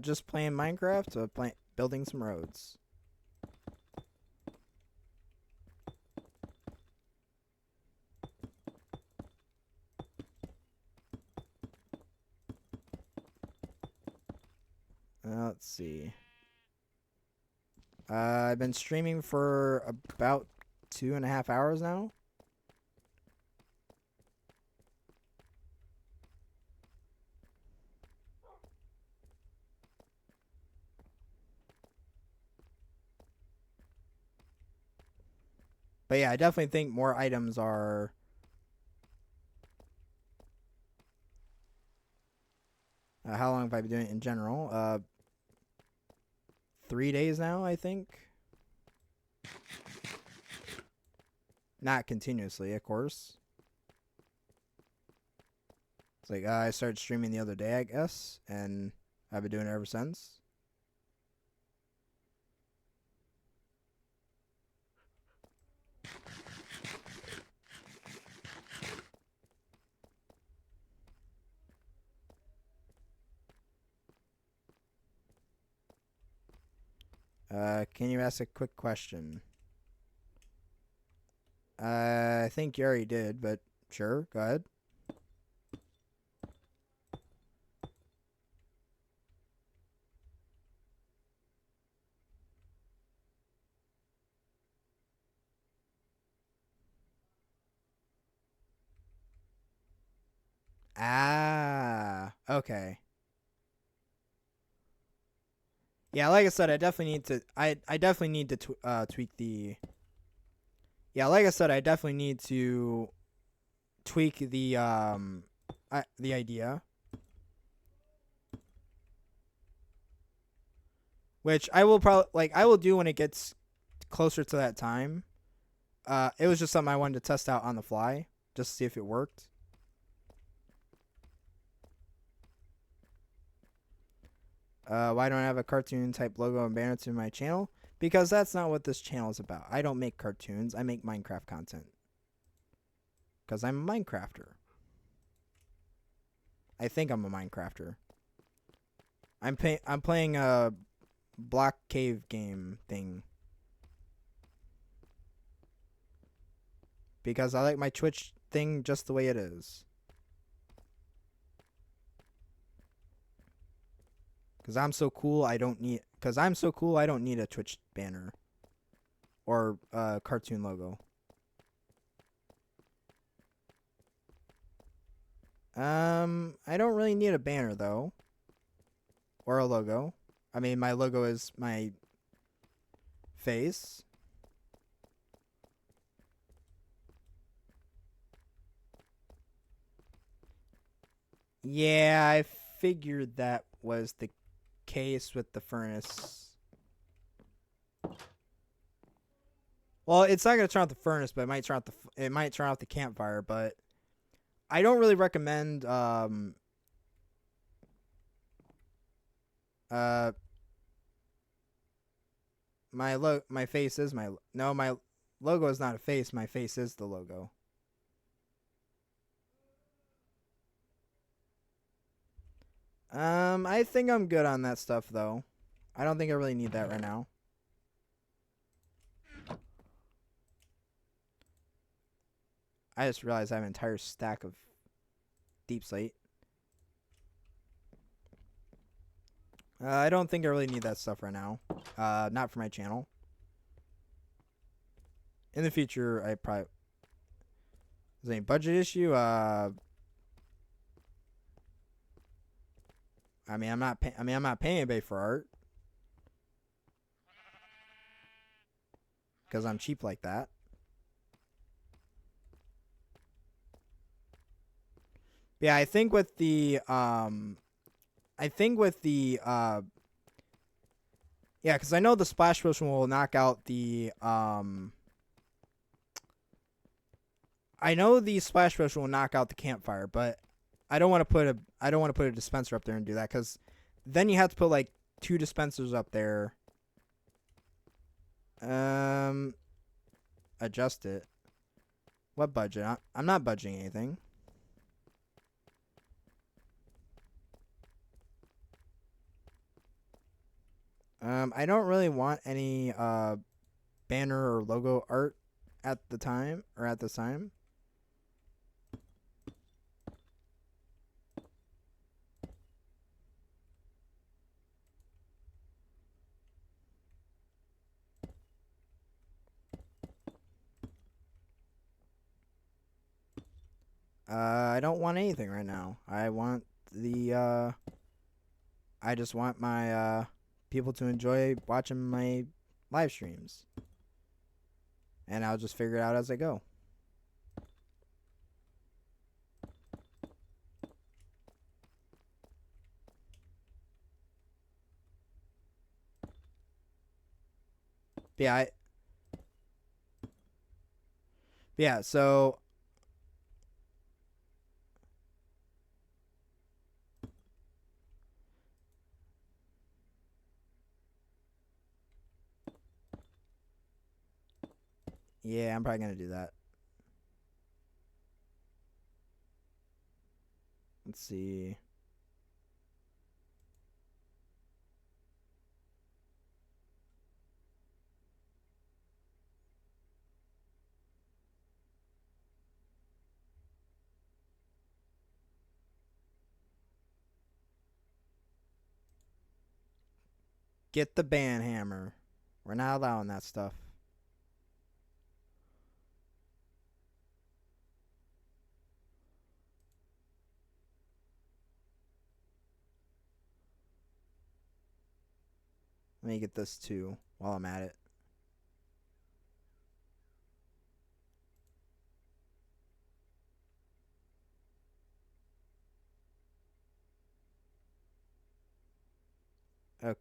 Just playing Minecraft, building some roads. Let's see. I've been streaming for about 2.5 hours now. But yeah, I definitely think more items are... how long have I been doing it in general? 3 days now, I think. Not continuously, of course. It's like I started streaming the other day, I guess, and I've been doing it ever since. Can you ask a quick question? I think you already did, but sure, go ahead. Ah, okay. Yeah, like I said, I definitely need to. I definitely need to tweak the. Yeah, like I said, I definitely need to tweak the idea, which I will probably I will do when it gets closer to that time. It was just something I wanted to test out on the fly, just to see if it worked. Why don't I have a cartoon type logo and banner to my channel? Because that's not what this channel is about. I don't make cartoons. I make Minecraft content. Because I'm a Minecrafter. I think I'm a Minecrafter. I'm playing a block cave game thing. Because I like my Twitch thing just the way it is. Because I'm so cool, I don't need a Twitch banner or a cartoon logo. I don't really need a banner though, or a logo. I mean, my logo is my face. Yeah, I figured that was the case with the furnace. Well, it's not gonna turn out the furnace, but it might turn out the campfire. But I don't really recommend uh my face is my no my logo is not a face. My face is the logo. I think I'm good on that stuff though. I don't think I really need that right now. I just realized I have an entire stack of deep slate. I don't think I really need that stuff right now. Not for my channel. In the future, I probably. Is there any budget issue? I mean, I'm not paying anybody for art because I'm cheap like that. Yeah, I think with the yeah, because I know the splash potion will knock out the I know the splash potion will knock out the campfire, but I don't want to put a dispenser up there and do that because then you have to put like 2 dispensers up there. Adjust it. What budget? I'm not budgeting anything. I don't really want any banner or logo art at the time or at this time. I don't want anything right now. I want the I just want my people to enjoy watching my live streams. And I'll just figure it out as I go. Yeah, so yeah, I'm probably going to do that. Let's see. Get the ban hammer. We're not allowing that stuff. Let me get this too while I'm at it. Okay.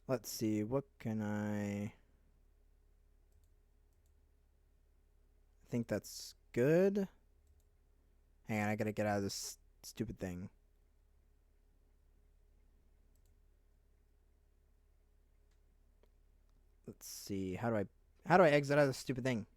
Let's see. What can I think that's good? Hang on, I gotta get out of this stupid thing. Let's see. How do I exit out of this stupid thing?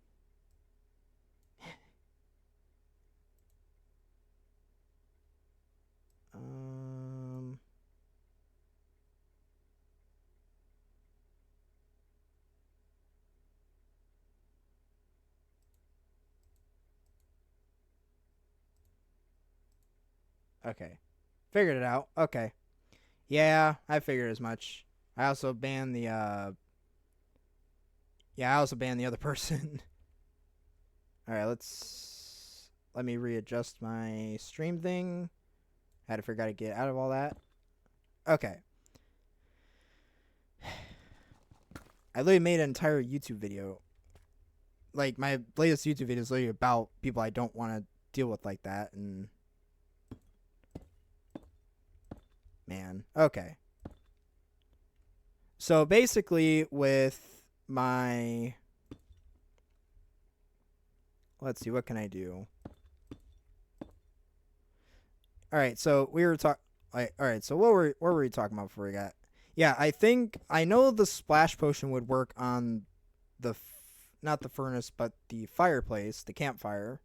Okay. Figured it out. Okay. Yeah, I figured as much. I also banned the yeah, I also banned the other person. Alright, let me readjust my stream thing. Had to figure out to get out of all that. Okay. I literally made an entire YouTube video. Like my latest YouTube video is literally about people I don't want to deal with like that and man. Okay. So basically with my let's see, what can I do? All right, so we were talking All right. So what were we talking about before we got? Yeah, I know the splash potion would work on the not the furnace, but the fireplace, the campfire.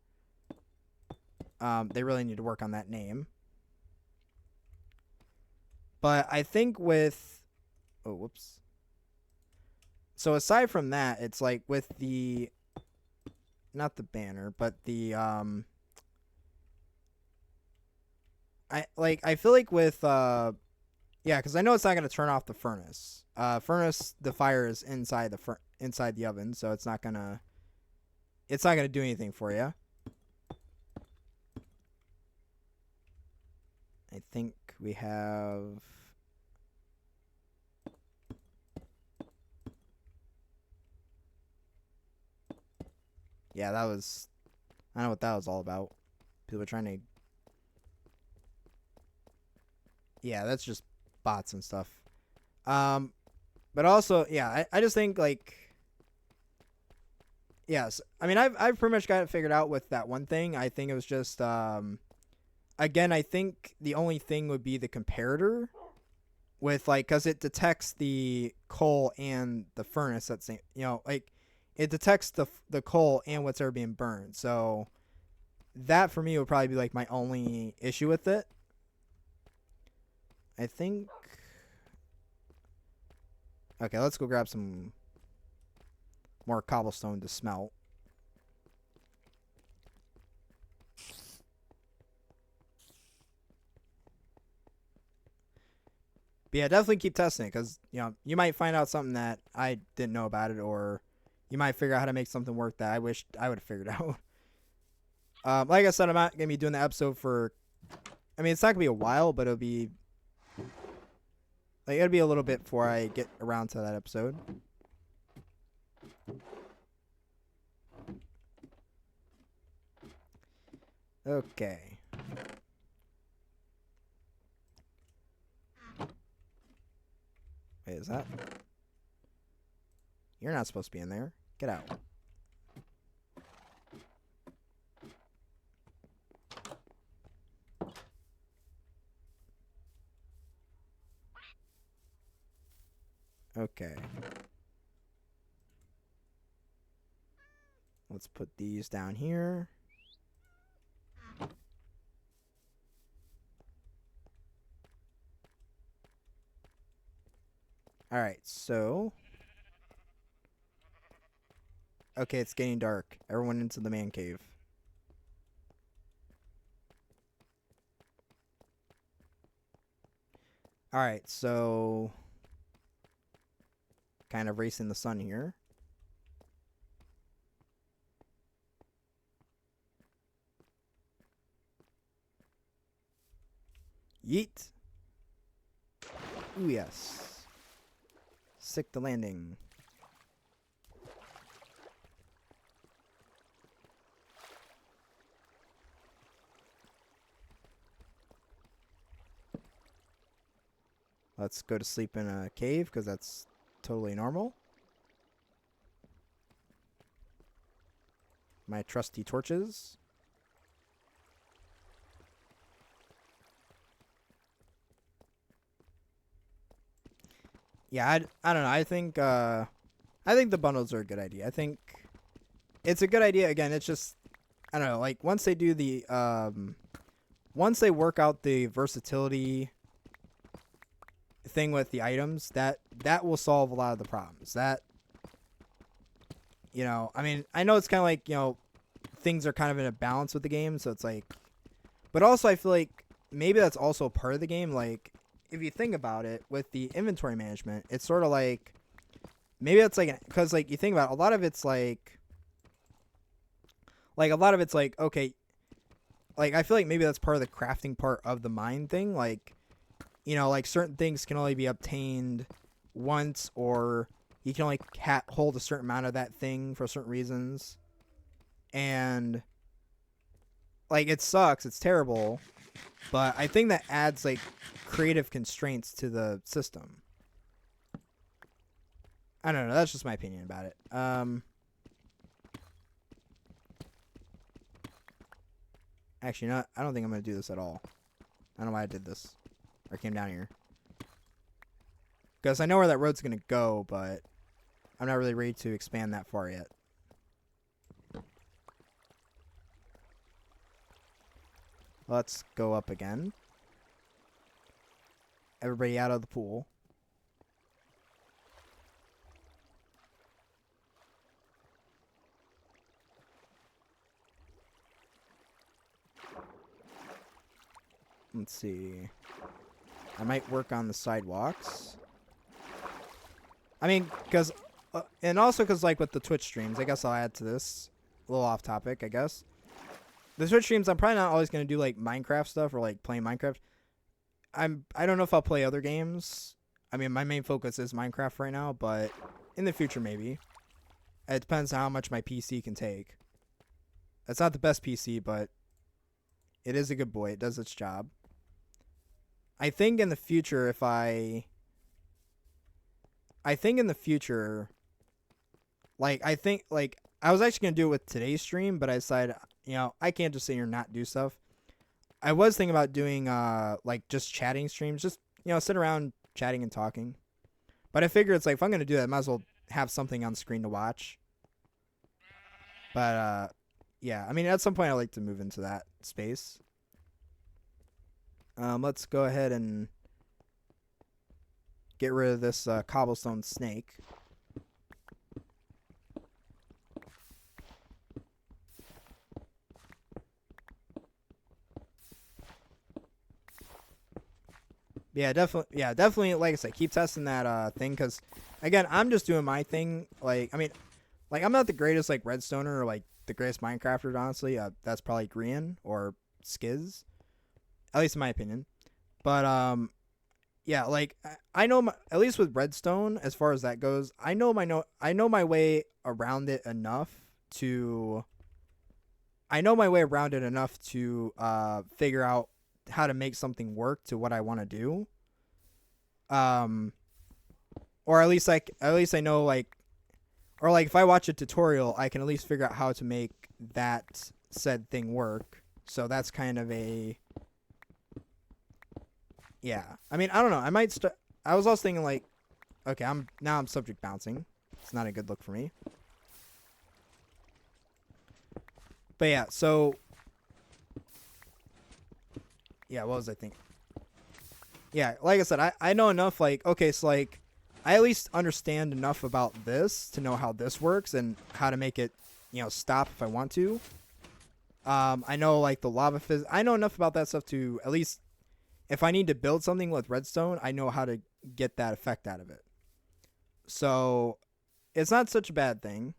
They really need to work on that name. But I think with oh whoops. So aside from that, it's like with the not the banner, but the I feel like with yeah, because I know it's not gonna turn off the furnace. Furnace, the fire is inside inside the oven, so it's not gonna do anything for you. I think we have. Yeah, that was. I don't know what that was all about. People are trying to. Yeah, that's just bots and stuff. But also, yeah, I just think like. Yes, I mean I've pretty much got it figured out with that one thing. I think it was just again I think the only thing would be the comparator with like because it detects the coal and the furnace at the same like it detects the coal and what's ever being burned. So that for me would probably be like my only issue with it. I think. Okay, let's go grab some more cobblestone to smelt. But yeah, definitely keep testing it because you might find out something that I didn't know about it, or you might figure out how to make something work that I wish I would have figured out. Like I said, I'm not gonna be doing the episode for. I mean, it's not gonna be a while, but it'll be a little bit before I get around to that episode. Okay. Wait, is that? You're not supposed to be in there. Get out. Okay. Let's put these down here. Alright, so. Okay, it's getting dark. Everyone into the man cave. Alright, so. Kind of racing the sun here. Yeet. Ooh, yes. Sick the landing. Let's go to sleep in a cave because that's totally normal. My trusty torches. Yeah, I don't know. I think the bundles are a good idea. I think it's a good idea. Again, it's just I don't know. Like once they do the once they work out the versatility thing with the items, that will solve a lot of the problems. That I mean, I know it's kind of like things are kind of in a balance with the game, so it's like, but also I feel like maybe that's also part of the game. Like if you think about it, with the inventory management, it's sort of like maybe that's like because like you think about it, a lot of it's like a lot of it's like okay, like I feel like maybe that's part of the crafting part of the mine thing. Like like certain things can only be obtained once, or you can only hold a certain amount of that thing for certain reasons, and like it sucks, it's terrible, but I think that adds like creative constraints to the system. I don't know, that's just my opinion about it. Actually, not. I don't think I'm gonna do this at all. I don't know why I did this. or came down here. Because I know where that road's going to go, but I'm not really ready to expand that far yet. Let's go up again. Everybody out of the pool. Let's see. I might work on the sidewalks. I mean, because... and also because, like, with the Twitch streams, I guess I'll add to this. A little off topic, I guess. The Twitch streams, I'm probably not always going to do, like, Minecraft stuff or, like, playing Minecraft. I don't know if I'll play other games. I mean, my main focus is Minecraft right now, but in the future, maybe. It depends on how much my PC can take. It's not the best PC, but it is a good boy. It does its job. I think in the future, I think in the future, like, I was actually going to do it with today's stream, but I decided, you know, I can't just sit here and not do stuff. I was thinking about doing, like, just chatting streams, just, you know, sit around chatting and talking. But I figured it's like, if I'm going to do that, I might as well have something on screen to watch. But, yeah, I mean, at some point I'd like to move into that space. Let's go ahead and get rid of this cobblestone snake. Yeah, definitely. Like I said, keep testing that thing, because again, I'm just doing my thing. Like, I mean, like, I'm not the greatest like redstoner or like the greatest Minecrafter. Honestly, that's probably Grian or Skiz, at least in my opinion. But yeah, like I know at least with redstone, as far as that goes, I know my way around it enough to. I know my way around it enough to figure out how to make something work to what I want to do. Or at least I know, like, or like if I watch a tutorial, I can at least figure out how to make that said thing work. So that's kind of a, yeah. I mean, I don't know. I might start. I was also thinking like, okay, I'm subject bouncing. It's not a good look for me. But yeah, so yeah, what was I thinking? Yeah, like I said, I know enough, like, okay, so, like, I at least understand enough about this to know how this works and how to make it, you know, stop if I want to. I know, like, the lava fizz. I know enough about that stuff to at least, if I need to build something with redstone, I know how to get that effect out of it. So, it's not such a bad thing.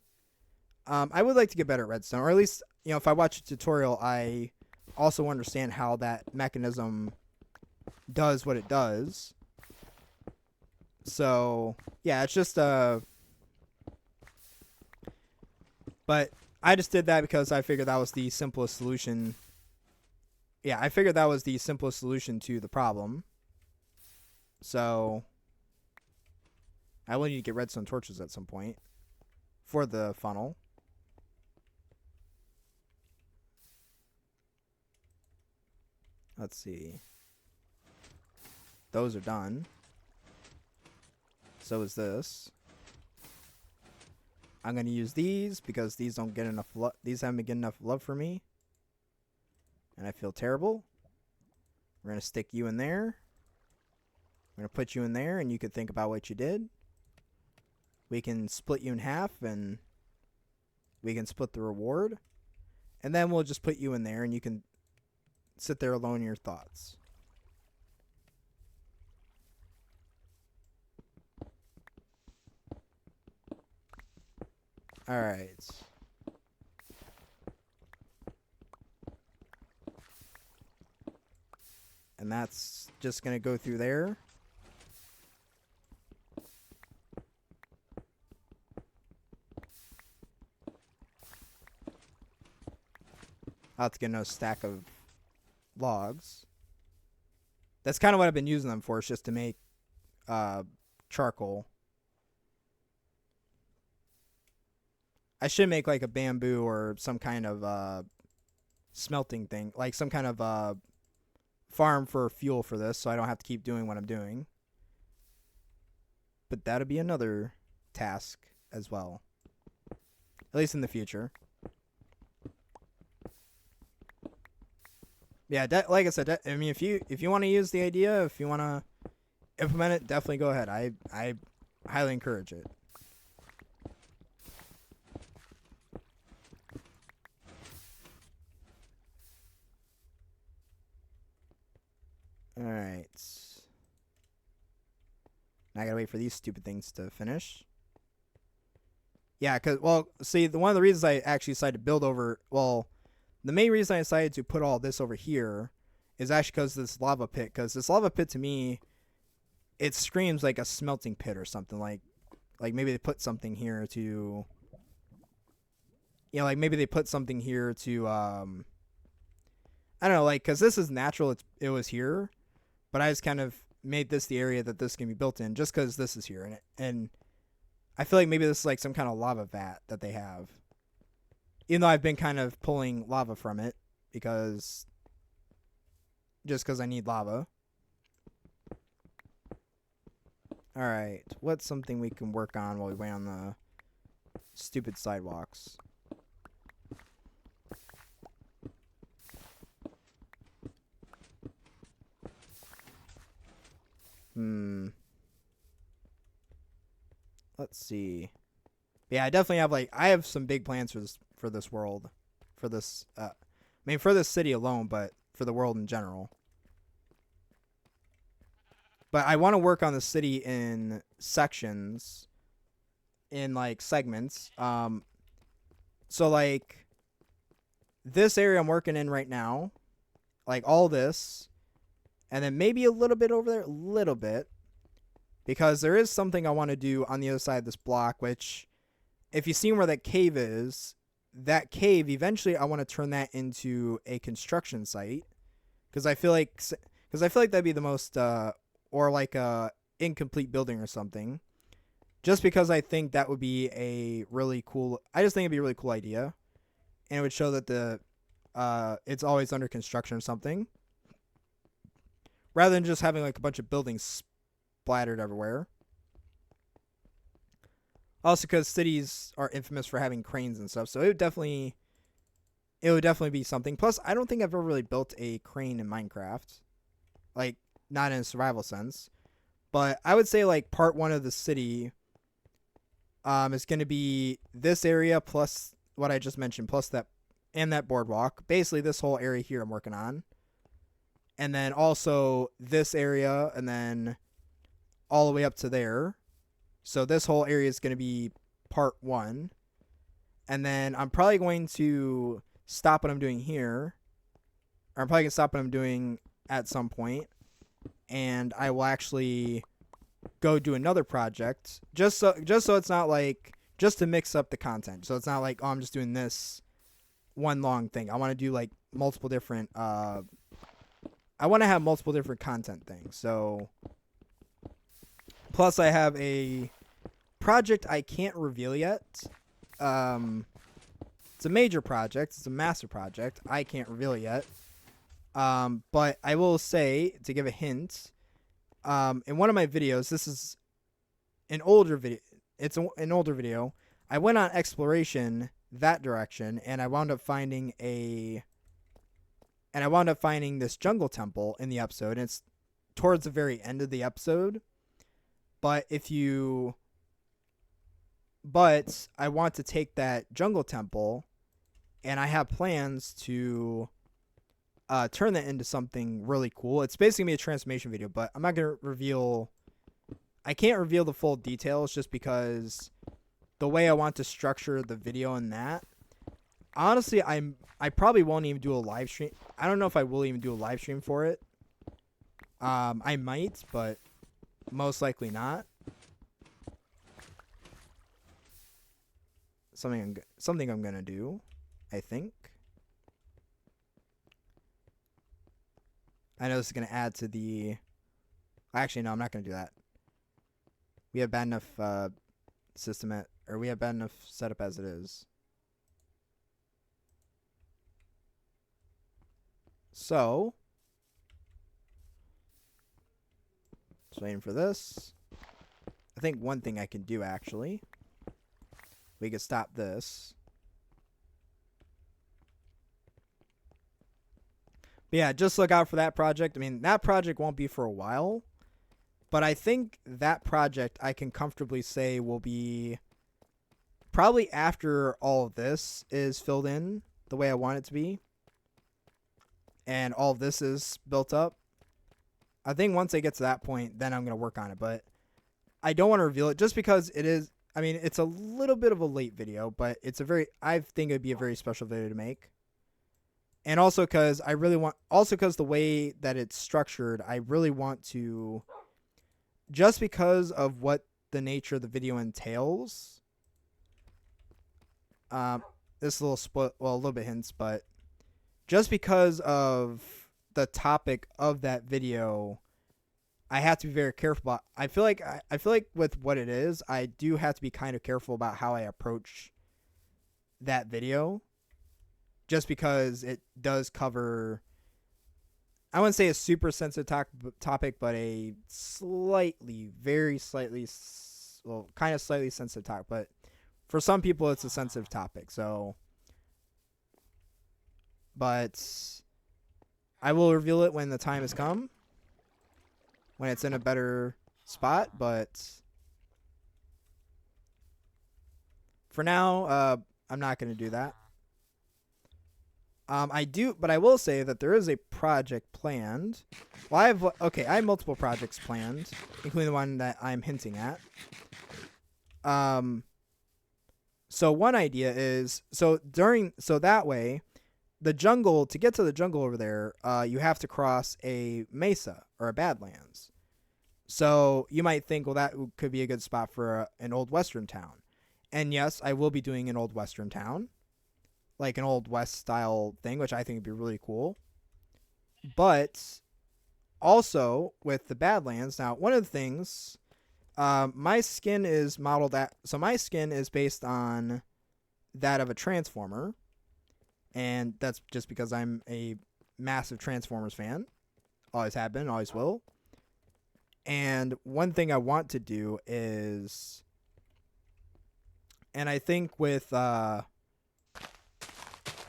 I would like to get better at redstone, or at least, you know, if I watch a tutorial, I also understand how that mechanism does what it does. So yeah, it's just but I just did that because I figured that was the simplest solution. Yeah, I figured that was the simplest solution to the problem. So I will need to get redstone torches at some point for the funnel. Let's see. Those are done. So is this. I'm going to use these because these don't get enough these haven't been getting enough love for me. And I feel terrible. We're going to stick you in there. We're going to put you in there and you can think about what you did. We can split you in half and we can split the reward. And then we'll just put you in there and you can sit there alone in your thoughts. All right. And that's just going to go through there. I'll have to get another stack of logs. That's kind of what I've been using them for, is just to make charcoal. I should make like a bamboo or some kind of smelting thing, like some kind of farm for fuel for this, so I don't have to keep doing what I'm doing. But that'll be another task as well, at least in the future. Yeah, like I said, I mean, if you want to use the idea, if you want to implement it, definitely go ahead. I highly encourage it. All right. Now I gotta wait for these stupid things to finish. Yeah, see, one of the reasons I actually decided to build over, the main reason I decided to put all this over here is actually because this lava pit. Because this lava pit to me, it screams like a smelting pit or something. Like maybe they put something here to, like maybe they put something here to, I don't know, like, because this is natural. It was here, but I just kind of made this the area that this can be built in, just because this is here, and I feel like maybe this is like some kind of lava vat that they have. Even though I've been kind of pulling lava from it because I need lava. All right, what's something we can work on while we wait on the stupid sidewalks? Let's see. Yeah, I definitely have I have some big plans for this world, for this for this city alone, but for the world in general. But I want to work on the city in sections, in segments. So this area I'm working in right now, all this, and then maybe a little bit over there, a little bit, because there is something I want to do on the other side of this block, which, if you've seen where that cave is, that cave, eventually I want to turn that into a construction site, because I feel like that'd be the most, or a incomplete building or something, just because I think that would be a really cool, I just think it'd be a really cool idea, and it would show that it's always under construction or something, rather than just having a bunch of buildings splattered everywhere. Also, because cities are infamous for having cranes and stuff, so it would definitely be something. Plus, I don't think I've ever really built a crane in Minecraft, not in a survival sense. But I would say part one of the city, is going to be this area plus what I just mentioned, plus that and that boardwalk. Basically, this whole area here I'm working on, and then also this area, and then all the way up to there. So this whole area is going to be part one. And then I'm probably going to stop what I'm doing here. Or I'm probably going to stop what I'm doing at some point. And I will actually go do another project. Just so it's not just to mix up the content. So it's not oh, I'm just doing this one long thing. I want to do multiple different, I want to have multiple different content things. So, plus I have a project I can't reveal yet. It's a major project. It's a massive project. I can't reveal it yet. But I will say, to give a hint, in one of my videos, this is an older video. It's an older video. I went on exploration that direction, and I wound up finding this jungle temple in the episode. And it's towards the very end of the episode. But I want to take that jungle temple, and I have plans to turn that into something really cool. It's basically a transformation video, but I'm not going to I can't reveal the full details just because the way I want to structure the video in that, honestly, I probably won't even do a live stream. I don't know if I will even do a live stream for it. I might, but most likely not. Something I'm gonna do, I think. I know this is gonna add to the. Actually, no, I'm not gonna do that. We have bad enough we have bad enough setup as it is. So, Just waiting for this. I think one thing I can do, actually, we could stop this. But yeah, just look out for that project. I mean, that project won't be for a while, but I think that project I can comfortably say will be probably after all of this is filled in the way I want it to be, and all of this is built up. I think once I get to that point, then I'm going to work on it, but I don't want to reveal it just because it is, I mean, it's a little bit of a late video, but it's a very, I think it would be a very special video to make. And also because I really want, also because the way that it's structured, I really want to, just because of what the nature of the video entails, this little split, well, a little bit hints, but just because of the topic of that video, I have to be very careful about. I feel like with what it is, I do have to be kind of careful about how I approach that video, just because it does cover, I wouldn't say a super sensitive topic, but a slightly, very slightly, well, kind of slightly sensitive topic. But for some people, it's a sensitive topic. So, but I will reveal it when the time has come, when it's in a better spot. But for now, I'm not going to do that. But I will say that there is a project planned. Well, I have multiple projects planned, including the one that I'm hinting at. So one idea is, so that way, the jungle, to get to the jungle over there, you have to cross a mesa or a badlands. So you might think, well, that could be a good spot for an old western town. And yes, I will be doing an old western town, like an old west style thing, which I think would be really cool. But also with the badlands, now one of the things, my skin is modeled at, so my skin is based on that of a Transformer. And that's just because I'm a massive Transformers fan. Always have been, always will. And one thing I want to do is, and I think with, let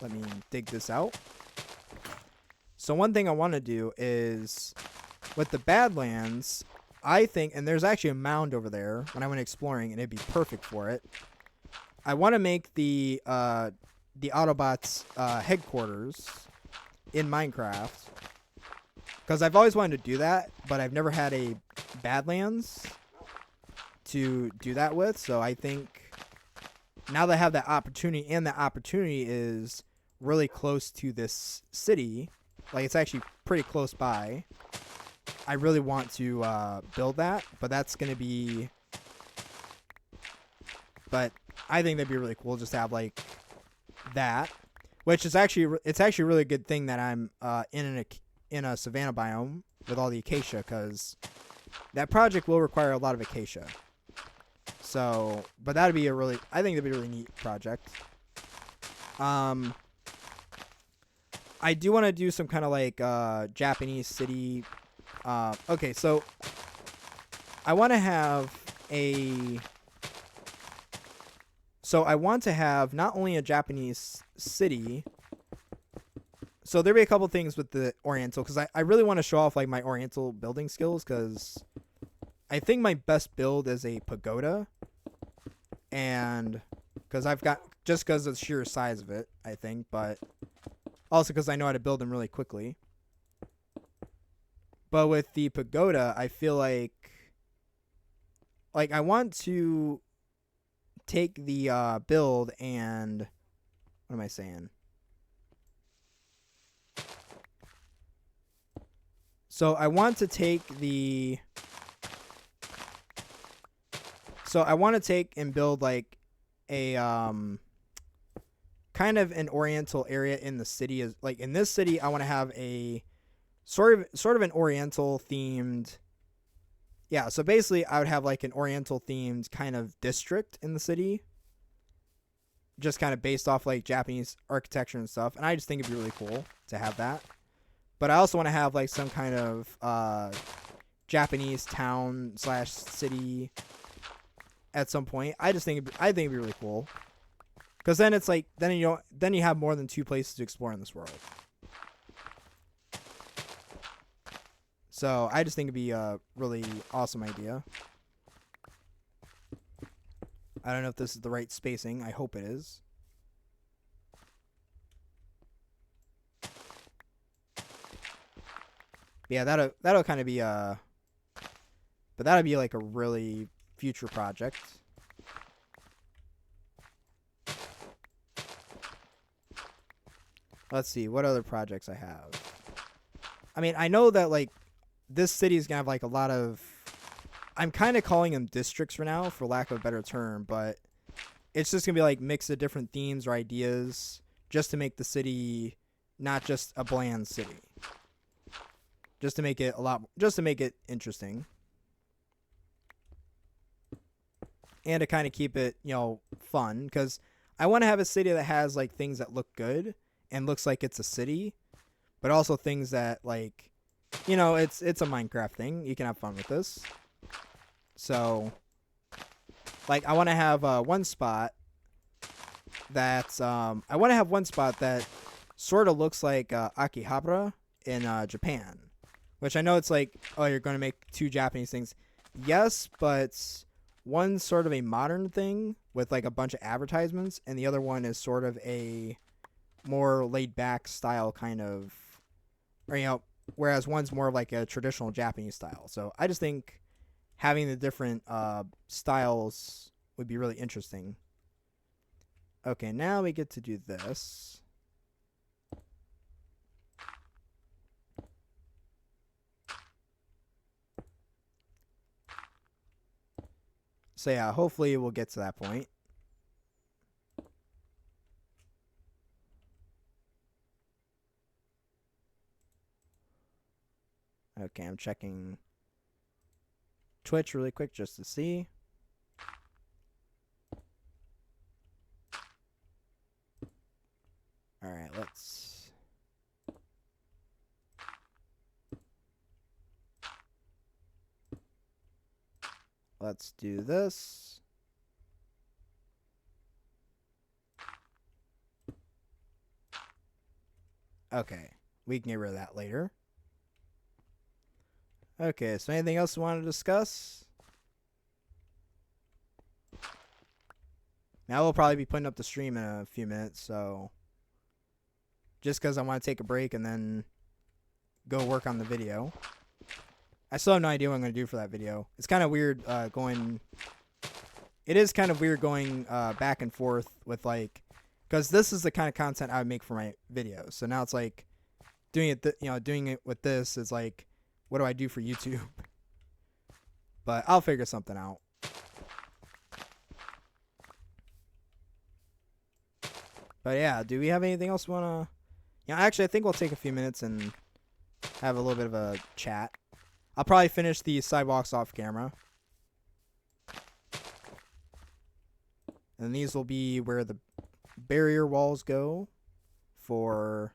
me dig this out. So one thing I want to do is, with the Badlands, I think, and there's actually a mound over there when I went exploring, and it'd be perfect for it. I want to make the Autobots headquarters in Minecraft, because I've always wanted to do that, but I've never had a Badlands to do that with. So I think now that I have that opportunity, and that opportunity is really close to this city, like it's actually pretty close by, I really want to build that. But that's going to be, but I think that'd be really cool just to have like that, which is actually, it's actually a really good thing that I'm in a savanna biome with all the acacia, because that project will require a lot of acacia. So, but that'd be I think that'd be a really neat project. I do want to do some kind of like Japanese city. Okay, so I want to have not only a Japanese city. So there'll be a couple things with the Oriental, because I really want to show off like my Oriental building skills, because I think my best build is a pagoda, and because just because of the sheer size of it, I think, but also because I know how to build them really quickly. But with the pagoda, I feel like I want to take the build and, what am I saying? So I want to take and build like a kind of an Oriental area in the city. Is like in this city, I want to have a sort of an Oriental themed. Yeah, so basically I would have like an Oriental themed kind of district in the city, just kind of based off like Japanese architecture and stuff. And I just think it'd be really cool to have that. But I also want to have like some kind of Japanese town slash city at some point. I think it'd be really cool. Because then it's like then you have more than 2 places to explore in this world. So I just think it'd be a really awesome idea. I don't know if this is the right spacing. I hope it is. Yeah, that'll kind of be but that'll be like a really future project. Let's see what other projects I have. I mean, I know that like this city is gonna have like a lot of. I'm kind of calling them districts for now, for lack of a better term, but it's just gonna be like mix of different themes or ideas, just to make the city not just a bland city. Just to make it interesting, and to kind of keep it, fun. Because I want to have a city that has like things that look good and looks like it's a city, but also things that like, it's a Minecraft thing. You can have fun with this. So, like, I want to have one spot that's that sort of looks like Akihabara in Japan, which I know it's like, oh, you're going to make 2 Japanese things. Yes, but one's sort of a modern thing with like a bunch of advertisements, and the other one is sort of a more laid back style kind of, or whereas one's more like a traditional Japanese style. So I just think having the different styles would be really interesting. Okay, now we get to do this. So yeah, hopefully we'll get to that point. Okay, I'm checking Twitch really quick just to see. All right, let's do this. Okay, we can get rid of that later. Okay, so anything else you want to discuss? Now we'll probably be putting up the stream in a few minutes, so just because I want to take a break and then go work on the video. I still have no idea what I'm going to do for that video. It's kind of weird going... It is kind of weird going back and forth with like... Because this is the kind of content I would make for my videos. So now it's like doing it with this is like, what do I do for YouTube? But I'll figure something out. But yeah, do we have anything else we want to... actually, I think we'll take a few minutes and have a little bit of a chat. I'll probably finish the sidewalks off camera. And these will be where the barrier walls go for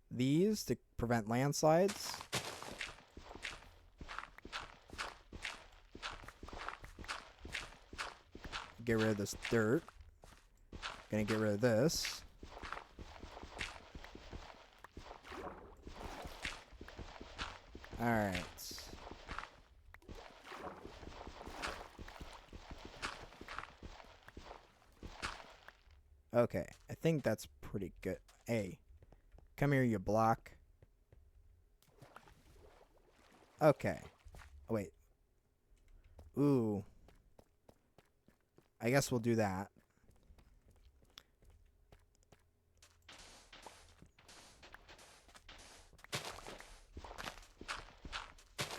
these to prevent landslides. Get rid of this dirt. Gonna get rid of this. Alright. Okay, I think that's pretty good. Hey, come here, you block. Okay. Oh, wait. Ooh. I guess we'll do that.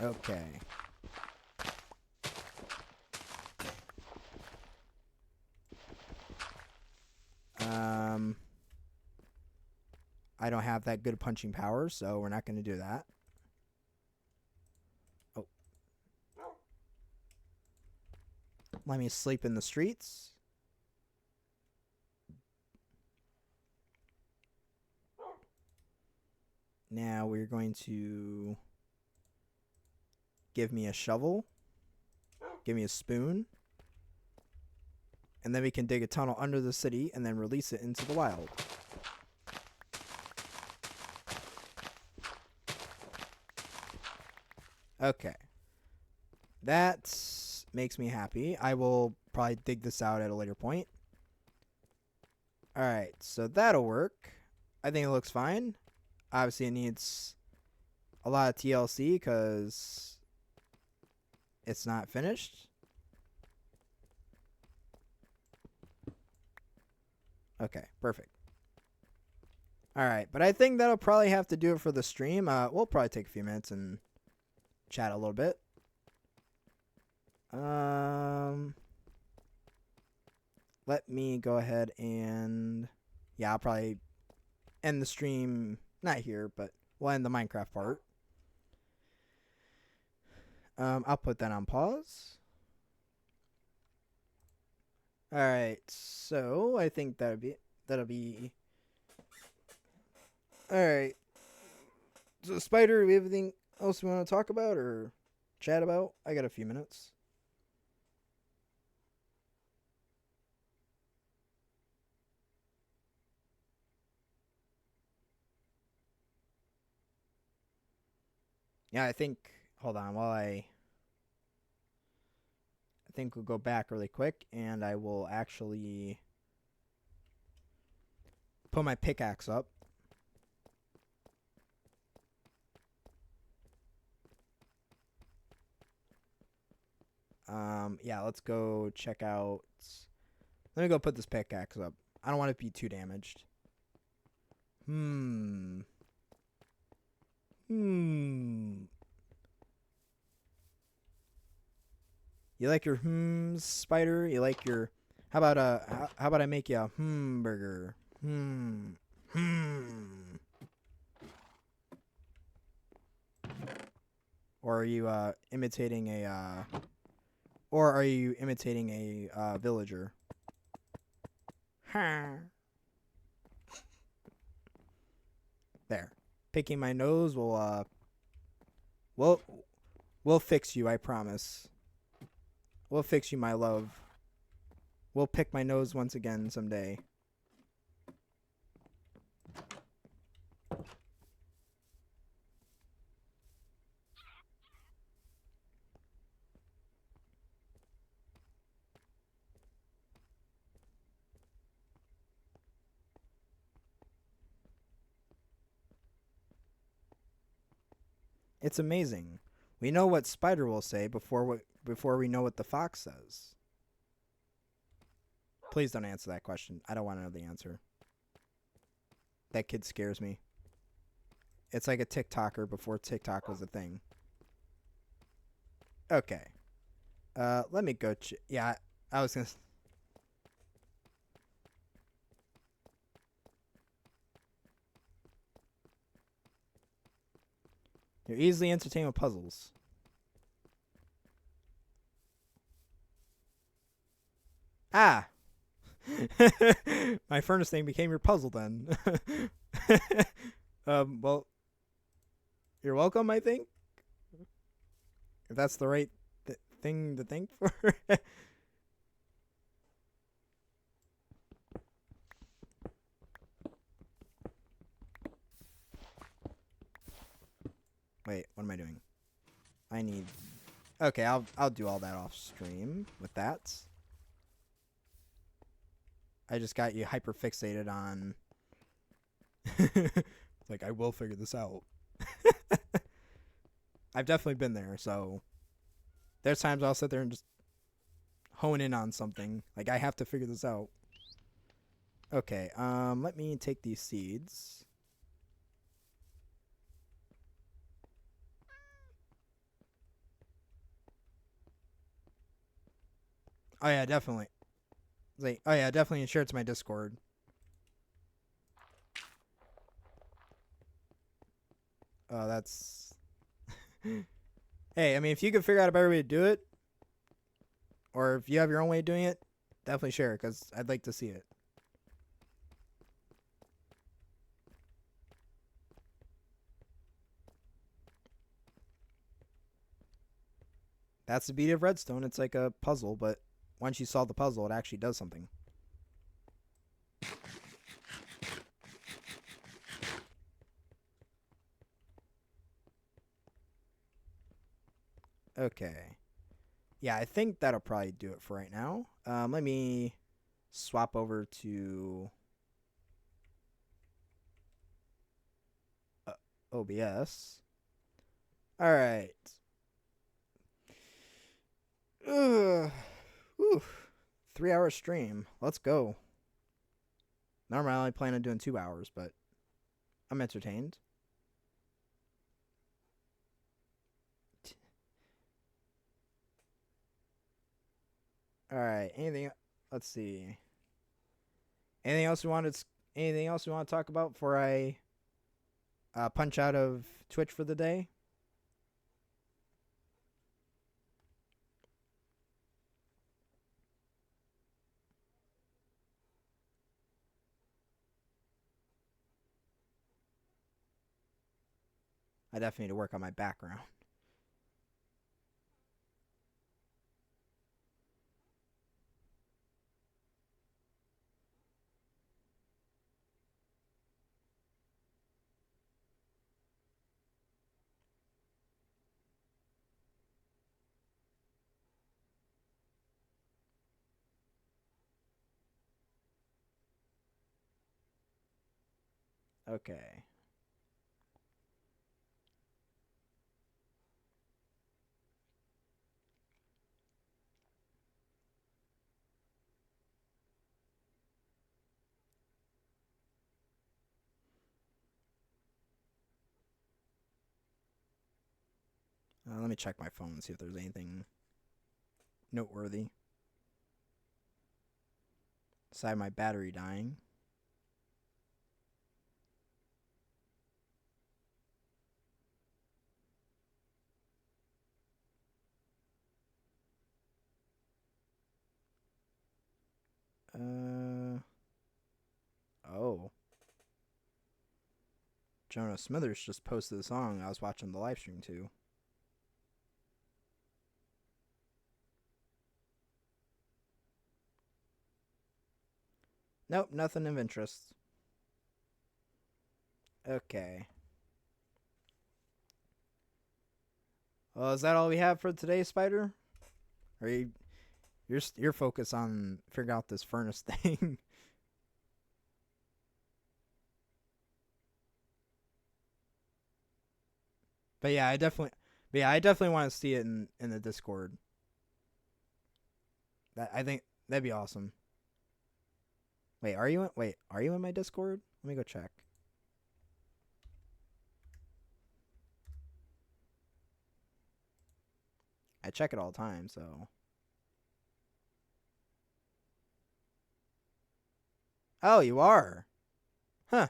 Okay. I don't have that good punching power, so we're not going to do that. Oh. Let me sleep in the streets. Now we're going to give me a shovel, give me a spoon, and then we can dig a tunnel under the city and then release it into the wild. Okay. That makes me happy. I will probably dig this out at a later point. Alright, so that'll work. I think it looks fine. Obviously, it needs a lot of TLC because it's not finished. Okay, perfect. Alright, but I think that'll probably have to do it for the stream. We'll probably take a few minutes and chat a little bit. Let me go ahead and... Yeah, I'll probably end the stream, not here, but we'll end the Minecraft part. I'll put that on pause. Alright, so I think that'll be... Alright. So, Spider, do we have anything else we want to talk about or chat about? I got a few minutes. Yeah, I think... Hold on, while I think we'll go back really quick, and I will actually put my pickaxe up. Yeah, let's go check out... Let me go put this pickaxe up. I don't want it to be too damaged. You like your Spider? You like your... How about I make you a burger? Or are you imitating a villager? There. Picking my nose will we'll fix you, I promise. We'll fix you, my love. We'll pick my nose once again someday. It's amazing. We know what Spider will say before we know what the fox says. Please don't answer that question. I don't want to know the answer. That kid scares me. It's like a TikToker before TikTok was a thing. Okay. Let me go. Yeah, I was gonna. You're easily entertained with puzzles. Ah! My furnace thing became your puzzle then. Well, you're welcome, I think. If that's the right thing to think for. Wait, what am I doing? I need... Okay, I'll do all that off stream with that. I just got you hyper fixated on... Like, I will figure this out. I've definitely been there, so... There's times I'll sit there and just hone in on something. Like, I have to figure this out. Okay, let me take these seeds. Oh yeah, definitely. Like, oh yeah, definitely share it to my Discord. Oh, that's... Hey, I mean, if you can figure out a better way to do it, or if you have your own way of doing it, definitely share it, because I'd like to see it. That's the beauty of Redstone. It's like a puzzle, but once you solve the puzzle, it actually does something. Okay. Yeah, I think that'll probably do it for right now. Let me swap over to OBS. All right. Ugh. Whew. 3 hour stream. Let's go. Normally, I only plan on doing 2 hours, but I'm entertained. All right. Anything? Let's see. Anything else we wanted? Anything else we want to talk about before I punch out of Twitch for the day? I definitely need to work on my background. Okay. Let me check my phone and see if there's anything noteworthy. Aside my battery dying. Oh. Jonah Smithers just posted a song I was watching the live stream to. Nope, nothing of interest. Okay. Well, is that all we have for today, Spider? Are you're focused on figuring out this furnace thing? But yeah, I definitely want to see it in the Discord. I think that'd be awesome. Are you in my Discord? Let me go check. I check it all the time, so. Oh, you are. Huh.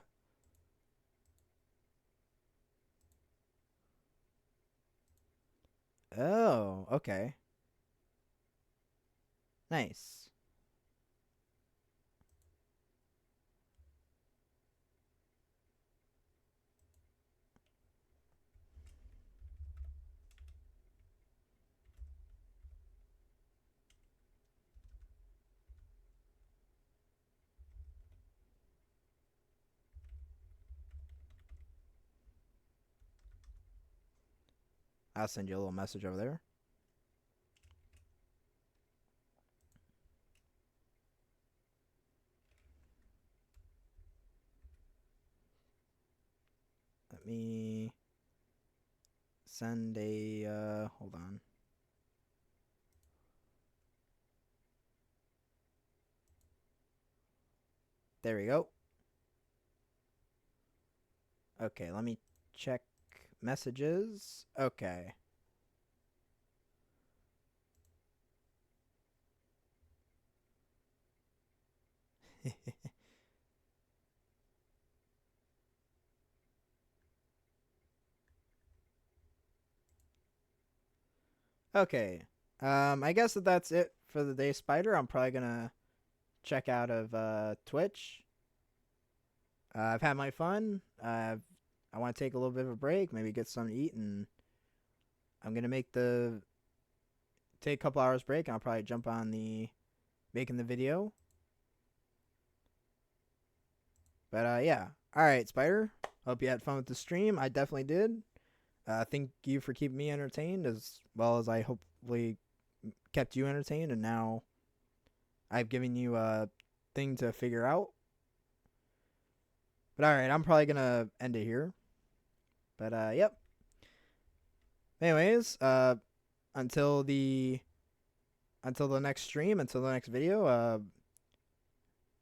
Oh, okay. Nice. I'll send you a little message over there. Let me send a hold on. There we go. Okay, let me check messages. Okay. Okay. I guess that's it for the day, Spider. I'm probably gonna check out of Twitch. I've had my fun. I want to take a little bit of a break, maybe get something to eat, and I'm gonna make the take a couple hours break, and I'll probably jump on the making the video. But yeah. All right, Spider. Hope you had fun with the stream. I definitely did. Thank you for keeping me entertained as well as I hopefully kept you entertained. And now I've given you a thing to figure out. But all right, I'm probably gonna end it here. But yep. Anyways, until the next stream, until the next video,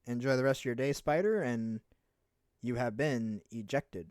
enjoy the rest of your day, Spider, and you have been ejected.